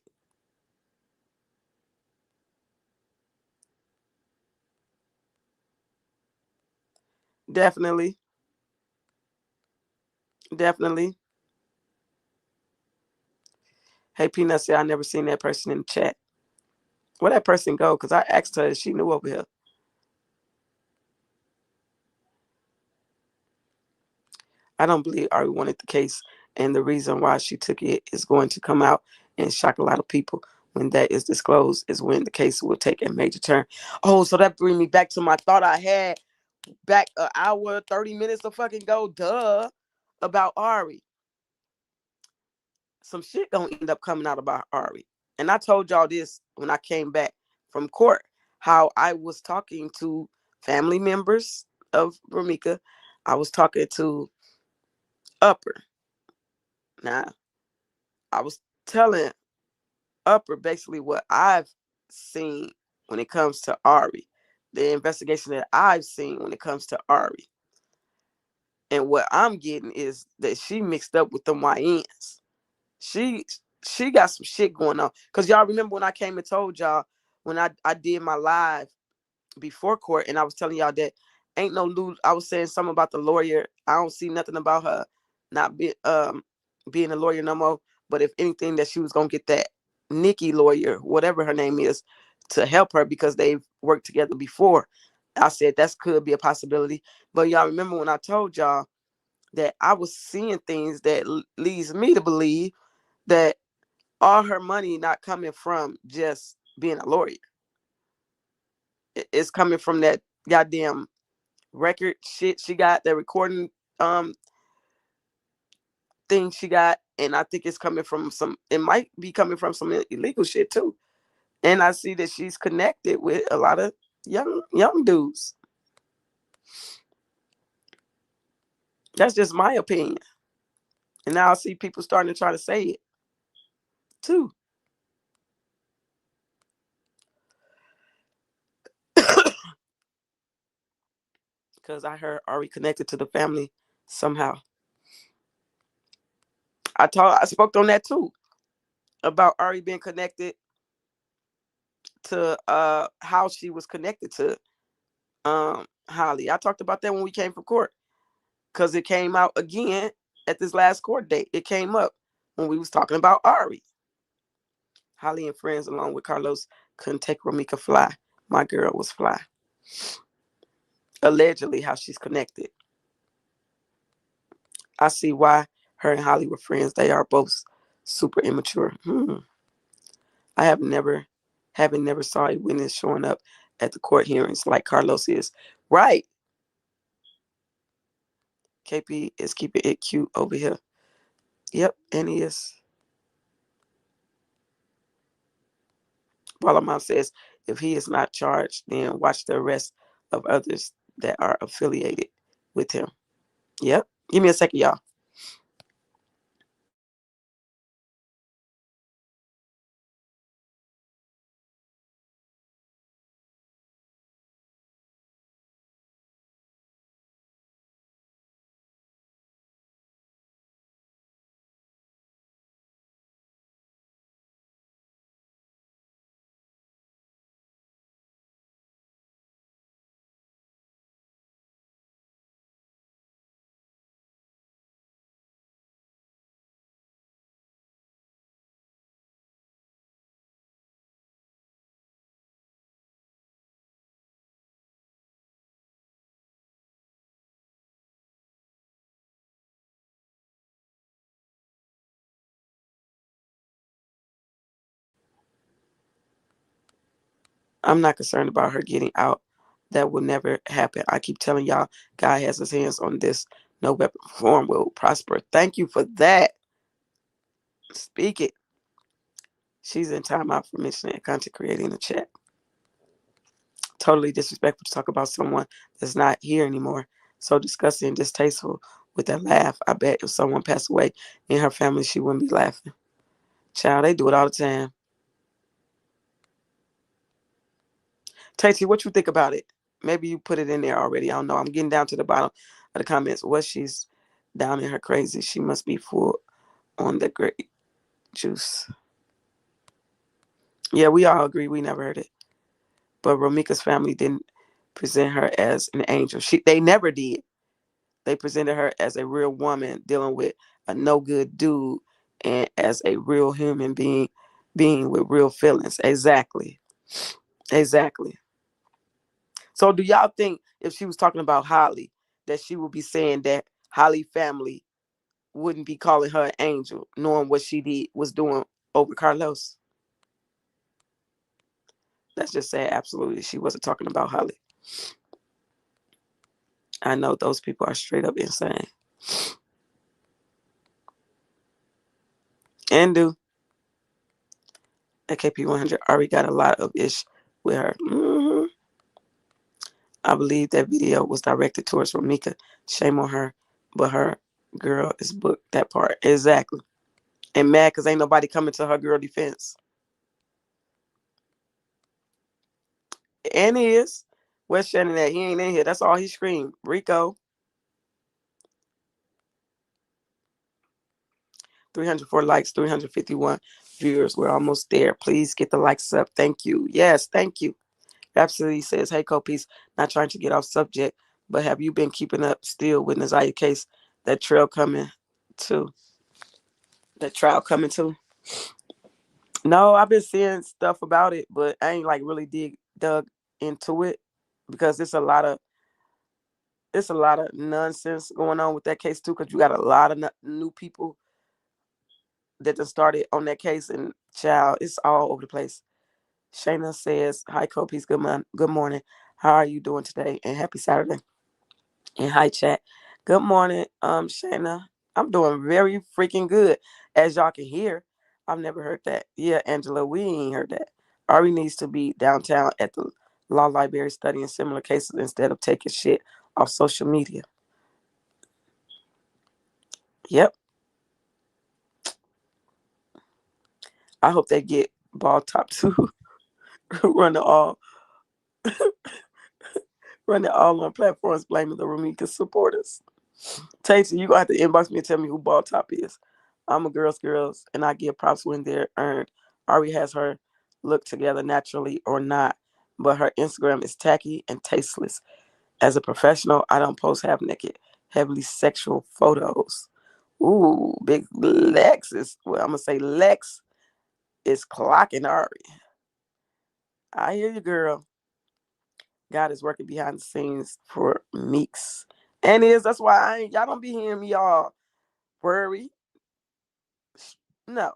Definitely. Hey, Peanut said I never seen that person in the chat. Where that person go? Because I asked her if she knew over here. I don't believe Ari wanted the case, and the reason why she took it is going to come out and shock a lot of people. When that is disclosed is when the case will take a major turn. Oh, so that brings me back to my thought I had back an hour, 30 minutes to fucking go, about Ari. Some shit gonna end up coming out about Ari. And I told y'all this when I came back from court, how I was talking to family members of Ramika. I was talking to Upper. Now, I was telling Upper basically what I've seen when it comes to Ari, the investigation that I've seen when it comes to Ari. And what I'm getting is that she mixed up with them YNs. She she got some shit going on. Cause y'all remember when I came and told y'all when I did my live before court, and I was telling y'all that ain't no new. I was saying something about the lawyer. I don't see nothing about her not being a lawyer no more. But if anything, that she was gonna get that Nikki lawyer, whatever her name is, to help her because they've worked together before. I said that could be a possibility. But y'all remember when I told y'all that I was seeing things that leads me to believe that all her money not coming from just being a lawyer. It's coming from that goddamn record shit she got, that recording um thing she got, and I think it's coming from some. It might be coming from some illegal shit too. And I see that she's connected with a lot of young dudes. That's just my opinion. And now I see people starting to try to say it too. Because I heard Ari connected to the family somehow. I spoke on that too, about Ari being connected to how she was connected to Holly. I talked about that when we came from court because it came out again at this last court date. It came up when we was talking about Ari. Holly and friends, along with Carlos, couldn't take Ramika fly. My girl was fly. Allegedly, how she's connected. I see why her and Holly were friends. They are both super immature. I having never saw a witness showing up at the court hearings like Carlos is. Right. KP is keeping it cute over here. Yep, and he is. Mom says if he is not charged, then watch the arrest of others that are affiliated with him. Yep. Give me a second, y'all. I'm not concerned about her getting out. That will never happen. I keep telling y'all, God has his hands on this. No weapon form will prosper. Thank you for that. Speak it. She's in timeout for mentioning content creating in the chat. Totally disrespectful to talk about someone that's not here anymore. So disgusting and distasteful with that laugh. I bet if someone passed away in her family, she wouldn't be laughing. Child, they do it all the time. Tati, what you think about it? Maybe you put it in there already. I don't know. I'm getting down to the bottom of the comments. What she's down in her crazy. She must be full on the grape juice. Yeah, we all agree. We never heard it. But Romika's family didn't present her as an angel. They never did. They presented her as a real woman dealing with a no good dude and as a real human being with real feelings. Exactly. Exactly. So do y'all think if she was talking about Holly, that she would be saying that Holly family wouldn't be calling her an angel, knowing what she was doing over Carlos? Let's just say absolutely she wasn't talking about Holly. I know those people are straight up insane. And do AKP 100 already got a lot of ish with her. I believe that video was directed towards Ramika. Shame on her, but her girl is booked. That part exactly. And mad because ain't nobody coming to her girl defense. And he is. Where's Shannon at? He ain't in here. That's all he screamed. Rico. 304 likes, 351 viewers. We're almost there. Please get the likes up. Thank you. Yes, thank you. Absolutely says, hey, Copies, not trying to get off subject, but have you been keeping up still with Naziah case? That trail coming to that trial coming to? No, I've been seeing stuff about it, but I ain't like really dug into it because it's a lot of nonsense going on with that case too. Because you got a lot of new people that just started on that case, and child, it's all over the place. Shayna says, "Hi, Copies. Good morning. How are you doing today? And happy Saturday." And hi, chat. Good morning, Shayna. I'm doing very freaking good, as y'all can hear. I've never heard that. Yeah, Angela, we ain't heard that. Ari needs to be downtown at the law library studying similar cases instead of taking shit off social media. Yep. I hope they get ball top two run it all run it all on platforms blaming the Ramika supporters. Tasty, you gonna have to inbox me and tell me who ball top is. I'm a girls, and I give props when they're earned. Ari has her look together naturally or not, but her Instagram is tacky and tasteless. As a professional, I don't post half naked, heavily sexual photos. Ooh, big Lex is, well, I'm gonna say Lex is clocking Ari. I hear you, girl. God is working behind the scenes for Meeks. And that's why y'all don't be hearing me all worry. No.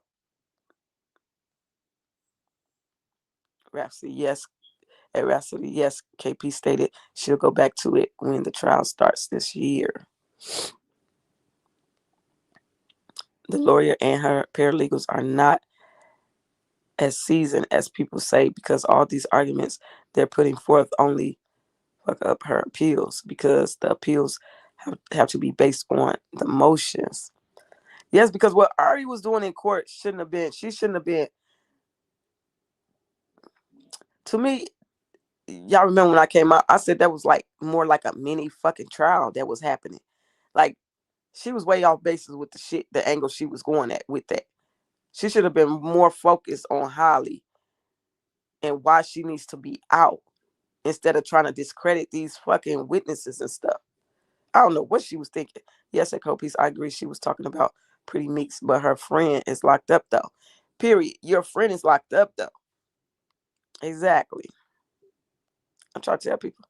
Rhapsody, yes. At Rhapsody, yes, KP stated she'll go back to it when the trial starts this year. The lawyer and her paralegals are not as seasoned as people say because all these arguments they're putting forth only fuck up her appeals because the appeals have to be based on the motions. Yes, because what Ari was doing in court she shouldn't have been, to me, y'all remember when I came out, I said that was like more like a mini fucking trial that was happening. Like, she was way off basis with the shit, the angle she was going at with that. She should have been more focused on Holly and why she needs to be out instead of trying to discredit these fucking witnesses and stuff. I don't know what she was thinking. Yes, at Copies, I agree. She was talking about Pretty Meeks, but her friend is locked up though. Period. Your friend is locked up though. Exactly. I'm trying to tell people.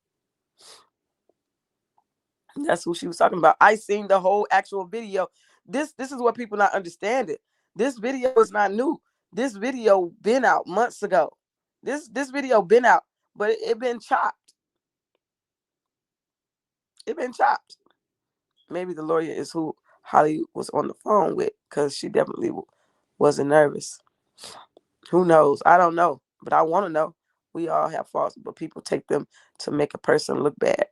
That's who she was talking about. I seen the whole actual video. This is what people not understanding. This video is not new. This video been out months ago. This video been out, but it been chopped. It been chopped. Maybe the lawyer is who Holly was on the phone with because she definitely wasn't nervous. Who knows? I don't know, but I want to know. We all have faults, but people take them to make a person look bad.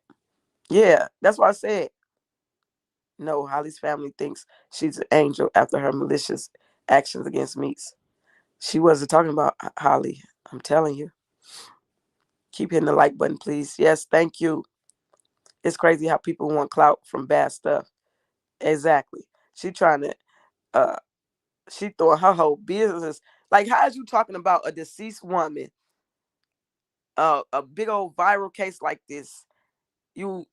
Yeah, that's what I said. No, Holly's family thinks she's an angel after her malicious actions against Meeks. She wasn't talking about Holly. I'm telling you. Keep hitting the like button, please. Yes, thank you. It's crazy how people want clout from bad stuff. Exactly. She trying to uh she throwing her whole business. Like, how is you talking about a deceased woman, a big old viral case like this, you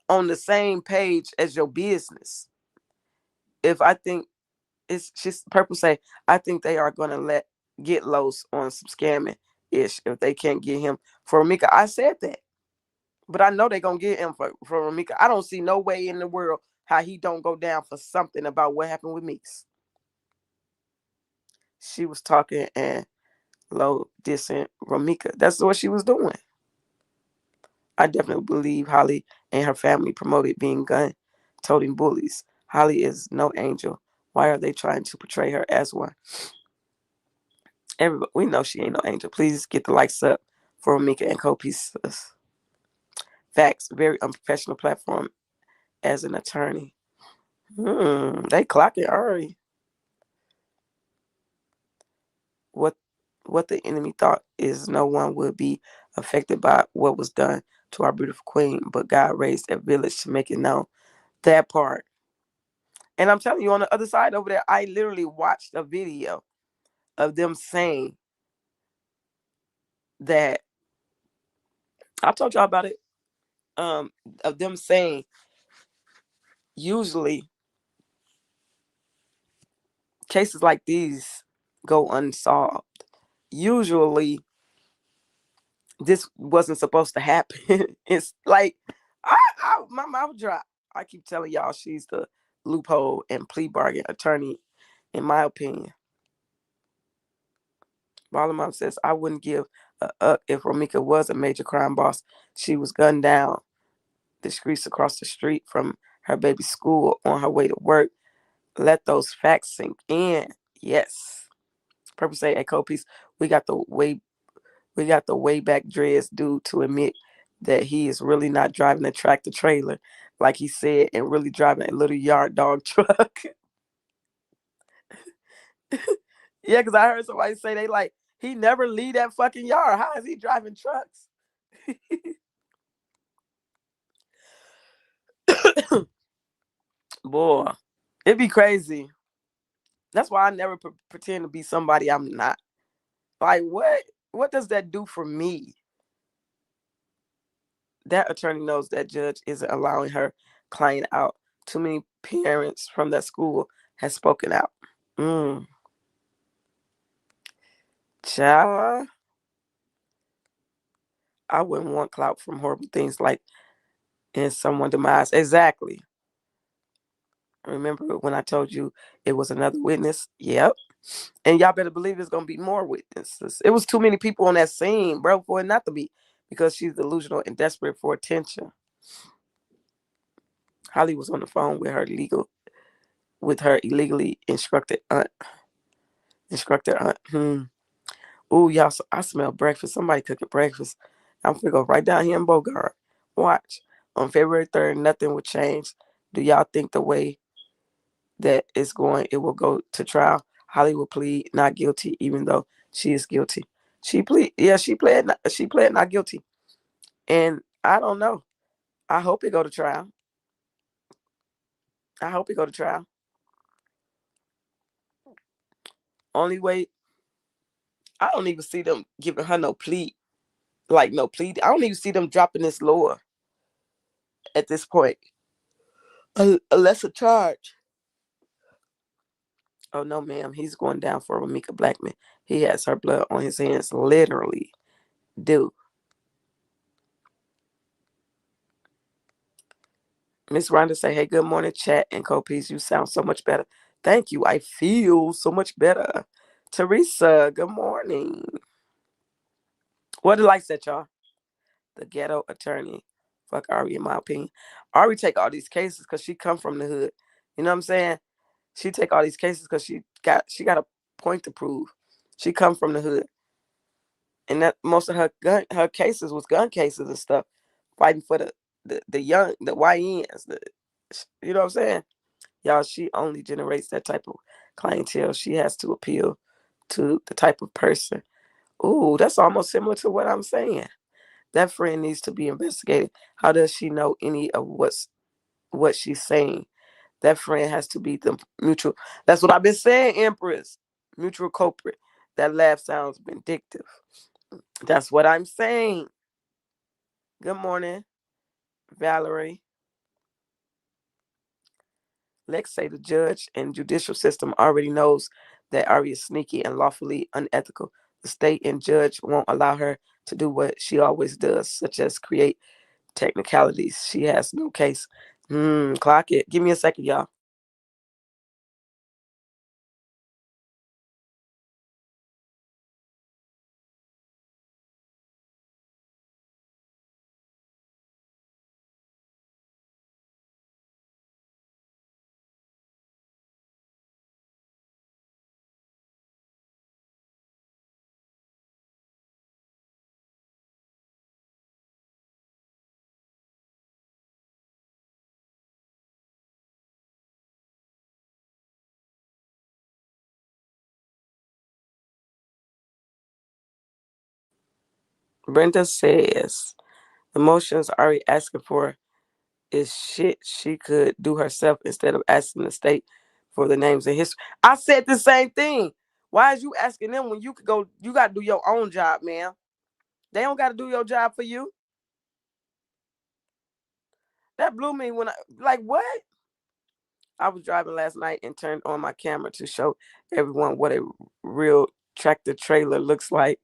on the same page as your business? If I think it's just purple say, I think they are gonna get loose on some scamming ish if they can't get him for Mika. I said that. But I know they're gonna get him for Ramika. I don't see no way in the world how he don't go down for something about what happened with Meeks. She was talking and low dissing Ramika. That's what she was doing. I definitely believe Holly and her family promoted being gun toting bullies. Holly is no angel. Why are they trying to portray her as one? Everybody, we know she ain't no angel. Please get the likes up for Ramika and Copies. Facts, very unprofessional platform as an attorney. They clocking Ari. What what the enemy thought is no one would be affected by what was done to our beautiful queen, but God raised a village to make it known. That part. And I'm telling you, on the other side over there, I literally watched a video of them saying that I told y'all about it. Of them saying usually cases like these go unsolved. Usually this wasn't supposed to happen. It's like my mouth dropped. I keep telling y'all she's the loophole and plea bargain attorney, in my opinion. Mala mom says I wouldn't give a up if Romika was a major crime boss. She was gunned down the streets across the street from her baby's school on her way to work. Let those facts sink in. Yes. Purple say echo piece. We got the way back dreads dude to admit that he is really not driving a tractor trailer like he said and really driving a little yard dog truck. Yeah, because I heard somebody say they like he never leave that fucking yard. How is he driving trucks? Boy, it'd be crazy. That's why I never pretend to be somebody I'm not. Like what? What does that do for me? That attorney knows that judge isn't allowing her client out. Too many parents from that school has spoken out. Mm. Child, I wouldn't want clout from horrible things like in someone's demise. Exactly. Remember when I told you it was another witness? Yep. And y'all better believe there's gonna be more witnesses. It was too many people on that scene, bro, for it not to be, because she's delusional and desperate for attention. Holly was on the phone with her illegally instructor aunt. Ooh, y'all, I smell breakfast. Somebody cooking breakfast. I'm gonna go right down here in Bogart. Watch. On February 3rd, nothing will change. Do y'all think the way that it's going, it will go to trial? Holly will plead not guilty, even though she is guilty. She pled not guilty. And I don't know. I hope it go to trial. I hope it go to trial. Only way, I don't even see them giving her no plea. Like no plea. I don't even see them dropping this lower at this point. A lesser charge. Oh no, ma'am. He's going down for Ramika Blackman. He has her blood on his hands, literally. Dude. Miss Rhonda say, hey, good morning, chat and co-piece. You sound so much better. Thank you. I feel so much better. Teresa, good morning. What did I say, y'all? The ghetto attorney. Fuck Ari, in my opinion. Ari take all these cases because she come from the hood. You know what I'm saying? She take all these cases because she got a point to prove. She come from the hood. And that most of her cases was gun cases and stuff, fighting for the young, the YNs, you know what I'm saying? Y'all, she only generates that type of clientele. She has to appeal to the type of person. Ooh, that's almost similar to what I'm saying. That friend needs to be investigated. How does she know any of what she's saying? That friend has to be the mutual. That's what I've been saying, Empress. Mutual culprit. That laugh sounds vindictive. That's what I'm saying. Good morning, Valerie. Lex say the judge and judicial system already knows that Ari is sneaky and lawfully unethical. The state and judge won't allow her to do what she always does, such as create technicalities. She has no case. Clock it. Give me a second, y'all. Brenda says the motions Ari asking for is shit she could do herself instead of asking the state for the names and history. I said the same thing. Why is you asking them when you could go? You got to do your own job, man. They don't got to do your job for you. That blew me when I like what? I was driving last night and turned on my camera to show everyone what a real tractor trailer looks like.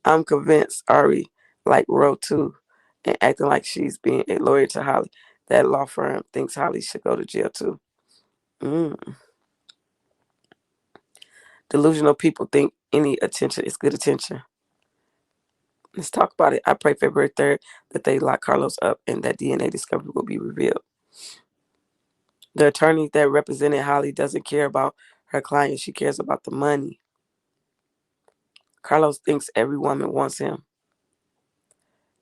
I'm convinced Ari like row two and acting like she's being a lawyer to Holly. That law firm thinks Holly should go to jail too. Mm. Delusional people think any attention is good attention. Let's talk about it. I pray February 3rd that they lock Carlos up and that DNA discovery will be revealed. The attorney that represented Holly doesn't care about her client. She cares about the money. Carlos thinks every woman wants him.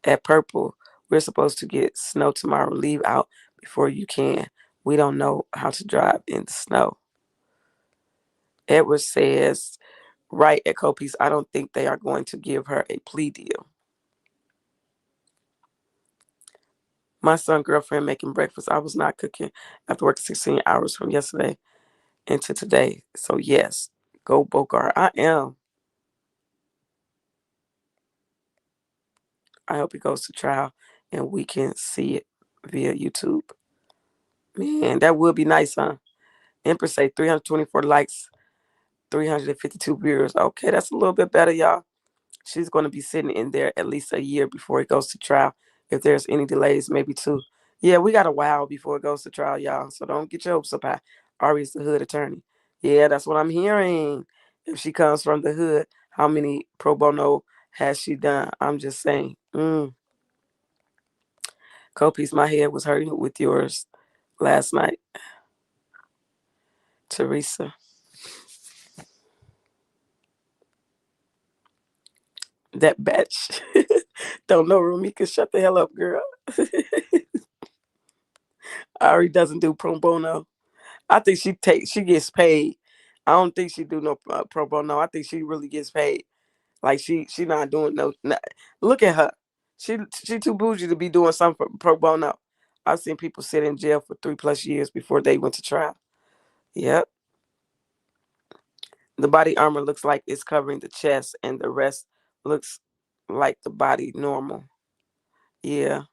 At Purple, we're supposed to get snow tomorrow. Leave out before you can. We don't know how to drive in the snow. Edward says, right at Copies, I don't think they are going to give her a plea deal. My son's girlfriend making breakfast. I was not cooking after working 16 hours from yesterday into today. So yes, go Bogart. I am. I hope he goes to trial and we can see it via YouTube. Man, that would be nice, huh? Empress say 324 likes, 352 viewers. Okay, that's a little bit better, y'all. She's going to be sitting in there at least a year before it goes to trial. If there's any delays, maybe two. Yeah, we got a while before it goes to trial, y'all. So don't get your hopes up high. Ari's the hood attorney. Yeah, that's what I'm hearing. If she comes from the hood, how many pro bono has she done? I'm just saying. Copies, my head was hurting with yours last night. Teresa. That batch. Don't know, Rumika. Shut the hell up, girl. Ari doesn't do pro bono. I think she gets paid. I don't think she do no pro bono. I think she really gets paid. Like she not doing no. Look at her. She too bougie to be doing something for pro bono. I've seen people sit in jail for 3+ years before they went to trial. Yep. The body armor looks like it's covering the chest, and the rest looks like the body normal. Yeah.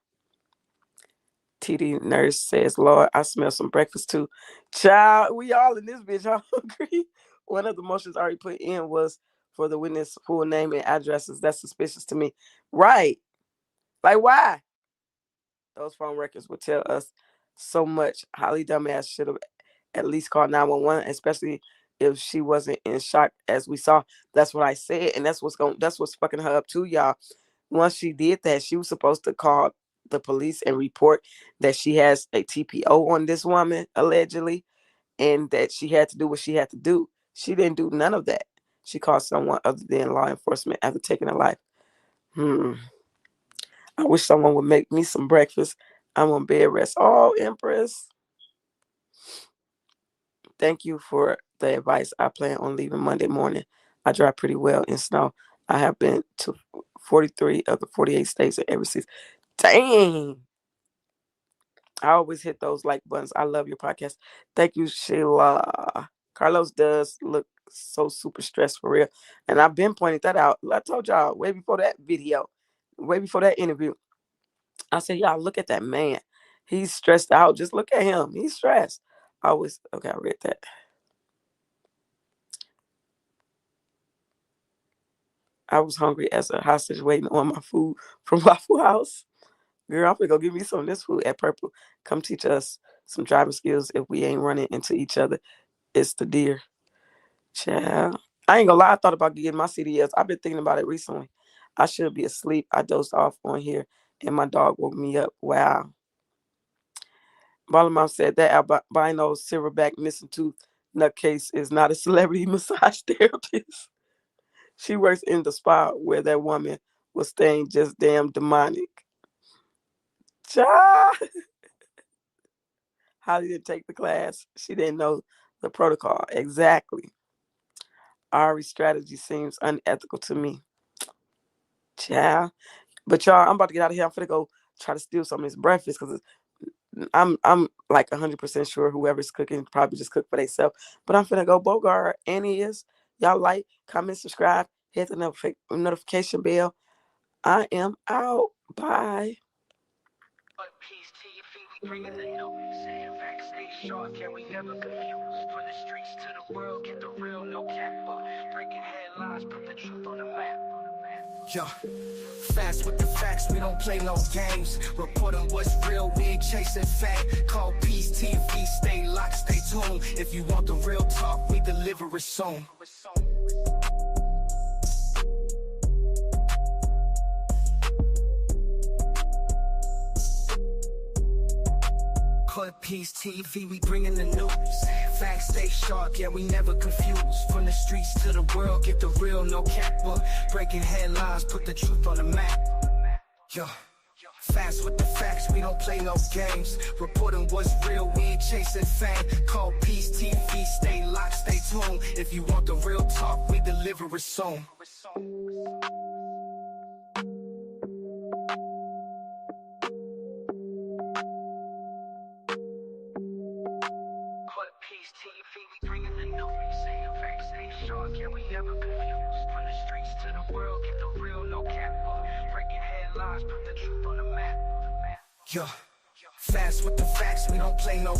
TD nurse says, Lord, I smell some breakfast too. Child, we all in this bitch hungry. One of the motions already put in was for the witness full name and addresses. That's suspicious to me. Right. Like, why? Those phone records would tell us so much. Holly dumbass should have at least called 911, especially if she wasn't in shock as we saw. That's what I said, and that's what's fucking her up too, y'all. Once she did that, she was supposed to call the police and report that she has a TPO on this woman, allegedly, and that she had to do what she had to do. She didn't do none of that. She called someone other than law enforcement after taking her life. I wish someone would make me some breakfast. I'm on bed rest. Oh, Empress. Thank you for the advice. I plan on leaving Monday morning. I drive pretty well in snow. I have been to 43 of the 48 states in every season. Dang. I always hit those like buttons. I love your podcast. Thank you, Sheila. Carlos does look so super stressed for real. And I've been pointing that out. I told y'all way before that video, way before that interview. I said, y'all, look at that man. He's stressed out. Just look at him. He's stressed. Okay, I read that. I was hungry as a hostage waiting on my food from Waffle House. Girl, I'm gonna go get me some of this food at Purple. Come teach us some driving skills if we ain't running into each other. It's the deer. Child. I ain't gonna lie, I thought about getting my CDLs. I've been thinking about it recently. I should be asleep. I dozed off on here and my dog woke me up. Wow. Mom said that albino silverback missing tooth nutcase is not a celebrity massage therapist. She works in the spa where that woman was staying, just damn demonic. Child. Holly didn't take the class. She didn't know the protocol. Exactly. Ari's strategy seems unethical to me. Child. But y'all, I'm about to get out of here. I'm finna go try to steal some of his breakfast because I'm like 100% sure whoever's cooking probably just cook for themselves. But I'm finna go Bogart and he is. Y'all like, comment, subscribe, hit the notification bell. I am out. Bye. Peace to your feet, we bringing the news. Facts stay sharp, yeah, we never confused. From the streets to the world, get the real, no cap. Breaking headlines, put the truth on the map. Yeah, fast with the facts, we don't play no games. Report on what's real, we ain't chasing fame. Call Peace TV, stay locked, stay tuned. If you want the real talk, we deliver it soon. Call Peace TV, we bringing the news. Facts stay sharp, yeah, we never confused. From the streets to the world, get the real, no cap. Breaking headlines, put the truth on the map. Yeah, fast with the facts, we don't play no games. Reporting what's real, we ain't chasing fame. Call Peace TV, stay locked, stay tuned. If you want the real talk, we deliver it soon. Peace TV, we bringing the news. Facts stay sharp, yeah, we never confused. From the streets to the world, get the real, no cap. Breaking headlines, put the truth on the map. Yeah, fast with the facts, we don't play no